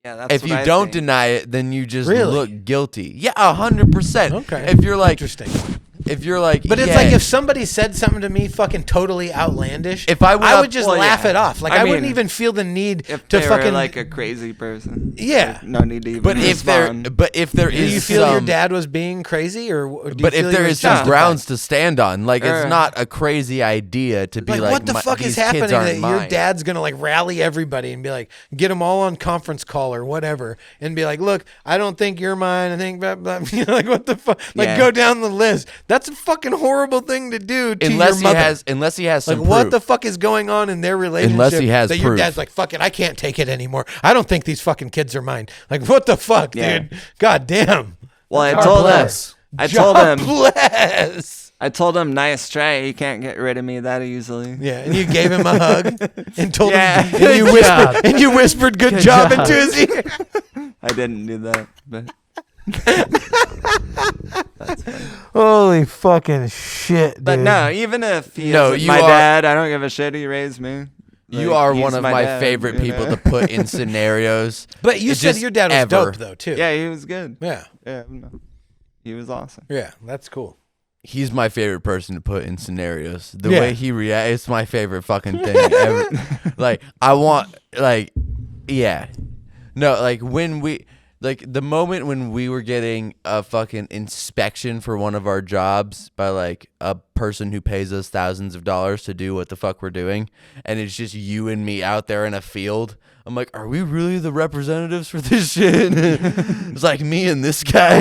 yeah, that's If what you I don't think. deny it, then you just Really? look guilty. Yeah, 100%. Okay. If you're like, interesting. but It's like if somebody said something to me fucking totally outlandish, If I went I up- would just well, laugh yeah. it off. Like I I wouldn't mean, even feel the need if to they fucking were like a crazy person, Yeah. like, no need to even but if respond. there Do is you feel your some- dad was being crazy, or do you But feel if he there was is some justified? grounds to stand on, like it's Uh. not a crazy idea to be like, what the fuck is these kids happening aren't that your mine. dad's gonna like rally everybody and be like, get them all on conference call or whatever, and be like, look, I don't think you're mine. I think blah, blah. You know, like what the fuck? Like Yeah. go down the list. That's a fucking horrible thing to do to unless your he mother. unless he has Like some what proof. the fuck is going on in their relationship? Unless he has that your proof. dad's like, fuck it, I can't take it anymore. I don't think these fucking kids are mine. Like what the fuck, Yeah. dude? God damn. well, I God told him. bless. I told God him. bless. I told him, nice try. You can't get rid of me that easily. Yeah, and you gave him a hug and told Yeah. him, and you whispered, "Good job" job. into his ear. I didn't do that, but Holy fucking shit, dude. but no. Even if he No, isn't you my are- dad, I don't give a shit. He raised me. You Like, are he's one of my my dad, favorite you people know? to put in scenarios. But you It said just your dad was ever. dope though too. Yeah, he was good. yeah, Yeah, no. He was awesome. yeah. That's cool. He's my favorite person to put in scenarios. The Yeah. way he reacts, it's my favorite fucking thing ever. Like, I want, like, yeah. No, like, when we, like, the moment when we were getting a fucking inspection for one of our jobs by, like, a person who pays us thousands of dollars to do what the fuck we're doing, and it's just you and me out there in a field. I'm like, are we really the representatives for this shit? It's like me and this guy.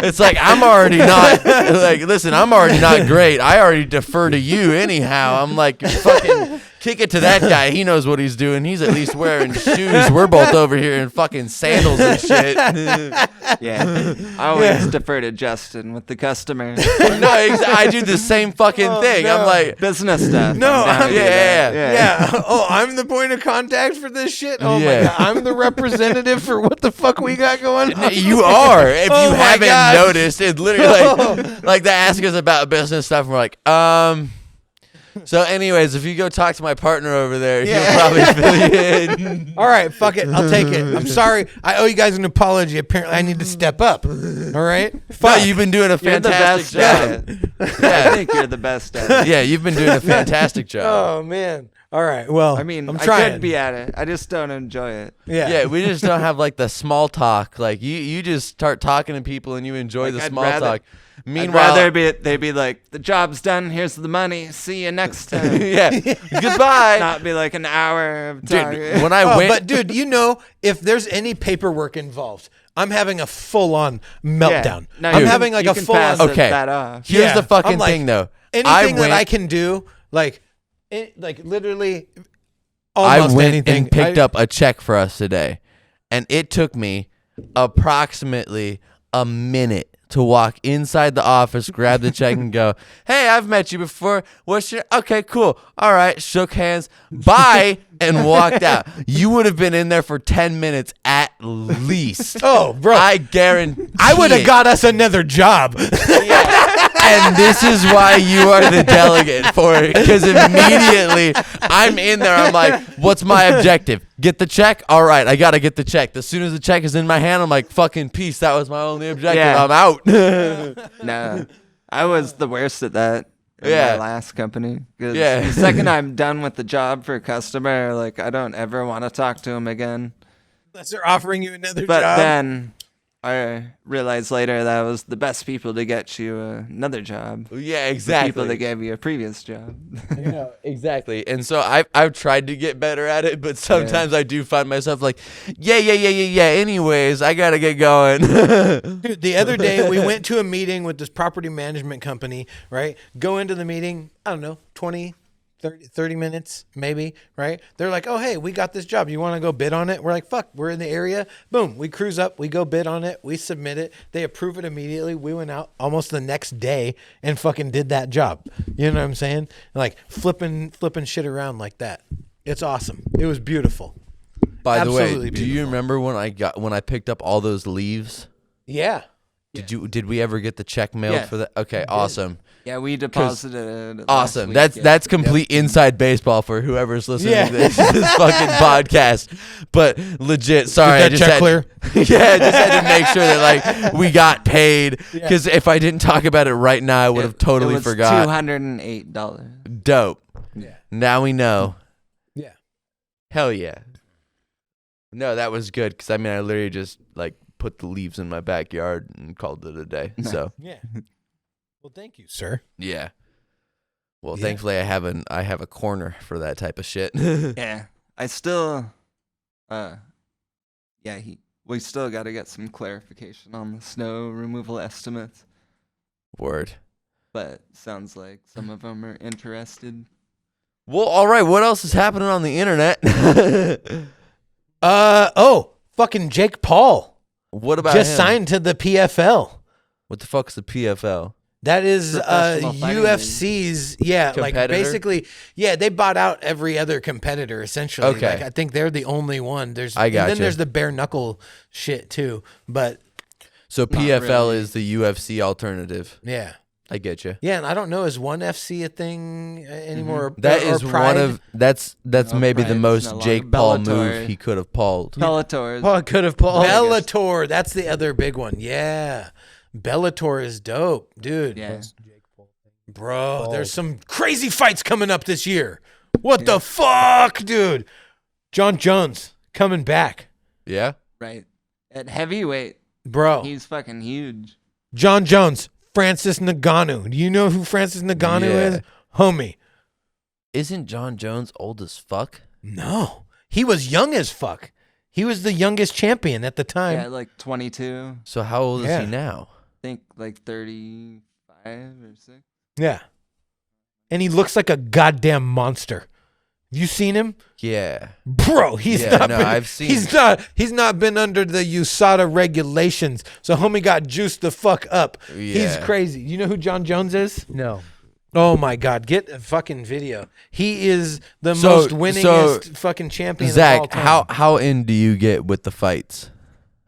It's like, I'm already not, like, listen, I'm already not great. I already defer to you anyhow. I'm like, fucking, Kick it to that guy. He knows what he's doing. He's at least wearing shoes. We're both over here in fucking sandals and shit. Yeah. I always defer to Justin with the customer. No, I do the same fucking thing. no. I'm like, Business stuff. No, I'm down to do that. Yeah. Oh, I'm the point of contact for this shit. Oh Yeah. my god, I'm the representative for what the fuck we got going on. you are. If Oh you my haven't gosh. noticed, it literally like they ask us about business stuff, and we're like, So, anyways, if you go talk to my partner over there, he'll probably fill you in. All right, fuck it. I'll take it. I'm sorry. I owe you guys an apology. Apparently, I need to step up. All right? No, Fuck. you've been doing a You're the fantastic best job. at it. I think you're the best at it. Yeah, you've been doing a fantastic job. Oh, man. All right. Well, I mean, I'm I trying. could be at it. I just don't enjoy it. Yeah, we just don't have like the small talk. Like you just start talking to people and you enjoy Like, the I'd small rather- talk. I'd Meanwhile, rather they'd be like, the job's done. Here's the money. See you next time. yeah, goodbye. Not be like an hour of Dude, talking. when I Oh, went, but dude, if there's any paperwork involved, I'm having a full-on meltdown. No, I'm you having can- like you a can full-on. pass Okay. that off. here's Yeah, the fucking I'm like, thing though. Anything that went- I can do, like literally, I almost went anything. and picked up a check for us today, and it took me approximately a minute to walk inside the office, grab the check, and go, "Hey, I've met you before. What's your? Okay, cool. All right." Shook hands, bye, and walked out. You would have been in there for 10 minutes at least. Oh, bro. I guarantee. I would have it. got us another job. And this is why you are the delegate for it. Because immediately I'm in there. I'm like, what's my objective? Get the check? All right, I got to get the check. As soon as the check is in my hand, I'm like, fucking peace. That was my only objective. Yeah. I'm out. No, I was the worst at that. In Yeah. my last company. 'Cause Yeah. The second I'm done with the job for a customer, like I don't ever want to talk to him again. Unless they're offering you another But job. then I realized later that was the best people to get you another job. Yeah, The exactly. people that gave you a previous job. Exactly. And so I've tried to get better at it, but sometimes I do find myself like, yeah. Anyways, I got to get going. Dude, the other day we went to a meeting with this property management company, right? Go into the meeting, I don't know, 20, 30 minutes maybe, right? They're like, oh, hey, we got this job. You want to go bid on it? We're like, fuck, we're in the area. Boom, we cruise up, we go bid on it, we submit it. They approve it immediately. We went out almost the next day and fucking did that job. You know what I'm saying? Like flipping shit around like that. It's awesome. It was beautiful. By the way, Absolutely do you beautiful. remember when I picked up all those leaves? Yeah. Did we ever get the check mailed Yeah. for that? Okay, awesome. Yeah, we deposited it. last Awesome. week, That's yeah. that's complete inside baseball for whoever's listening Yeah. to this fucking podcast. But legit, sorry, Get I that just check had, clear? yeah, I just had to make sure that like we got paid. Because if I didn't talk about it right now, I would have totally it was forgot. $208. Dope. Yeah. Now we know. Yeah. Hell yeah. No, that was good because I mean I literally just like put the leaves in my backyard and called it a day. So Yeah. Well, thank you, sir. yeah. Well, Yeah. thankfully I have a corner for that type of shit. Yeah, I still, we still got to get some clarification on the snow removal estimates. Word. But sounds like some of them are interested. Well, all right. What else is happening on the internet? Fucking Jake Paul What about just him? signed to the PFL. What the fuck's the PFL? That is Professional Fighting UFC's, like Competitor? basically, they bought out every other competitor essentially. Okay. Like, I think they're the only one. There's I and then gotcha. there's the bare knuckle shit too. But So PFL really. is the UFC alternative. yeah. I get you. Yeah, and I don't know, is ONE FC a thing anymore? Mm-hmm. That or is Pride? one of that's No, maybe the Pride's most no longer. Jake Paul Bellator. move he could have pulled. Bellator. Paul could have Paul. Bellator. That's the other big one. Yeah. Bellator is dope, dude. Yeah. Bro, there's some crazy fights coming up this year. What the fuck, dude? John Jones coming back. Yeah. Right. At heavyweight, Bro, he's fucking huge. John Jones, Francis Ngannou. Do you know who Francis Ngannou Yeah. is? Homie. Isn't John Jones old as fuck? No. He was young as fuck. He was the youngest champion at the time. Yeah, like 22. So how old is Yeah. he now? I think like 35 or 6. Yeah. And he looks like a goddamn monster. You seen him? Yeah. Bro, he's Yeah, not no, been, I've seen he's not been under the USADA regulations. So homie got juiced the fuck up. He's Yeah. crazy. You know who John Jones is? No. Oh my God, get a fucking video. He is the So- most winningest fucking champion of all Zach, time. how in do you get with the fights?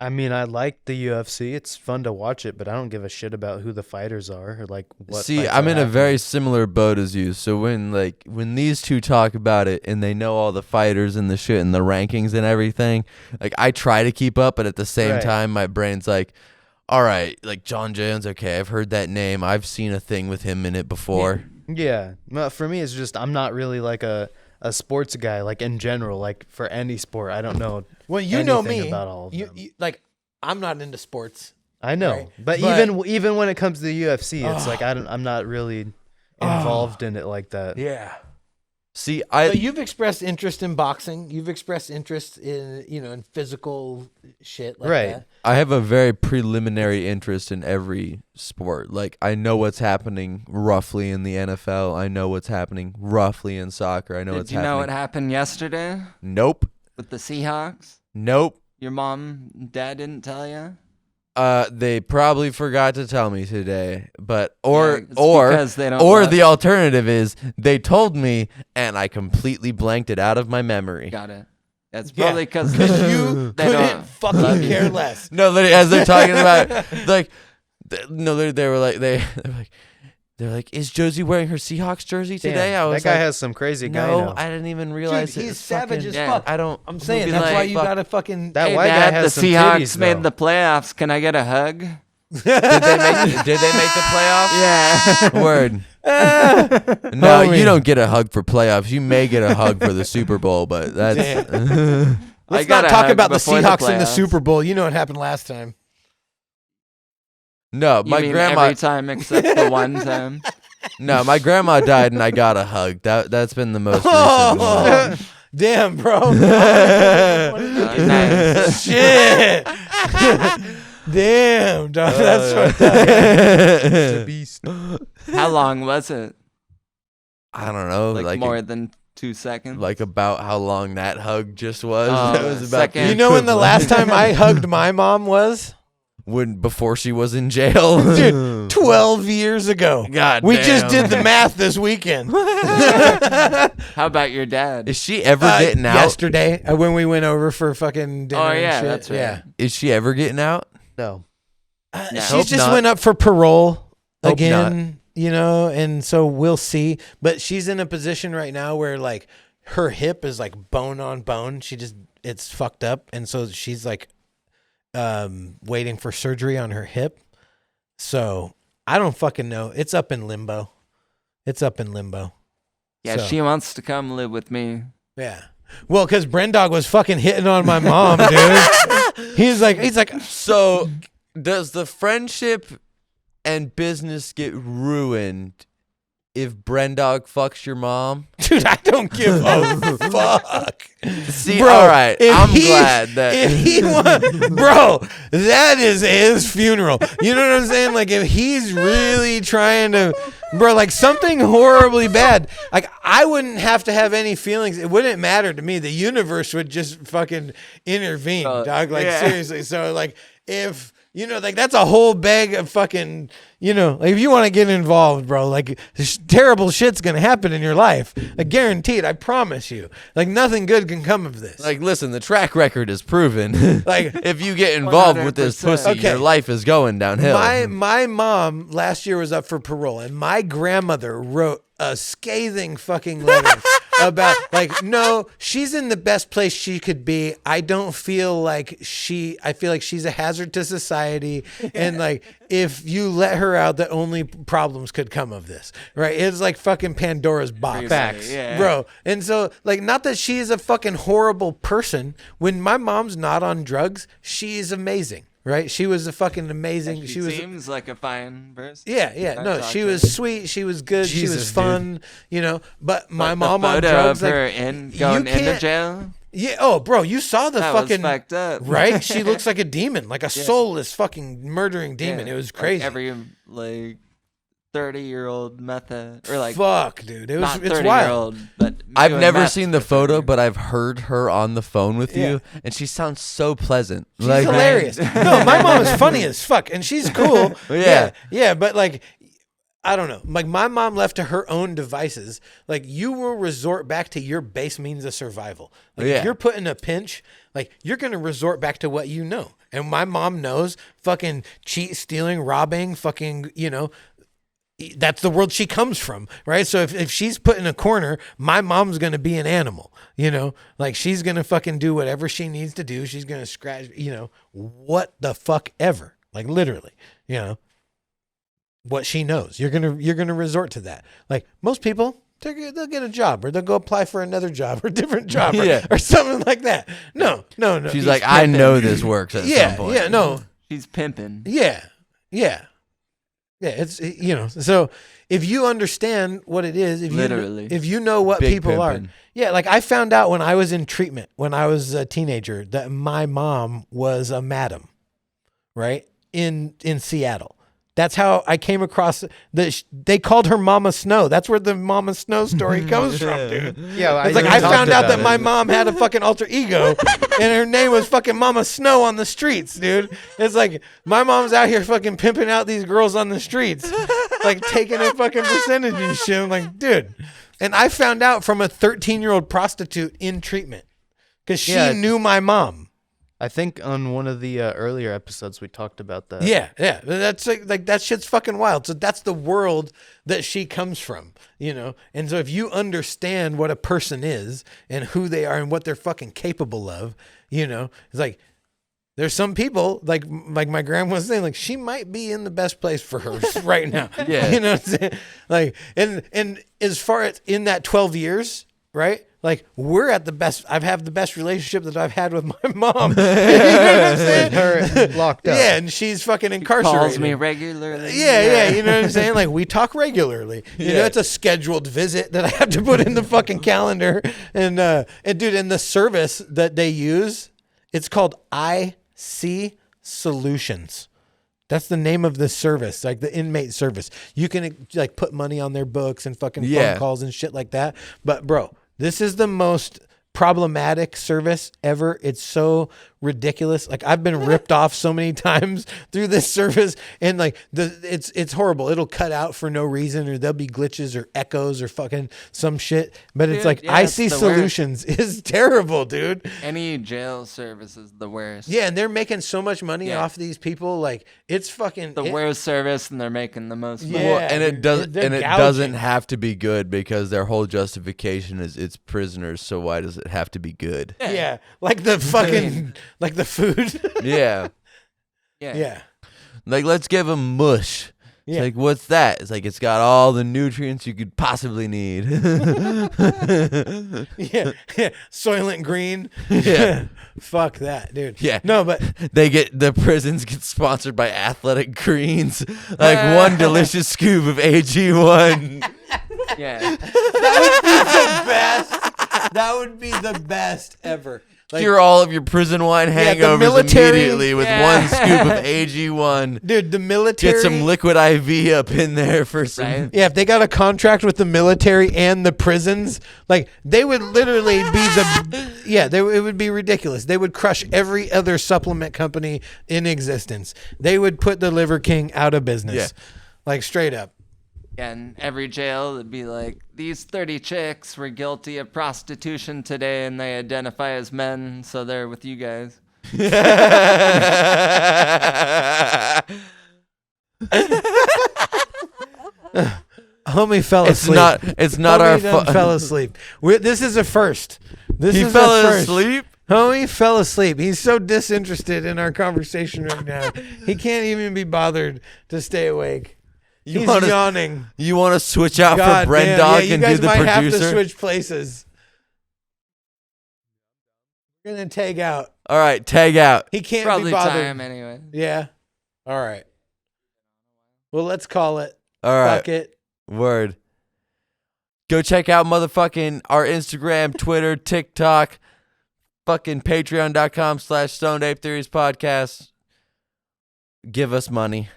I mean, I like the UFC. It's fun to watch it, but I don't give a shit about who the fighters are or like what. See, fights I'm are in a happening. very similar boat as you. So when these two talk about it and they know all the fighters and the shit and the rankings and everything, like I try to keep up, but at the same Right. time my brain's like, all right, like John Jones, okay, I've heard that name. I've seen a thing with him in it before. Yeah. Well, for me, it's just I'm not really like a sports guy, like in general, like for any sport. I don't know. Well, you know anything me. about all of them. Like, I'm not into sports. I know, Right. but even when it comes to the UFC, it's like I'm not really involved in it like that. Yeah. See, But you've expressed interest in boxing. You've expressed interest in, in physical shit like Right. that. I have a very preliminary interest in every sport. Like I know what's happening roughly in the NFL. I know what's happening roughly in soccer. I know Did what's you happening. know what happened yesterday Nope. with the Seahawks? Nope. Your mom and dad didn't tell you? They probably forgot to tell me today, but Yeah, it's because they don't or watch. the alternative is they told me and I completely blanked it out of my memory. Got it. That's Yeah. probably because You they couldn't don't fucking care less. No, literally, as they're talking about like, they were like they're like, is Josie wearing her Seahawks jersey Damn, today? I was that guy like, has some crazy guy no, now. I didn't even realize Dude, it. he's It's savage fucking- as Yeah. fuck. I don't. I'm saying be that's like, why you fuck. gotta fucking. That Hey, white Dad, guy has the some Seahawks titties, made though. the playoffs. Can I get a hug? Did they make the playoffs? Yeah. Word. No, Homie. you don't get a hug for playoffs. You may get a hug for the Super Bowl, but that's Let's got not a talk hug about the before the Seahawks in the playoffs. Super Bowl. You know what happened last time. no. You My mean grandma. every time except the one time. No, my grandma died, and I got a hug. That's been the most recent. Oh, damn, bro. Nice. Shit. Damn, dog. That's what. beast. How long was it? I don't know, Like more than 2 seconds? like about how long that hug just was. Oh, It was about second. You know when the last time I hugged my mom was? before she was in jail. Dude, 12 years ago. God We damn. just did the math this weekend. How about your dad? Is she ever getting out? Yesterday, when we went over for fucking dinner. Oh, and yeah, shit. that's right. Yeah. Is she ever getting out? No. No. She Hope just not. went up for parole Hope again, and so we'll see. But she's in a position right now where like her hip is like bone on bone. It's fucked up, and so she's like waiting for surgery on her hip. So I don't fucking know. It's up in limbo. Yeah, So- she wants to come live with me. Yeah. Well, because Brendog was fucking hitting on my mom, dude. He's like, So, does the friendship and business get ruined if Brendog fucks your mom? dude, I don't give a fuck. See, Bro, all right, if I'm he- glad that. If he bro, that is his funeral. You know what I'm saying? Like if he's really trying to, bro, like something horribly bad, like I wouldn't have to have any feelings. It wouldn't matter to me. The universe would just fucking intervene, dog. Like yeah. seriously. So like if. Like that's a whole bag of fucking, like if you want to get involved, bro, like terrible shit's going to happen in your life. Like guaranteed, I promise you. Like nothing good can come of this. Like, listen, the track record is proven. Like if you get involved with this 100%. pussy, Okay. your life is going downhill. my mom last year was up for parole, and my grandmother wrote a scathing fucking letter about like, no, she's in the best place she could be. I feel like she's a hazard to society. And like, if you let her out, the only problems could come of this, right? It's like fucking Pandora's box. Facts. Yeah. Bro. And so like, not that she is a fucking horrible person. When my mom's not on drugs, she is amazing. Right? She was a fucking amazing. She was seems like a fine person. yeah. I No, talked she to was her. sweet. She was good. she was Jesus, fun. But my Like mom the on photo drugs, of like, her going into can't- jail. Yeah. Oh, bro, you saw the That was fucking fucked up. right? She looks like a demon, like a soulless fucking murdering demon. Yeah, It was like crazy. every like 30-year-old method, or like Fuck, dude. It's not wild. 30-year-old, but I've doing never meth seen the for photo, 30 but I've heard her on the phone with Yeah. you, and she sounds so pleasant. She's hilarious. No, my mom is funny as fuck, and she's cool. Yeah. yeah, but like, I don't know. Like, my mom left to her own devices. Like, you will resort back to your base means of survival. Like, Yeah. if you're put in a pinch, like, you're gonna resort back to what you know. And my mom knows fucking cheat, stealing, robbing, fucking, that's the world she comes from, right? So if she's put in a corner, my mom's going to be an animal, like she's going to fucking do whatever she needs to do. She's going to scratch, what the fuck ever, like literally, what she knows. You're going to resort to that. Like most people, they'll get a job or they'll go apply for another job or a different job or something like that. No. She's like, I know this works at some point. Yeah, no. She's pimping. Yeah. It's so if you understand what it is, if you know what Big people pimpin'. are, like I found out when I was in treatment when I was a teenager that my mom was a madam, right in Seattle. That's how I came across they called her Mama Snow. That's where the Mama Snow story comes from, dude. Yeah, It's like I found out that my mom had a fucking alter ego and her name was fucking Mama Snow on the streets, dude. It's like my mom's out here fucking pimping out these girls on the streets, like taking a fucking percentage and shit. I'm like, dude. And I found out from a 13-year-old prostitute in treatment because she knew my mom. I think on one of the earlier episodes we talked about that. Yeah. That's like that shit's fucking wild. So that's the world that she comes from, And so if you understand what a person is and who they are and what they're fucking capable of, it's like there's some people like my grandma was saying, like she might be in the best place for her right now. Yeah. You know what I'm saying? Like and as far as in that 12 years, right? Like we're at the best. I've had the best relationship that I've had with my mom. You know what I'm saying? Her locked up. Yeah, and she's fucking incarcerated. Calls me regularly. Yeah, you know what I'm saying? Like we talk regularly. You know, it's a scheduled visit that I have to put in the fucking calendar. And dude, and the service that they use, it's called IC Solutions. That's the name of the service, like the inmate service. You can like put money on their books and fucking phone calls and shit like that. But bro, this is the most problematic service ever. It's so ridiculous. Like I've been ripped off so many times through this service, and like it's horrible. It'll cut out for no reason, or there'll be glitches or echoes or fucking some shit. But it's like it's IC the Solutions is terrible, dude. Any jail service is the worst. Yeah, and they're making so much money off these people. Like it's fucking The worst service, and they're making the most money. Yeah. Well, and it doesn't they're it gouging. doesn't have to be good because their whole justification is it's prisoners, so why does it have to be good? Yeah, like the fucking like the food. Yeah. Yeah. Like let's give them mush. It's Yeah. like, what's that? It's like it's got all the nutrients you could possibly need. Yeah. Soylent Green. Yeah. Fuck that, dude. Yeah. No, but The prisons get sponsored by Athletic Greens. Like one delicious scoop of AG1. Yeah. that would be the best ever. Like, Cure all of your prison wine the hangovers military- immediately with one scoop of AG1. dude, the military. Get some liquid IV up in there for some. Right? Yeah, if they got a contract with the military and the prisons, like they would literally be it would be ridiculous. They would crush every other supplement company in existence. They would put the Liver King out of business. Yeah. Like straight up. And every jail would be like, these 30 chicks were guilty of prostitution today, and they identify as men, so they're with you guys. Homie fell asleep. It's not Homie our done fault. fell asleep. This is a first. He fell asleep. Homie fell asleep. He's so disinterested in our conversation right now. He can't even be bothered to stay awake. He's yawning. You want to switch out God for Bren damn. Dog you and guys do the might have to producer? switch places. We're gonna tag out. All right, tag out. He can't Probably be bothered. time anyway. Yeah. All right. Well, let's call it. All right, Fuck it. word. Go check out motherfucking our Instagram, Twitter, TikTok, fucking patreon.com/stoned-ape-theories podcast. Give us money.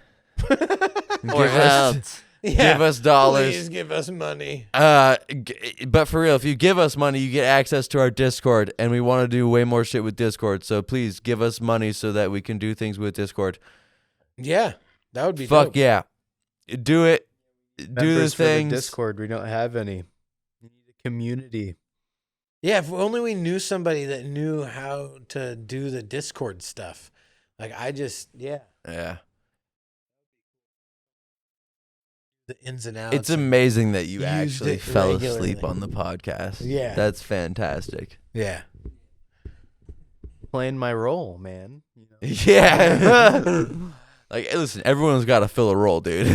Or else. Yeah, give us dollars. Please give us money. But for real, if you give us money, you get access to our Discord, and we want to do way more shit with Discord. So please give us money so that we can do things with Discord. Yeah, that would be Fuck dope. yeah. Do it. Do the Members for the things. Discord, we don't have any. We need a community. Yeah, if only we knew somebody that knew how to do the Discord stuff. Like yeah, Yeah. the ins and outs. It's amazing that you Used actually it fell regularly. asleep on the podcast. Yeah. That's fantastic. Yeah. Playing my role, man. You know? Yeah. Like, hey, listen, everyone's got to fill a role, dude.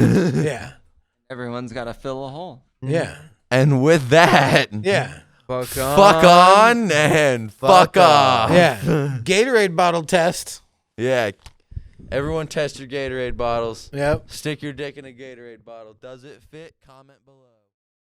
Yeah. Everyone's got to fill a hole. Yeah. And with that, Yeah. Fuck on and fuck off. Yeah. Gatorade bottle test. Yeah. Everyone test your Gatorade bottles. Yep. Stick your dick in a Gatorade bottle. Does it fit? Comment below.